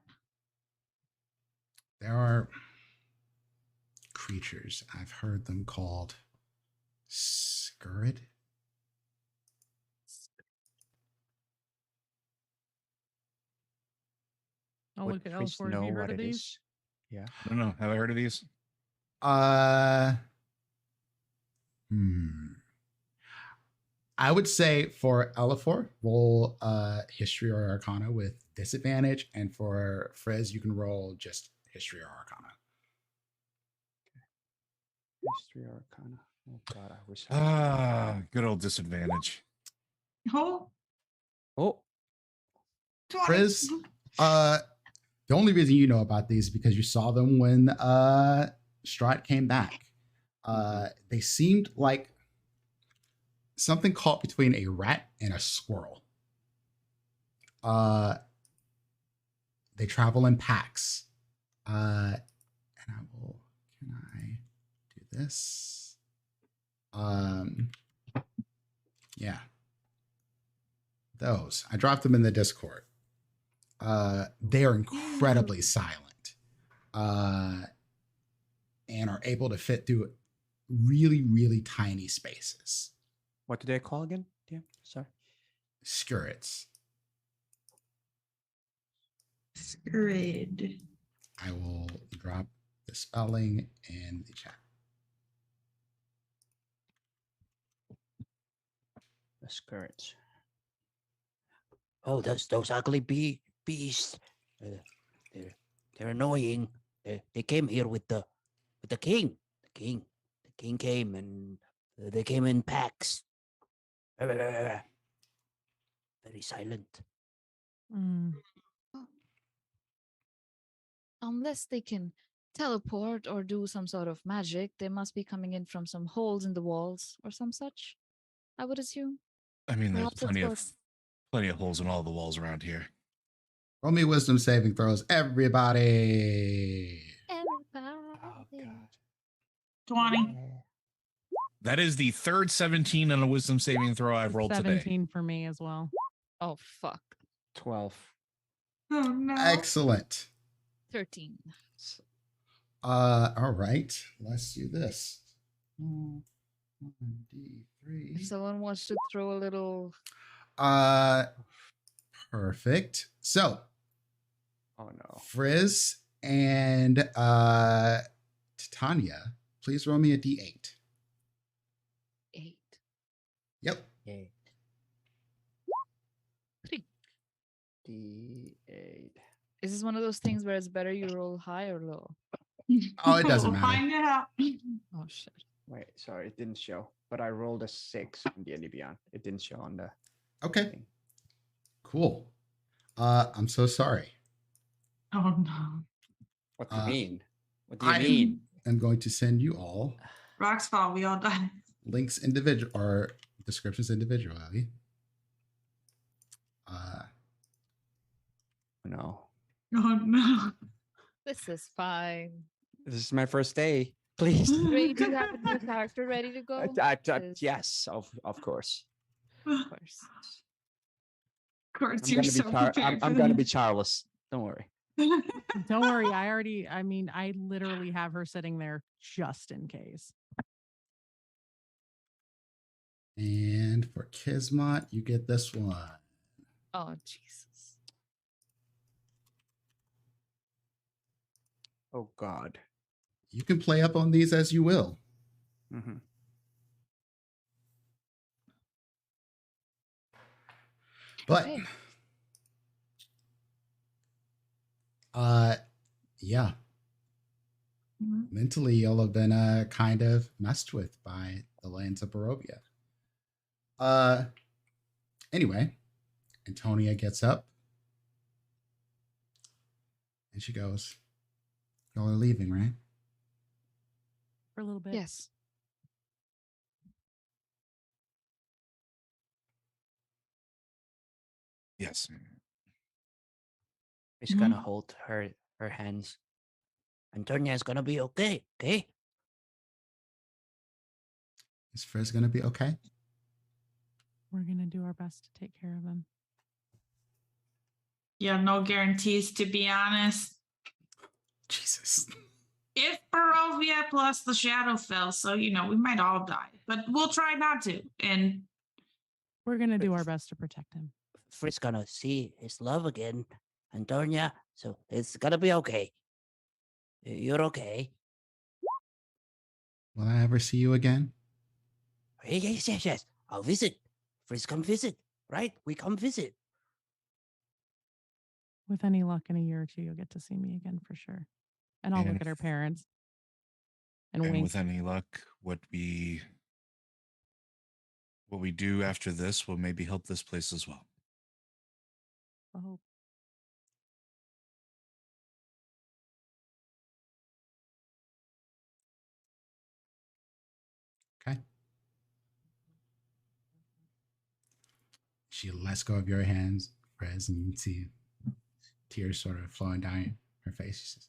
There are creatures, I've heard them called Skurrid. I'll Would look at Chris L4. Have you know heard what of it these? is? Yeah. I don't know. Have I heard of these? I would say for Elafor, roll history or arcana with disadvantage, and for Frizz, you can roll just history or arcana. History or Arcana. Oh God, I wish. I Good old disadvantage. Oh, Oh, 20. Frizz, the only reason you know about these is because you saw them when Strahd came back. They seemed like something caught between a rat and a squirrel. They travel in packs. And I will, can I do this? Yeah. Those. I dropped them in the Discord. They are incredibly silent. And are able to fit through really, really tiny spaces. what do they call again? Yeah, sorry. Skirrets. Skurrid. I will drop the spelling in the chat. The skirts. Oh, those ugly beasts. They're annoying. They came here with the king. The king came and they came in packs. Very silent. Mm. Unless they can teleport or do some sort of magic, they must be coming in from some holes in the walls or some such, I would assume. I mean, there's Perhaps it's plenty of holes in all the walls around here. Roll me wisdom saving throws, everybody. Everybody. Oh God. 20. That is the third 17 on a wisdom saving throw I've rolled today. 17 for me as well. Oh, fuck. 12. Oh, no. Excellent. 13. All right. Let's do this. 1d3. If someone wants to throw a little. Perfect. So, Oh no. Frizz and Titania, please roll me a d8. 8. Yep. Yay. 3. D8. Is this one of those things where it's better you roll high or low? Oh, it doesn't We'll matter. find it out. Oh, shit. Wait, sorry, it didn't show. But I rolled a 6 on D&D Beyond. It didn't show on the Okay. thing. Cool. I'm so sorry. Oh, no. What do you Uh, mean? What do you I mean? am going to send you all Rock's fault. We all died. links individual or descriptions individually. No. Oh, no. This is fine. This is my first day. Please. Ray, do you have a new character ready to go? Is- Yes, of course. Of course. Of course, I'm you're gonna be so prepared I'm for gonna be this. Charles. Don't worry. Don't worry. I literally have her sitting there just in case. And for Kismet, you get this one. Oh, Jesus. Oh God. You can play up on these as you will. Mm-hmm. But Okay. yeah. Mhm. Mentally, you'll have been kind of messed with by the lands of Barovia. Anyway, Antonia gets up and she goes, "Y'all are leaving, right?" For a little bit. Yes. Yes. He's gonna hold her hands. Antonia's gonna be okay. Okay. Is Frizz gonna be okay? We're going to do our best to take care of him. Yeah, no guarantees, to be honest. Jesus. If Barovia plus the shadow fell, so we might all die, but we'll try not to. And We're going to do our best to protect him. Fritz gonna see his love again, Antonia. So it's gonna be okay. You're okay. Will I ever see you again? Yes. I'll visit. Fritz, come visit. Right? We come visit. With any luck, in a year or two, you'll get to see me again for sure. And I'll look And- at her parents and And wink. with any luck, what we do after this will maybe help this place as well. I hope. Okay. She lets go of your hands, Frizz, and you can see tears sort of flowing down her face. She says,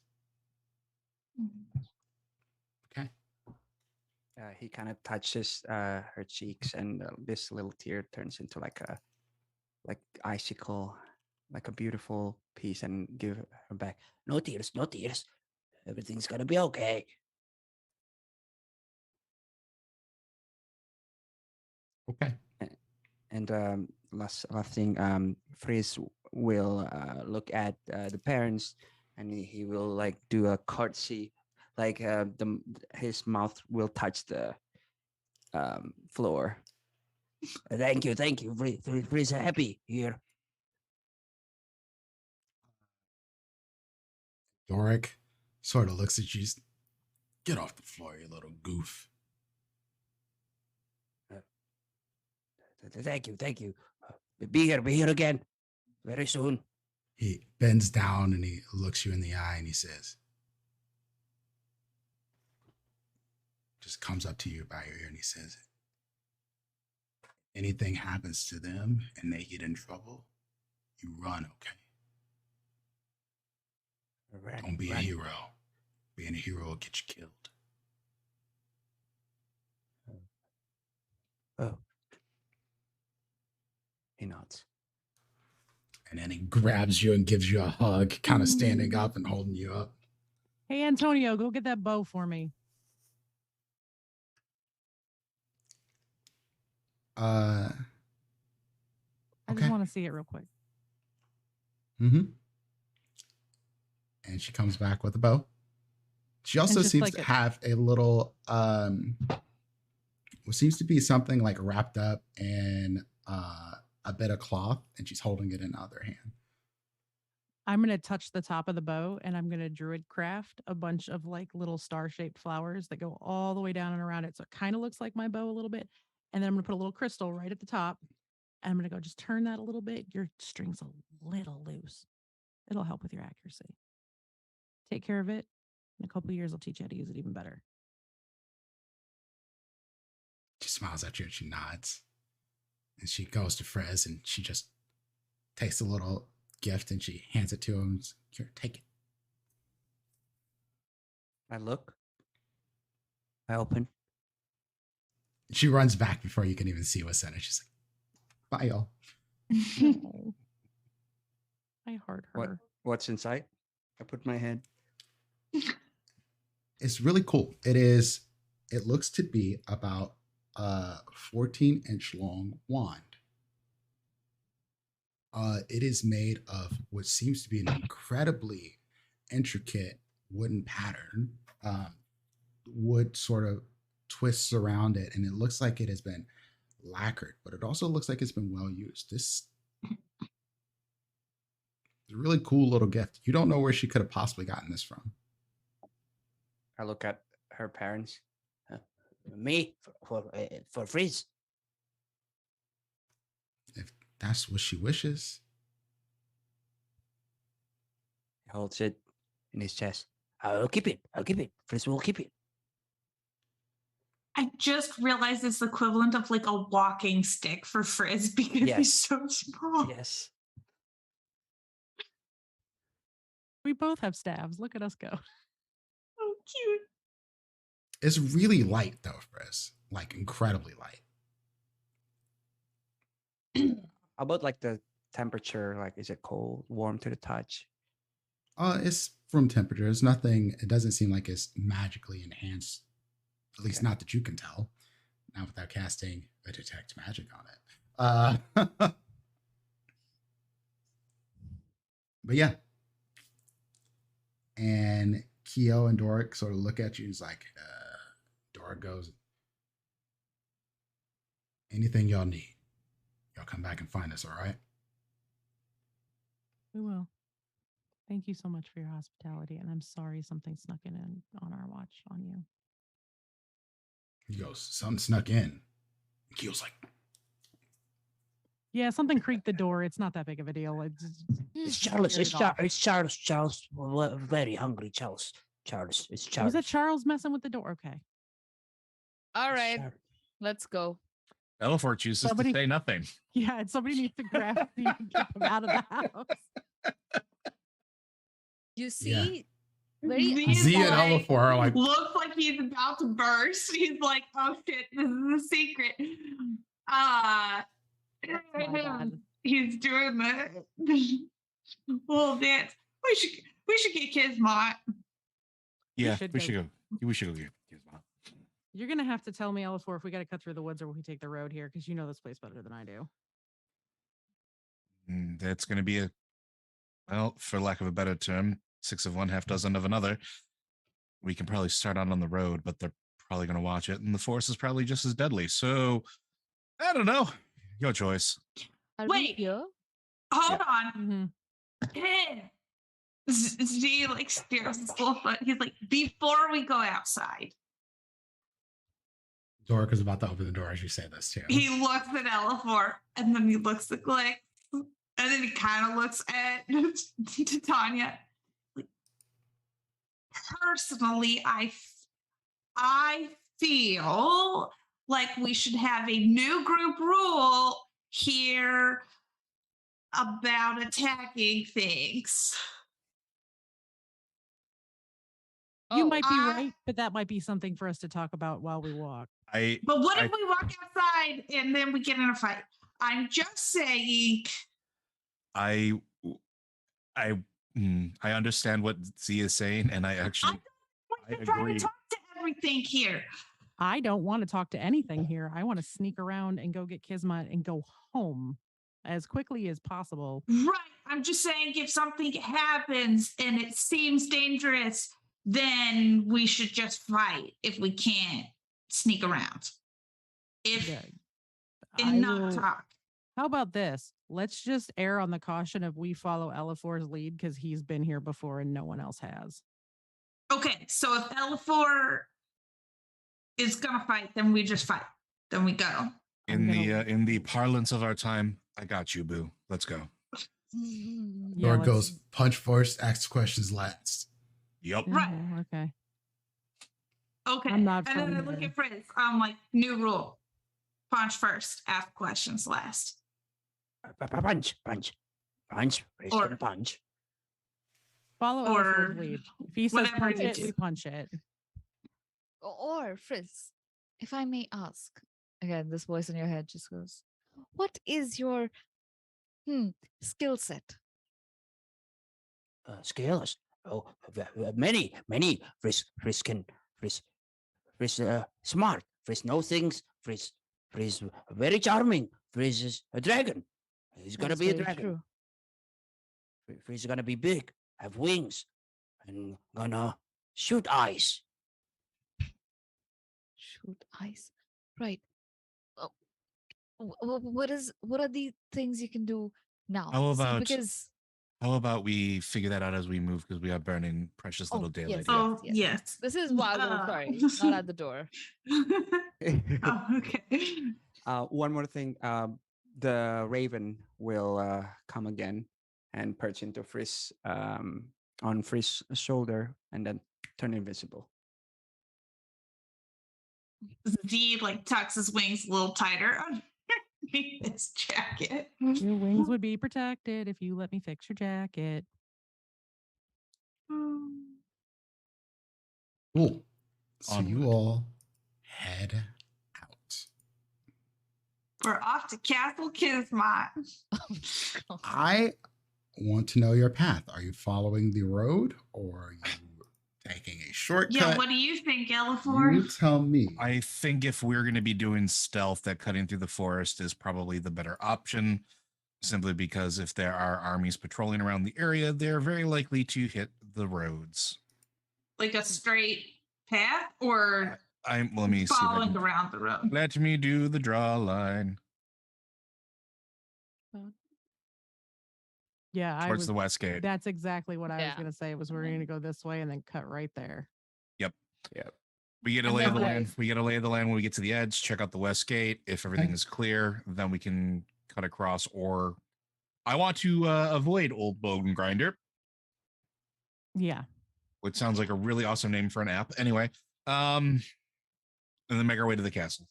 "Okay." He kind of touches her cheeks, and this little tear turns into like icicle, like a beautiful piece, and give her back. No tears, no tears. Everything's gonna be okay. Okay. And last thing, Frizz will look at the parents, and he will like do a curtsy, like his mouth will touch the floor. Thank you. Fritz, happy here. Doric sort of looks at you. "Get off the floor, you little goof." Thank you. Be here again very soon. He bends down and he looks you in the eye and he says, just comes up to you by your ear and he says, "Anything happens to them and they get in trouble, you run, okay? Don't be a hero. Being a hero will get you killed." Oh. He nods. And then he grabs you and gives you a hug, kind of standing up and holding you up. Hey, Antonio, go get that bow for me. I just Okay. want to see it real quick. Mm-hmm. And she comes back with a bow. She also just seems like to a- have a little what seems to be something like wrapped up in a bit of cloth, and she's holding it in the other hand. I'm going to touch the top of the bow and I'm going to druid craft a bunch of like little star-shaped flowers that go all the way down and around it. So it kind of looks like my bow a little bit. And then I'm going to put a little crystal right at the top. And I'm going to go just turn that a little bit. Your string's a little loose. It'll help with your accuracy. Take care of it. In a couple of years, I'll teach you how to use it even better. She smiles at you and she nods. And she goes to Frez and she just takes a little gift and she hands it to him. And says, "Here, take it." I look. I open. She runs back before you can even see what's in it. She's like, "Bye, y'all." Oh, I heart What? her. What's inside? I put my head. It's really cool. It looks to be about a 14-inch long wand. It is made of what seems to be an incredibly intricate wooden pattern. Wood sort of twists around it, and it looks like it has been lacquered, but it also looks like it's been well used. This is a really cool little gift. You don't know where she could have possibly gotten this from. I look at her parents. Me for Frizz. If that's what she wishes. He holds it in his chest. I'll keep it. Frizz will keep it. I just realized it's the equivalent of like a walking stick for Frizz because he's Yes. so small. Yes. We both have staves. Look at us go. So cute. It's really light though, Frizz. Like incredibly light. How about like the temperature? Like, is it cold, warm to the touch? It's from temperature. It's nothing. It doesn't seem like it's magically enhanced. At least Okay. not that you can tell. Not without casting a detect magic on it. But yeah. And Keo and Doric sort of look at you. He's like, Doric goes, anything y'all need, y'all come back and find us, all right? We will. Thank you so much for your hospitality, and I'm sorry something snuck in on our watch on you. He goes, something snuck in. Keo's like, Yeah, something creaked the door. It's not that big of a deal. It's Charles. Scared It's, it off. It's Charles. Charles. We're very hungry, Charles. Charles. It's Charles. Was it Charles messing with the door? Okay. All It's right, Charles. let's go. Elafor chooses Somebody- to say nothing. Yeah, and somebody needs to grab you and get them out of the house. You Yeah. see, very He's Z and like- Elafor are like, Looks like he's about to burst. He's like, oh shit, this is a secret. My bad. He's doing the little dance. We should get Kismot. Yeah, should we go. should go. We should go get his mom. You're gonna have to tell me, Elafor, if we got to cut through the woods or we take the road here, because you know this place better than I do. That's going to be well, for lack of a better term, 6 of one, half dozen of another. We can probably start out on the road, but they're probably going to watch it, and the force is probably just as deadly. So, I don't know. Your choice. Are we Wait. here? Hold on. Mm-hmm. Z like stares his little foot. He's like, before we go outside, Doric is about to open the door as you say this too. he looks at Elafor and then he looks at Glick and then he kind of looks at Titania. Personally, I feel like we should have a new group rule here about attacking things. You Oh, might be I- right, but that might be something for us to talk about while we walk. But what if I- we walk outside and then we get in a fight? I'm just saying. I understand what Z is saying, and I actually We I can try agree. to talk to everything here. I don't want to talk to anything here. I want to sneak around and go get Kismet and go home as quickly as possible. Right. I'm just saying if something happens and it seems dangerous, then we should just fight if we can't sneak around. If Yeah. and I not will- talk. How about this? Let's just err on the caution of we follow Elafor's lead because he's been here before and no one else has. Okay, so if Elafor is gonna fight, then we just fight. Then we go. in the parlance of our time, I got you, boo. Let's go. Mm-hmm. Yeah, Doric let's- goes, punch first, ask questions last. Yep. Right. Mhm, okay. Okay. I'm not and then I from look there. at Fritz. I'm like, new rule. Punch first, ask questions last. Punch. Raise Or- gonna punch. Follow Or Elafor's lead. If he says whatever punch you it, do. we punch it. Or Frizz, if I may ask, again, this voice in your head just goes, "What is your skill set?" scales. Oh, many, many. Frisk can, Frisk, Frisk, smart. Frisk knows things. Frisk, very charming. Frisk is a dragon. He's That gonna is be a very dragon. true. Frisk is gonna be big, have wings, and gonna shoot eyes. Shoot ice. Right. Oh, what are the things you can do now? How See, about because how about we figure that out as we move because we are burning precious little oh daylight yes, here. Oh, yes. yes. This is wild. Sorry, not at the door. Oh, okay. One more thing. The raven will come again and perch into Frizz's on Frizz's shoulder and then turn invisible. Z like tucks his wings a little tighter underneath his jacket. Your wings would be protected if you let me fix your jacket. Cool. So you Onward. all head out. We're off to Castle Kismet. I want to know your path. Are you following the road or are you taking a shortcut? Yeah, what do you think, Elafor? You tell me. I think if we're going to be doing stealth, that cutting through the forest is probably the better option, simply because if there are armies patrolling around the area, they're very likely to hit the roads. Like a straight path or Let me see. if I following can- around the road? Let me do the draw line Yeah, I towards was. the west gate. That's exactly what I was Yeah. gonna say. Was we're gonna go this way and then cut right there. We get a And lay of the then land. west. We get a lay of the land when we get to the edge. Check out the west gate. If everything is clear, then we can cut across. Or I want to avoid Old Bone Grinder, Yeah. which sounds like a really awesome name for an app. Anyway, and then make our way to the castle.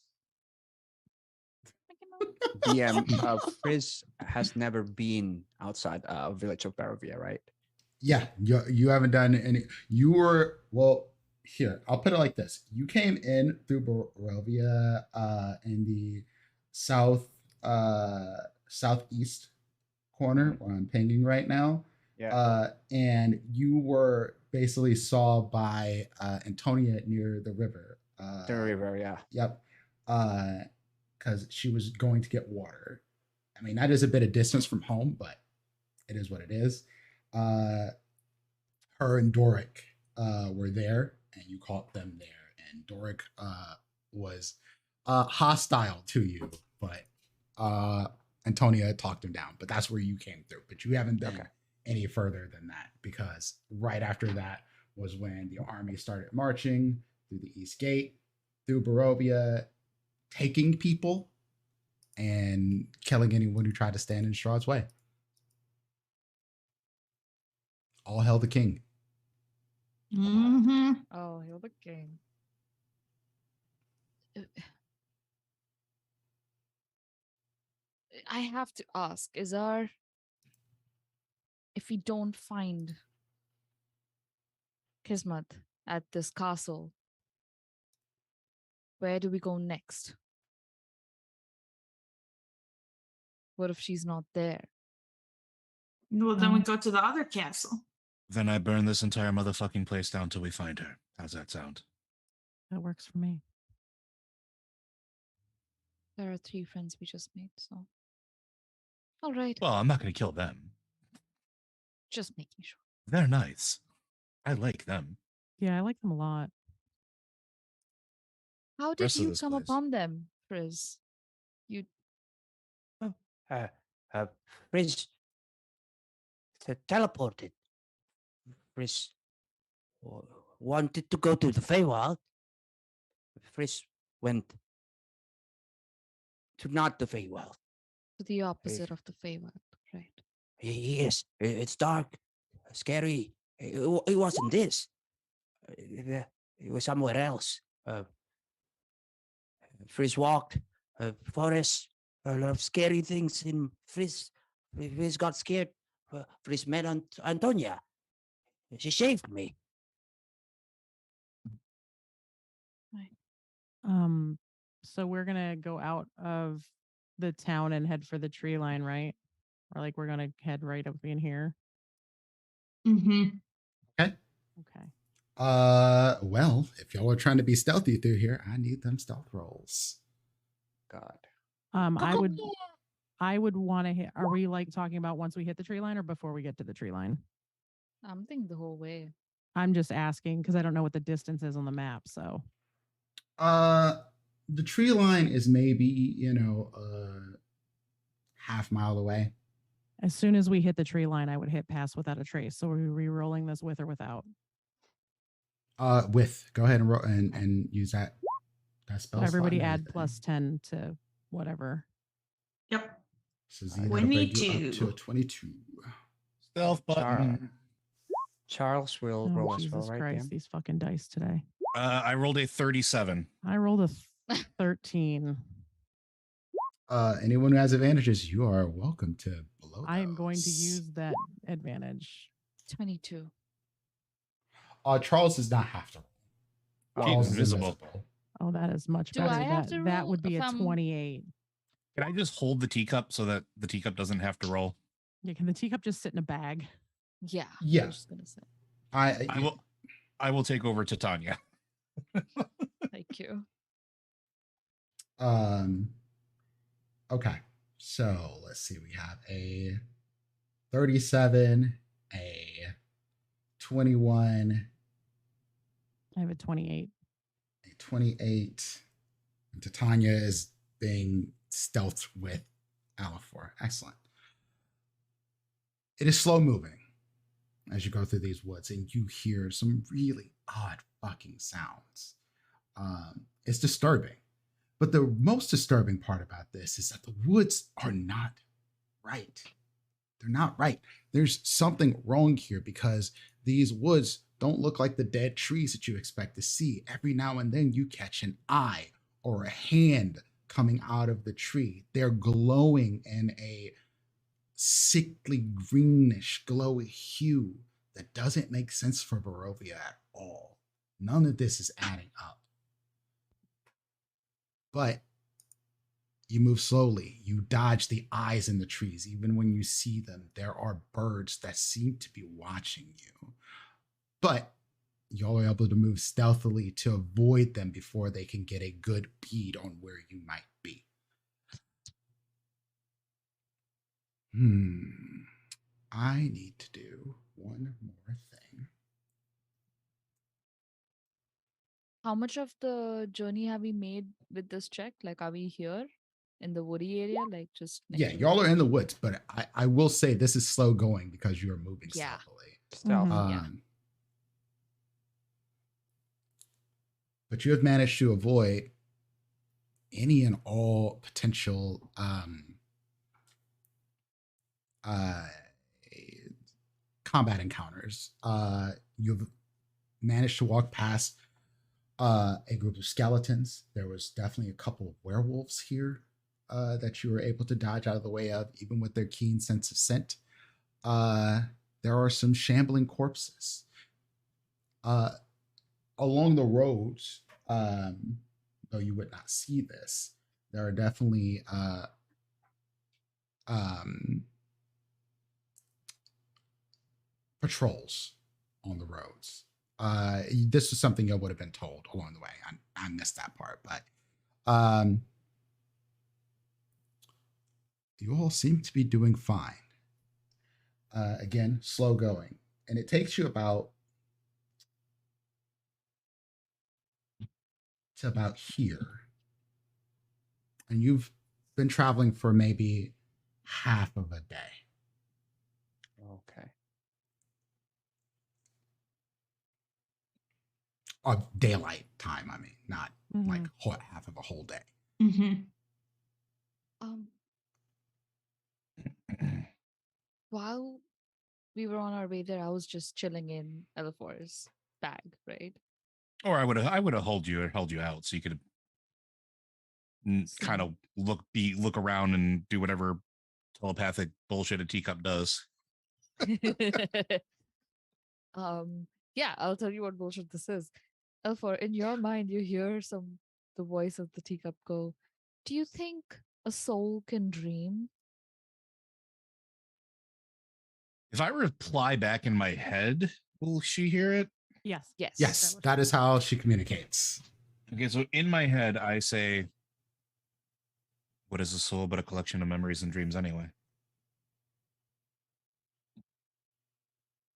DM, Frizz has never been outside village of Barovia, right? Yeah, you haven't done any. You were, well, here, I'll put it like this. You came in through Barovia in the southeast corner where I'm pinging right now. Yeah. And you were basically saw by Antonia near the river. The river, yeah. Yep. Because she was going to get water. I mean, that is a bit of distance from home, but it is what it is. Her and Doric were there, and you caught them there. And Doric was hostile to you, but Antonia talked him down. But that's where you came through. But you haven't been any further than that, because right after that was when the army started marching through the East Gate, through Barovia, taking people and killing anyone who tried to stand in Strahd's way. All hail the king. Mm-hmm. Oh, you're the king. I have to ask, if we don't find Kismet at this castle, where do we go next? What if she's not there? Well, then we go to the other castle. Then I burn this entire motherfucking place down till we find her. How's that sound? That works for me. There are 3 friends we just made, so. All right, Well, I'm not going to kill them. just making sure. They're nice. I like them. Yeah, I like them a lot. How did Rest of you this come place. upon them, Frizz? You Frizz teleported. Frizz wanted to go to the Feywild. Frizz went to not the Feywild. to the opposite of the Feywild, right? Yes, it's dark, scary. It wasn't this. It was somewhere else. Frizz walked, forest, a lot of scary things in Frizz. Frizz got scared. Frizz met Antonia. She shaved me. So we're gonna go out of the town and head for the tree line, right? Or like we're gonna head right up in here. Mm-hmm. Okay. Okay. Well, if y'all are trying to be stealthy through here, I need them stealth rolls. God. I would want to hit. Are we like talking about once we hit the tree line or before we get to the tree line? I'm thinking the whole way. I'm just asking because I don't know what the distance is on the map. So The tree line is maybe, half mile away. as soon as we hit the tree line, I would hit pass without a trace. So are we re-rolling this with or without? With. Go ahead and roll and use that spell. So everybody slot and add everything. plus 10 to whatever. Yep. So Z, that'll bring you up to a 22. Stealth button. Charles will Oh, roll as Jesus well, right? Christ, Pam? these fucking dice today. I rolled a 37. I rolled a 13. Anyone who has advantages, you are welcome to blow. I am going to those. use that advantage. 22. Charles does not have to. Charles is invisible. Oh, that is much Do better. I have That to would be roll a if I'm- 28. Can I just hold the teacup so that the teacup doesn't have to roll? Yeah, can the teacup just sit in a bag? Yeah. Yeah. I was just gonna say. I will take over to Tanya. Thank you. Okay. So let's see. We have a 37, a 21, I have a 28. a 28. And Titania is being stealthed with Alifor. Excellent. It is slow moving as you go through these woods and you hear some really odd fucking sounds. It's disturbing. But the most disturbing part about this is that the woods are not right. They're not right. There's something wrong here because these woods don't look like the dead trees that you expect to see. Every now and then you catch an eye or a hand coming out of the tree. They're glowing in a sickly greenish glowy hue that doesn't make sense for Barovia at all. None of this is adding up. But you move slowly. You dodge the eyes in the trees. Even when you see them, there are birds that seem to be watching you. But y'all are able to move stealthily to avoid them before they can get a good bead on where you might be. I need to do one more thing. How much of the journey have we made with this check? Like, are we here in the woody area? Like, just next Yeah, to y'all are in the woods, but I will say this is slow going because you are moving Yeah. stealthily. Stealth. Yeah. But you have managed to avoid any and all potential combat encounters. You've managed to walk past a group of skeletons. There was definitely a couple of werewolves here that you were able to dodge out of the way of, even with their keen sense of scent. There are some shambling corpses. Along the roads, though you would not see this, there are definitely patrols on the roads. This is something you would have been told along the way. I missed that part, but you all seem to be doing fine. Again, slow going, and it takes you about here, and you've been traveling for maybe half of a day. Okay. Of daylight time, I mean, not like half of a whole day. Mm-hmm. While we were on our way there, I was just chilling in L4's bag, right? Or I would have held you out so you could kind of look around and do whatever telepathic bullshit a teacup does. Yeah, I'll tell you what bullshit this is. L4, in your mind, you hear the voice of the teacup go, "Do you think a soul can dream?" If I reply back in my head, will she hear it? Yes. Yes. Yes, that is how she communicates. Okay, so in my head, I say, what is a soul but a collection of memories and dreams anyway?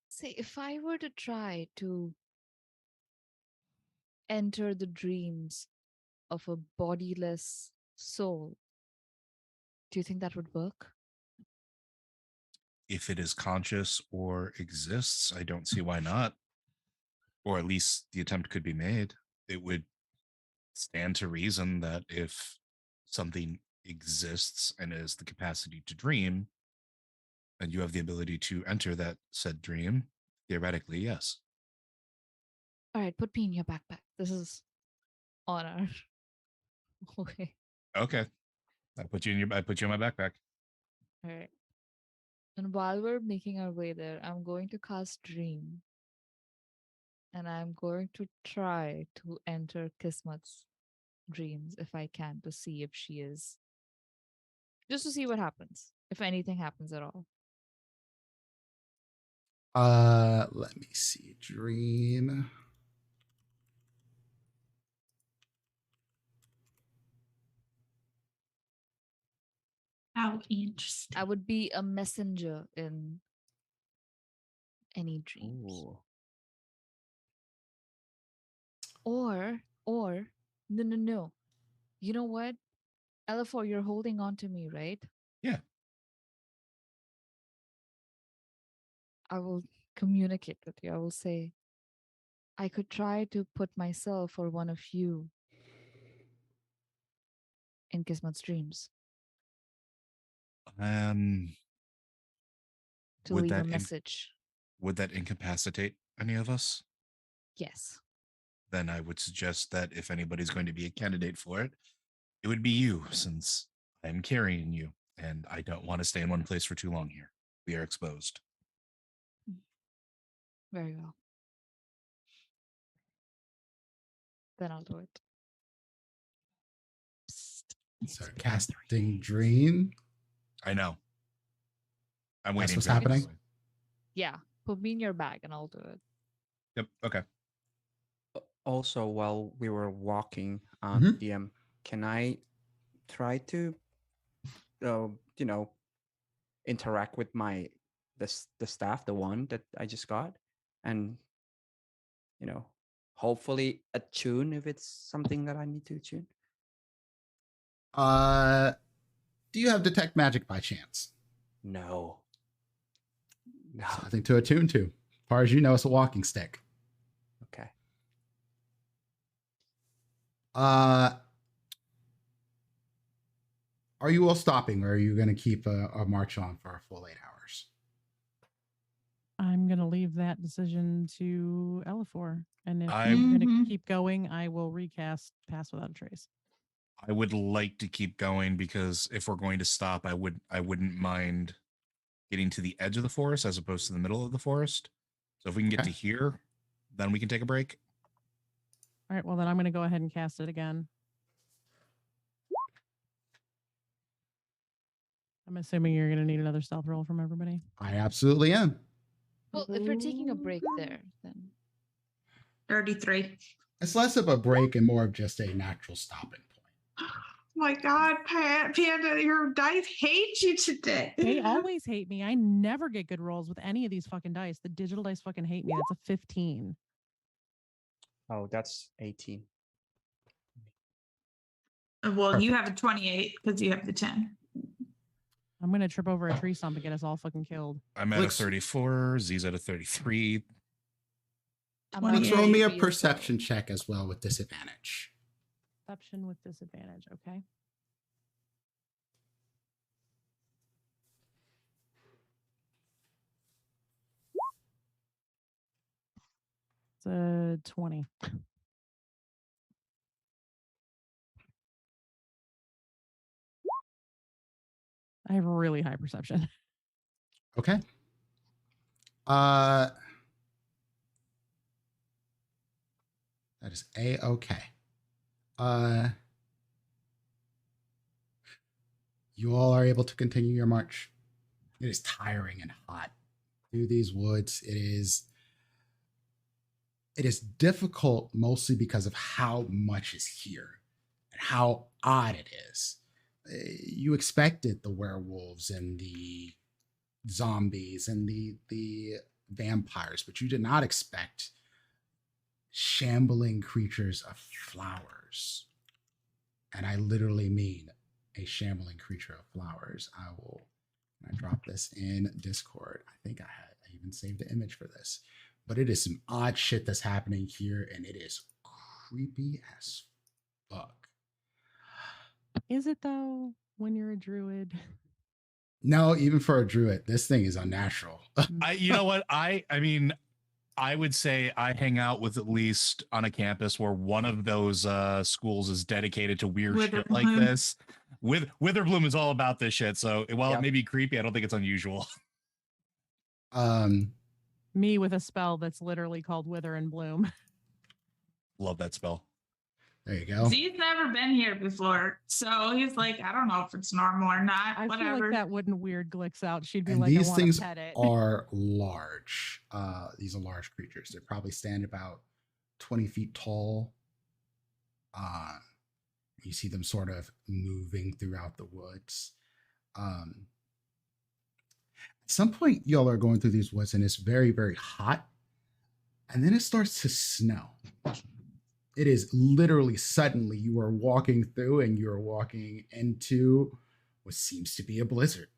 Say, if I were to try to enter the dreams of a bodiless soul, do you think that would work? If it is conscious or exists, I don't see why not. Or at least the attempt could be made. It would stand to reason that if something exists and has the capacity to dream, and you have the ability to enter that said dream, theoretically, yes. All right, put me in your backpack. This is on our way. Okay. I put you in my backpack. All right. And while we're making our way there, I'm going to cast Dream. And I'm going to try to enter Kismat's dreams if I can, to see if she is. Just to see what happens, if anything happens at all. Let me see. Dream. How interesting. I would be a messenger in any dreams. Ooh. Or, no. You know what? Ella4, you're holding on to me, right? Yeah. I will communicate with you. I will say, I could try to put myself or one of you in Kismat's dreams to Would leave a that message. would that incapacitate any of us? Yes. Then I would suggest that if anybody's going to be a candidate for it, it would be you, since I'm carrying you, and I don't want to stay in one place for too long here. We are exposed. Very well. Then I'll do it. So casting Dream. I know. I'm That's waiting. what's for it, happening? by the way. Yeah. Put me in your bag and I'll do it. Yep. Okay. Also, while we were walking, Mhm. DM, can I try to, interact with the staff, the one that I just got, and hopefully attune if it's something that I need to attune. Do you have detect magic by chance? No. No. Something to attune to. As far as you know, it's a walking stick. Okay. Are you all stopping, or are you going to keep a march on for a full 8 hours? I'm gonna leave that decision to Ella4. And if I'm- you're gonna Mhm. keep going, I will recast Pass Without a Trace. I would like to keep going because if we're going to stop, I wouldn't mind getting to the edge of the forest as opposed to the middle of the forest. So if we can get Okay. to here, then we can take a break. All right, well then I'm gonna go ahead and cast it again. I'm assuming you're gonna need another stealth roll from everybody. I absolutely am. Well, if we're taking a break there, then 33. It's less of a break and more of just a natural stopping point. My God, Panda, your dice hate you today. They always hate me. I never get good rolls with any of these fucking dice. The digital dice fucking hate me. That's a 15. Oh, that's 18. Well, you have a 28 because you have the 10. I'm gonna trip over a tree stump and get us all fucking killed. I'm at Looks- a 34. Z's at a 33. I'm Let's Let's not roll me a happy as well. perception check as well with disadvantage. Perception with disadvantage. Okay. It's a 20. I have really high perception. Okay. That is A-okay. You all are able to continue your march. It is tiring and hot. through these woods. It is difficult mostly because of how much is here and how odd it is. You expected the werewolves and the zombies and the vampires, but you did not expect shambling creatures of flowers. And I literally mean a shambling creature of flowers. I drop this in Discord. I think I even saved the image for this. But it is some odd shit that's happening here, and it is creepy as fuck. Is it though when you're a druid? No, even for a druid, this thing is unnatural. You know what? I mean, I would say I hang out with at least on a campus where one of those schools is dedicated to weird shit like this. Witherbloom is all about this shit. So while it may be creepy, I don't think it's unusual. Me with a spell that's literally called Wither and Bloom. Love that spell. There you go. He's never been here before, so he's like, I don't know if it's normal or not. I Whatever. feel like that wouldn't weird Glix out. She'd be And like, these I want things to pet it. are large. These are large creatures. They probably stand about 20 feet tall. You see them sort of moving throughout the woods. At some point, y'all are going through these woods and it's very, very hot. And then it starts to snow. It is literally suddenly you are walking through and you're walking into what seems to be a blizzard.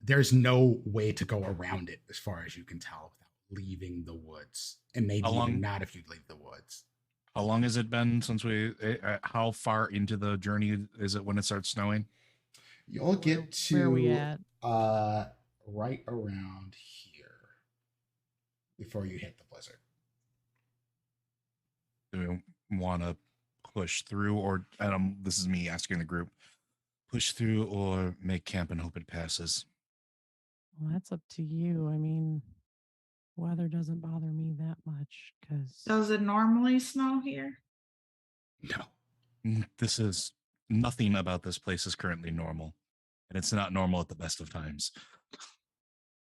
There's no way to go around it as far as you can tell without leaving the woods. And maybe even not if you leave the woods. How long has it been since how far into the journey is it when it starts snowing? Y'all get to where are we at? Right around here before you hit the blizzard. Do we want to push through, or this is me asking the group, push through or make camp and hope it passes? Well, that's up to you. I mean, weather doesn't bother me that much because. Does it normally snow here? No. This is nothing about this place is currently normal, and it's not normal at the best of times.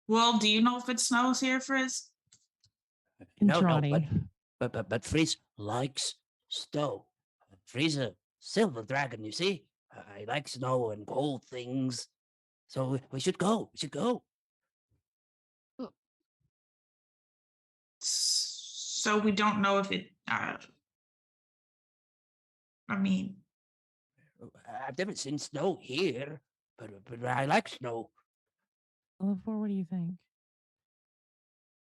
Well, do you know if it snows here, Frizz? No, but Frizz likes snow. Frizz a silver dragon, you see. I like snow and cold things, so we should go. We should go. So we don't know if it. I mean, I've never seen snow here, but I like snow. Oliver, what do you think?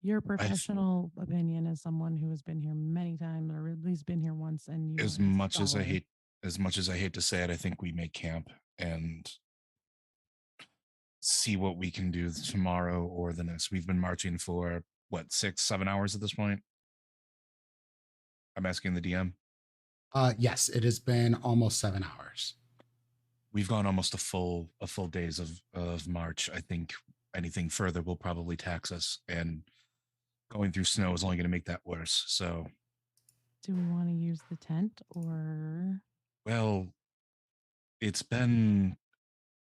Your professional opinion as someone who has been here many times, or at least been here once, and you. As much as I hate to say it, I think we make camp and see what we can do tomorrow or the next. We've been marching for what, 6-7 hours at this point? I'm asking the DM. Yes, it has been almost 7 hours. We've gone almost a full days of march. I think anything further will probably tax us, and going through snow is only going to make that worse. So, do we want to use the tent or? Well, it's been,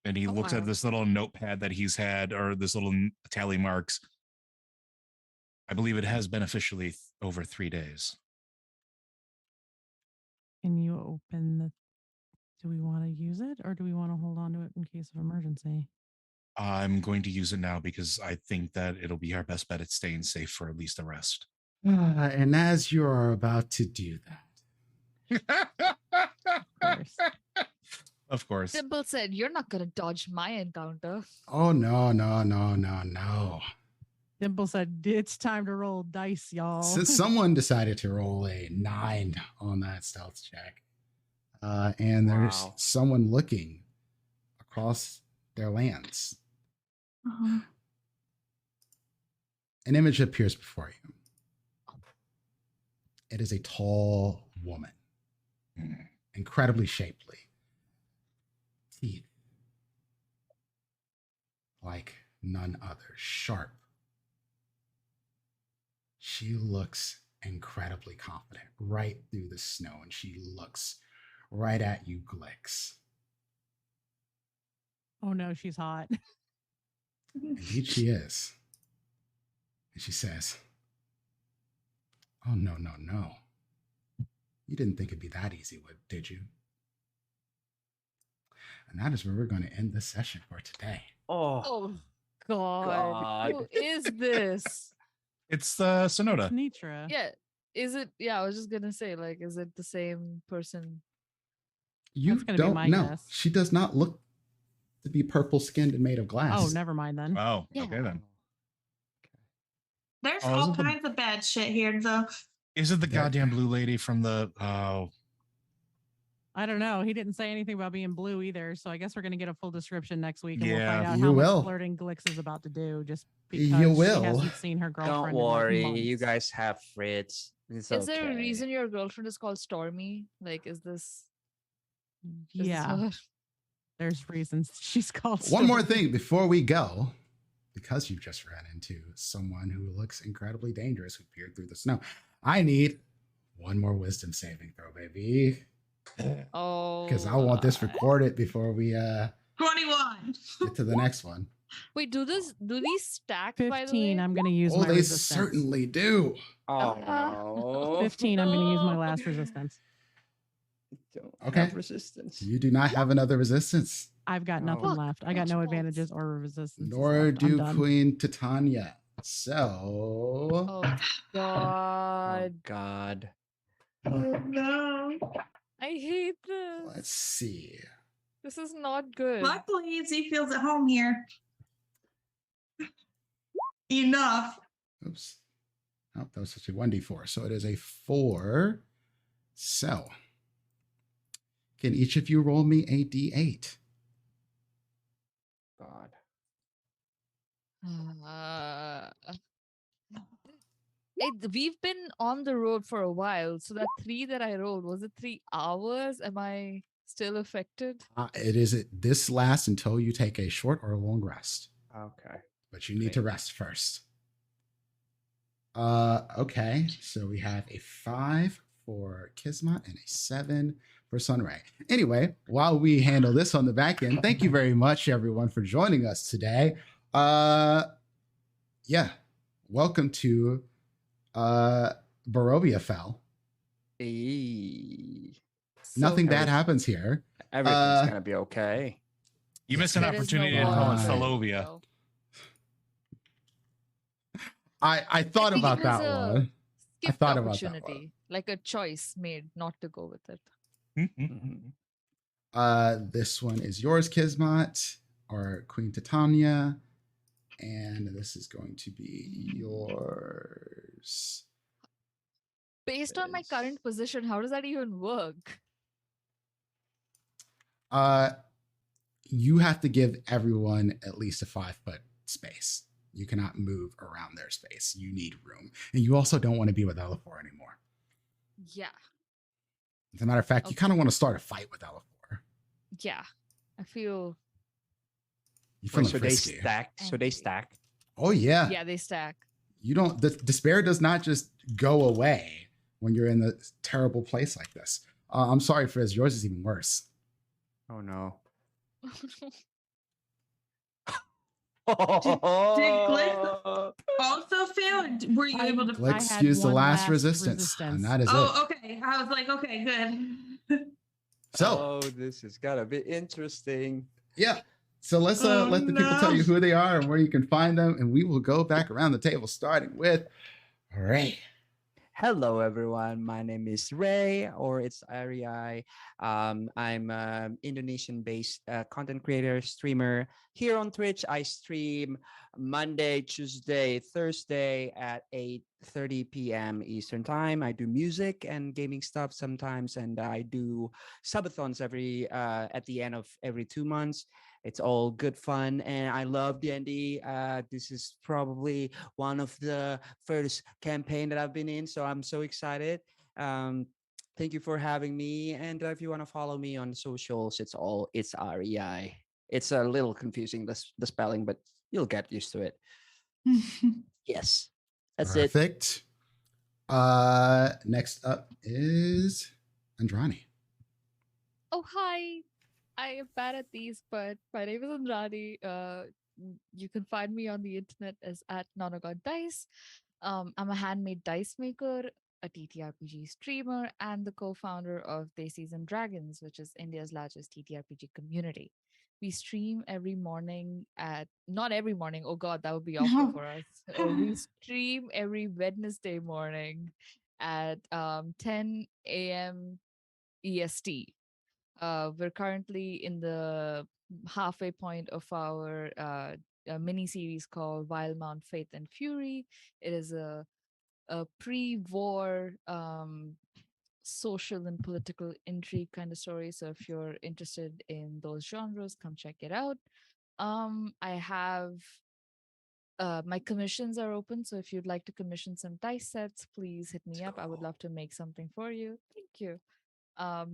and he looks at this little notepad that he's had, or this little tally marks. I believe it has been officially over 3 days. Can you open the? Do we want to use it, or do we want to hold on to it in case of emergency? I'm going to use it now because I think that it'll be our best bet at staying safe for at least the rest. And as you are about to do that. Of course. Of course. Dimple said, "You're not going to dodge my encounter." Oh, no. Dimple said, it's time to roll dice, y'all. Since someone decided to roll a 9 on that stealth check, and there's someone looking across their lands. An image appears before you. It is a tall woman, incredibly shapely. Teeth like none other, sharp. She looks incredibly confident right through the snow, and she looks right at you, Glix. Oh no, she's hot. Indeed, she is. And she says, "Oh, no, no, no. You didn't think it'd be that easy, did you?" And that is where we're going to end this session for today. Oh, Oh God. Who God. is this? It's Sonoda. Nitra. Yeah. Is it? Yeah, I was just gonna say, like, is it the same person? You That's gonna be don't my know. guess. She does not look to be purple skinned and made of glass. Oh, never mind then. Oh, Yeah. okay then. There's Oh, is all it the- kinds of bad shit here, though. Is it the Yeah. goddamn blue lady from the? Oh, I don't know. He didn't say anything about being blue either, so I guess we're gonna get a full description next week, and we'll Yeah. find out You how will. much flirting Glix is about to do. Just You because will. she hasn't seen her girlfriend. Don't in, like, worry, you months. guys have Fritz. It's Is there a okay. reason your girlfriend is called Stormy? Like, is this Yeah, her? there's reasons she's called. One more Stormy. thing before we go, because you've just ran into someone who looks incredibly dangerous who peered through the snow. I need one more wisdom saving throw, baby. Oh, Because I want this God. recorded before we 21. get to the next one. Wait, do these stack? By the 15. way? I'm gonna use Oh, my they resistance. certainly do. Oh no. 15. I'm gonna use my last resistance. Don't Okay. have resistance. You do not have another resistance, I've got nothing Oh. left. I got no Fuck. advantages or resistance. nor left. I'm do done. Queen Titania. So Oh Oh God, God. Oh, no. I hate this. let's see. This is not good. Luckily, Z feels at home here. Enough. Oops. Oh, that was actually 1d4. So it is a 4. So can each of you roll me a d8? God. We've been on the road for a while, so that 3 that I rolled, was it 3 hours? Am I still affected? It is this lasts until you take a short or a long rest, Okay. but you need to rest first. Okay, so we have a 5 for Kismet and a 7 for Sunray. Anyway, while we handle this on the back end, thank you very much, everyone, for joining us today. Yeah, welcome to Barovia Fell. Eee. Nothing every- bad happens here. Everything's gonna be okay. you missed an There is no opportunity to call it water. Felovia. No. I thought think about it was that a one. Skipped thought about that one. opportunity, like a choice made not to go with it. Mhm. This one is yours, Kismet, or Queen Titania. And this is going to be yours. Based on my Yes. current position, how does that even work? You have to give everyone at least a 5-foot space. You cannot move around their space. You need room. And you also don't want to be with Elafor anymore. Yeah, As a matter of fact, you Okay. kind of want to start a fight with Elafor. yeah. I feel You Wait, feeling so they frisky. stack. So they Angry. stack. Oh, yeah. yeah, they stack. You don't, the despair does not just go away when you're in a terrible place like this. I'm sorry, Frizz. Yours is even worse. Oh no. Also fail? Were you able to? Let's had use the one last last resistance, and resistance. that is Oh, okay. I was like, okay, good. it. So, Oh, this is gotta be interesting. yeah. So let's Oh, let the people tell no. you who they are and where you can find them, and we will go back around the table, starting with Ray. Hello, everyone. My name is Ray, or it's Ariai. I'm an Indonesian-based content creator, streamer. Here on Twitch, I stream Monday, Tuesday, Thursday at 8:30 p.m. Eastern Time. I do music and gaming stuff sometimes, and I do subathons at the end of every 2 months. It's all good fun, and I love D&D. This is probably one of the first campaign that I've been in, so I'm so excited. Thank you for having me, and if you want to follow me on socials, it's REI. It's a little confusing, the spelling, but you'll get used to it. Yes, that's it. Perfect. Next up is Andrani. Oh, hi. I am bad at these, but my name is Andrani. You can find me on the internet as at Nonagon Dice. I'm a handmade dice maker, a TTRPG streamer, and the co-founder of Daisies and Dragons, which is India's largest TTRPG community. We stream every morning at not every morning. Oh God, that would be awful No. for us. We stream every Wednesday morning at 10 a.m. EST. We're currently in the halfway point of our mini series called Wild Mount Faith and Fury. It is a pre-war social and political intrigue kind of story. So if you're interested in those genres, come check it out. I have my commissions are open. So if you'd like to commission some dice sets, please hit me up. I would love to make something for you. Thank you. I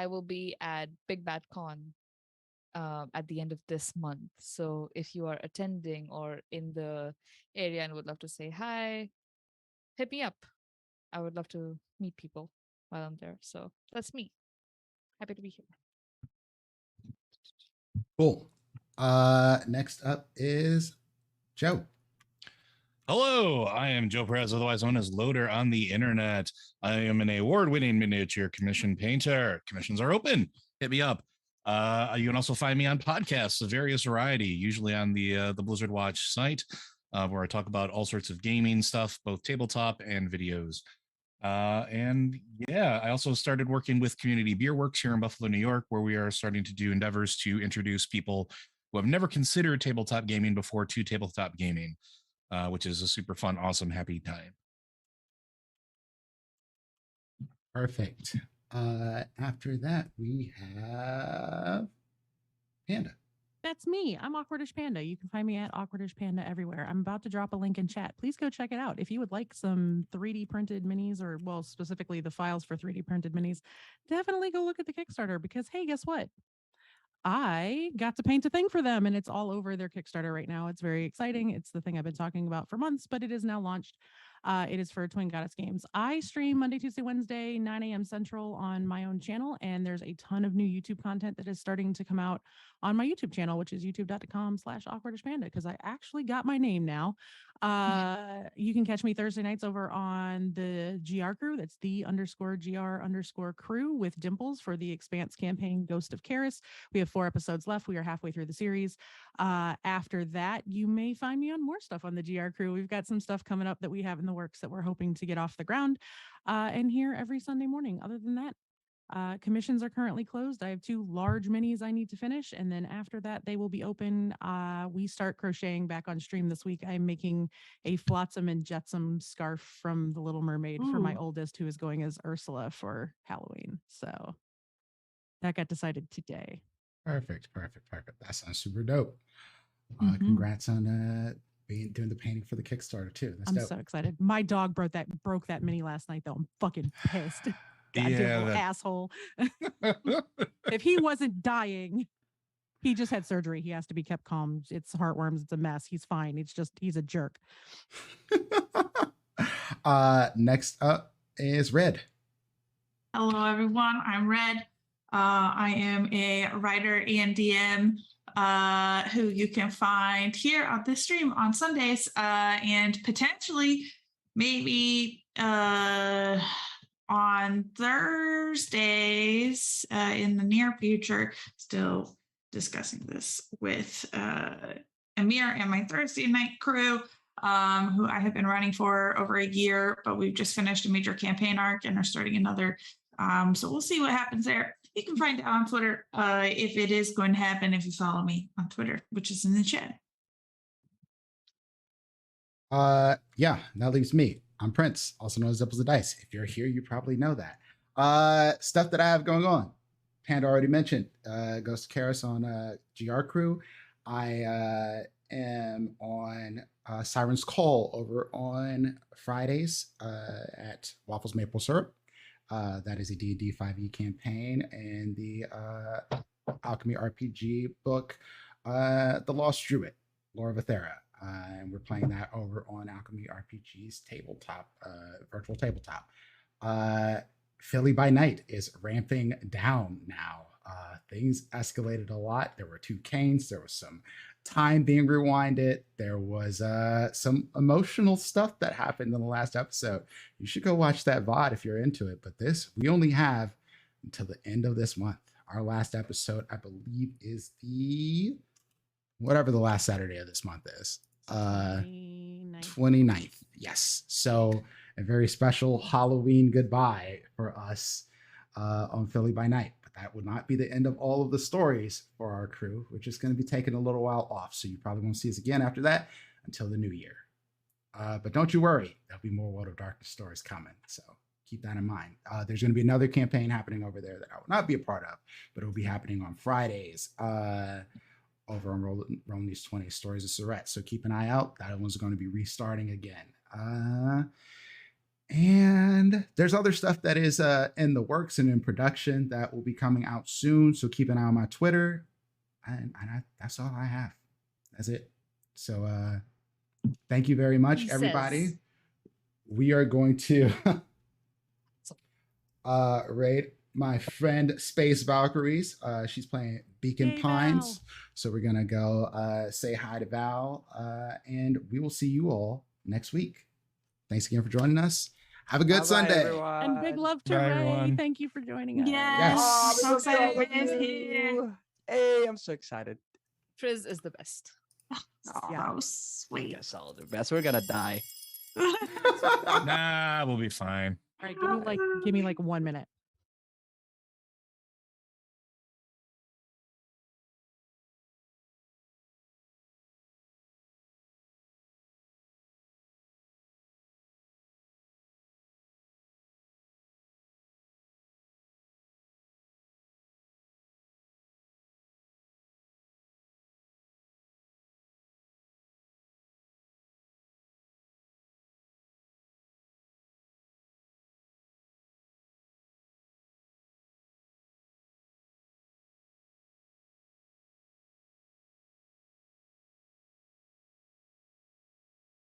will be at Big Bad Con at the end of this month. So if you are attending or in the area and would love to say hi, hit me up. I would love to meet people while I'm there. So that's me. Happy to be here. Cool. Next up is Joe. Hello, I am Joe Perez, otherwise known as Loader on the internet. I am an award-winning miniature commission painter. Commissions are open. Hit me up. You can also find me on podcasts of various variety, usually on the Blizzard Watch site, where I talk about all sorts of gaming stuff, both tabletop and videos. I also started working with Community Beer Works here in Buffalo, New York, where we are starting to do endeavors to introduce people who have never considered tabletop gaming before to tabletop gaming. Which is a super fun, awesome, happy time. Perfect. After that, we have Panda. That's me. I'm Awkwardish Panda. You can find me at Awkwardish Panda everywhere. I'm about to drop a link in chat. Please go check it out. If you would like some 3D printed minis, or well, specifically the files for 3D printed minis, definitely go look at the Kickstarter because, hey, guess what? I got to paint a thing for them and it's all over their Kickstarter right now. It's very exciting. It's the thing I've been talking about for months, but it is now launched. It is for Twin Goddess Games. I stream Monday, Tuesday, Wednesday, 9 a.m. Central on my own channel, and there's a ton of new YouTube content that is starting to come out on my YouTube channel, which is youtube.com/awkwardishpanda, because I actually got my name now. You can catch me Thursday nights over on the GR crew. That's the_GR_crew with Dimples for the Expanse campaign Ghost of Karis. We have 4 episodes left. We are halfway through the series. After that, you may find me on more stuff on the GR crew. We've got some stuff coming up that we have in the works that we're hoping to get off the ground and here every Sunday morning. Other than that, commissions are currently closed. I have 2 large minis I need to finish, and then after that, they will be open. We start crocheting back on stream this week. I'm making a Flotsam and Jetsam scarf from The Little Mermaid for my oldest, who is going as Ursula for Halloween. So that got decided today. Perfect. That sounds super dope. Congrats on doing the painting for the Kickstarter too. That's dope. So excited. My dog broke that mini last night though. I'm fucking pissed. Goddamn little asshole. If he wasn't dying, he just had surgery. He has to be kept calm. It's heartworms. It's a mess. He's fine. He's a jerk. Next up is Red. Hello, everyone. I'm Red. I am a writer and DM who you can find here on this stream on Sundays and potentially maybe on Thursdays in the near future. Still discussing this with Amir and my Thursday night crew, who I have been running for over a year, but we've just finished a major campaign arc and are starting another. So we'll see what happens there. You can find out on Twitter if it is going to happen, if you follow me on Twitter, which is in the chat. Yeah, that leaves me. I'm Prince, also known as Dimples of Dice. If you're here, you probably know that. Stuff that I have going on. Panda already mentioned Ghost of Karis on GR Crew. I am on Siren's Call over on Fridays at Waffles Maple Syrup. That is a D&D 5e campaign, and the Alchemy RPG book, The Lost Druid, Lore of Aethera. And we're playing that over on Alchemy RPG's tabletop, virtual tabletop. Philly by Night is ramping down now. Things escalated a lot. There were 2 Canes. There was some time being rewinded. There was some emotional stuff that happened in the last episode. You should go watch that VOD if you're into it. But we only have until the end of this month. Our last episode, I believe, is whatever the last Saturday of this month is. 29th. Yes. So a very special Halloween goodbye for us on Philly by Night. But that would not be the end of all of the stories for our crew. We're just going to be taking a little while off. So you probably won't see us again after that until the new year. But don't you worry. There'll be more World of Darkness stories coming. So keep that in mind. There's going to be another campaign happening over there that I will not be a part of, but it will be happening on Fridays over on Rolling These 20 Stories of Surette. So keep an eye out. That one's going to be restarting again. And there's other stuff that is in the works and in production that will be coming out soon. So keep an eye on my Twitter. And that's all I have. That's it. So thank you very much, everybody. We are going to raid my friend Space Valkyries. She's playing Beacon Pines. Val. So we're going to go say hi to Val. And we will see you all next week. Thanks again for joining us. Have a good Bye-bye, Sunday. everyone. And big love to Bye, Ray. everyone. Thank you for joining us. Yes. Oh, So I'm excited so to be here. Hey, I'm so excited. Triz is the best. Oh, sweet. Guess I'll do best. We're gonna die. Nah, we'll be fine. All right, give me like 1 minute.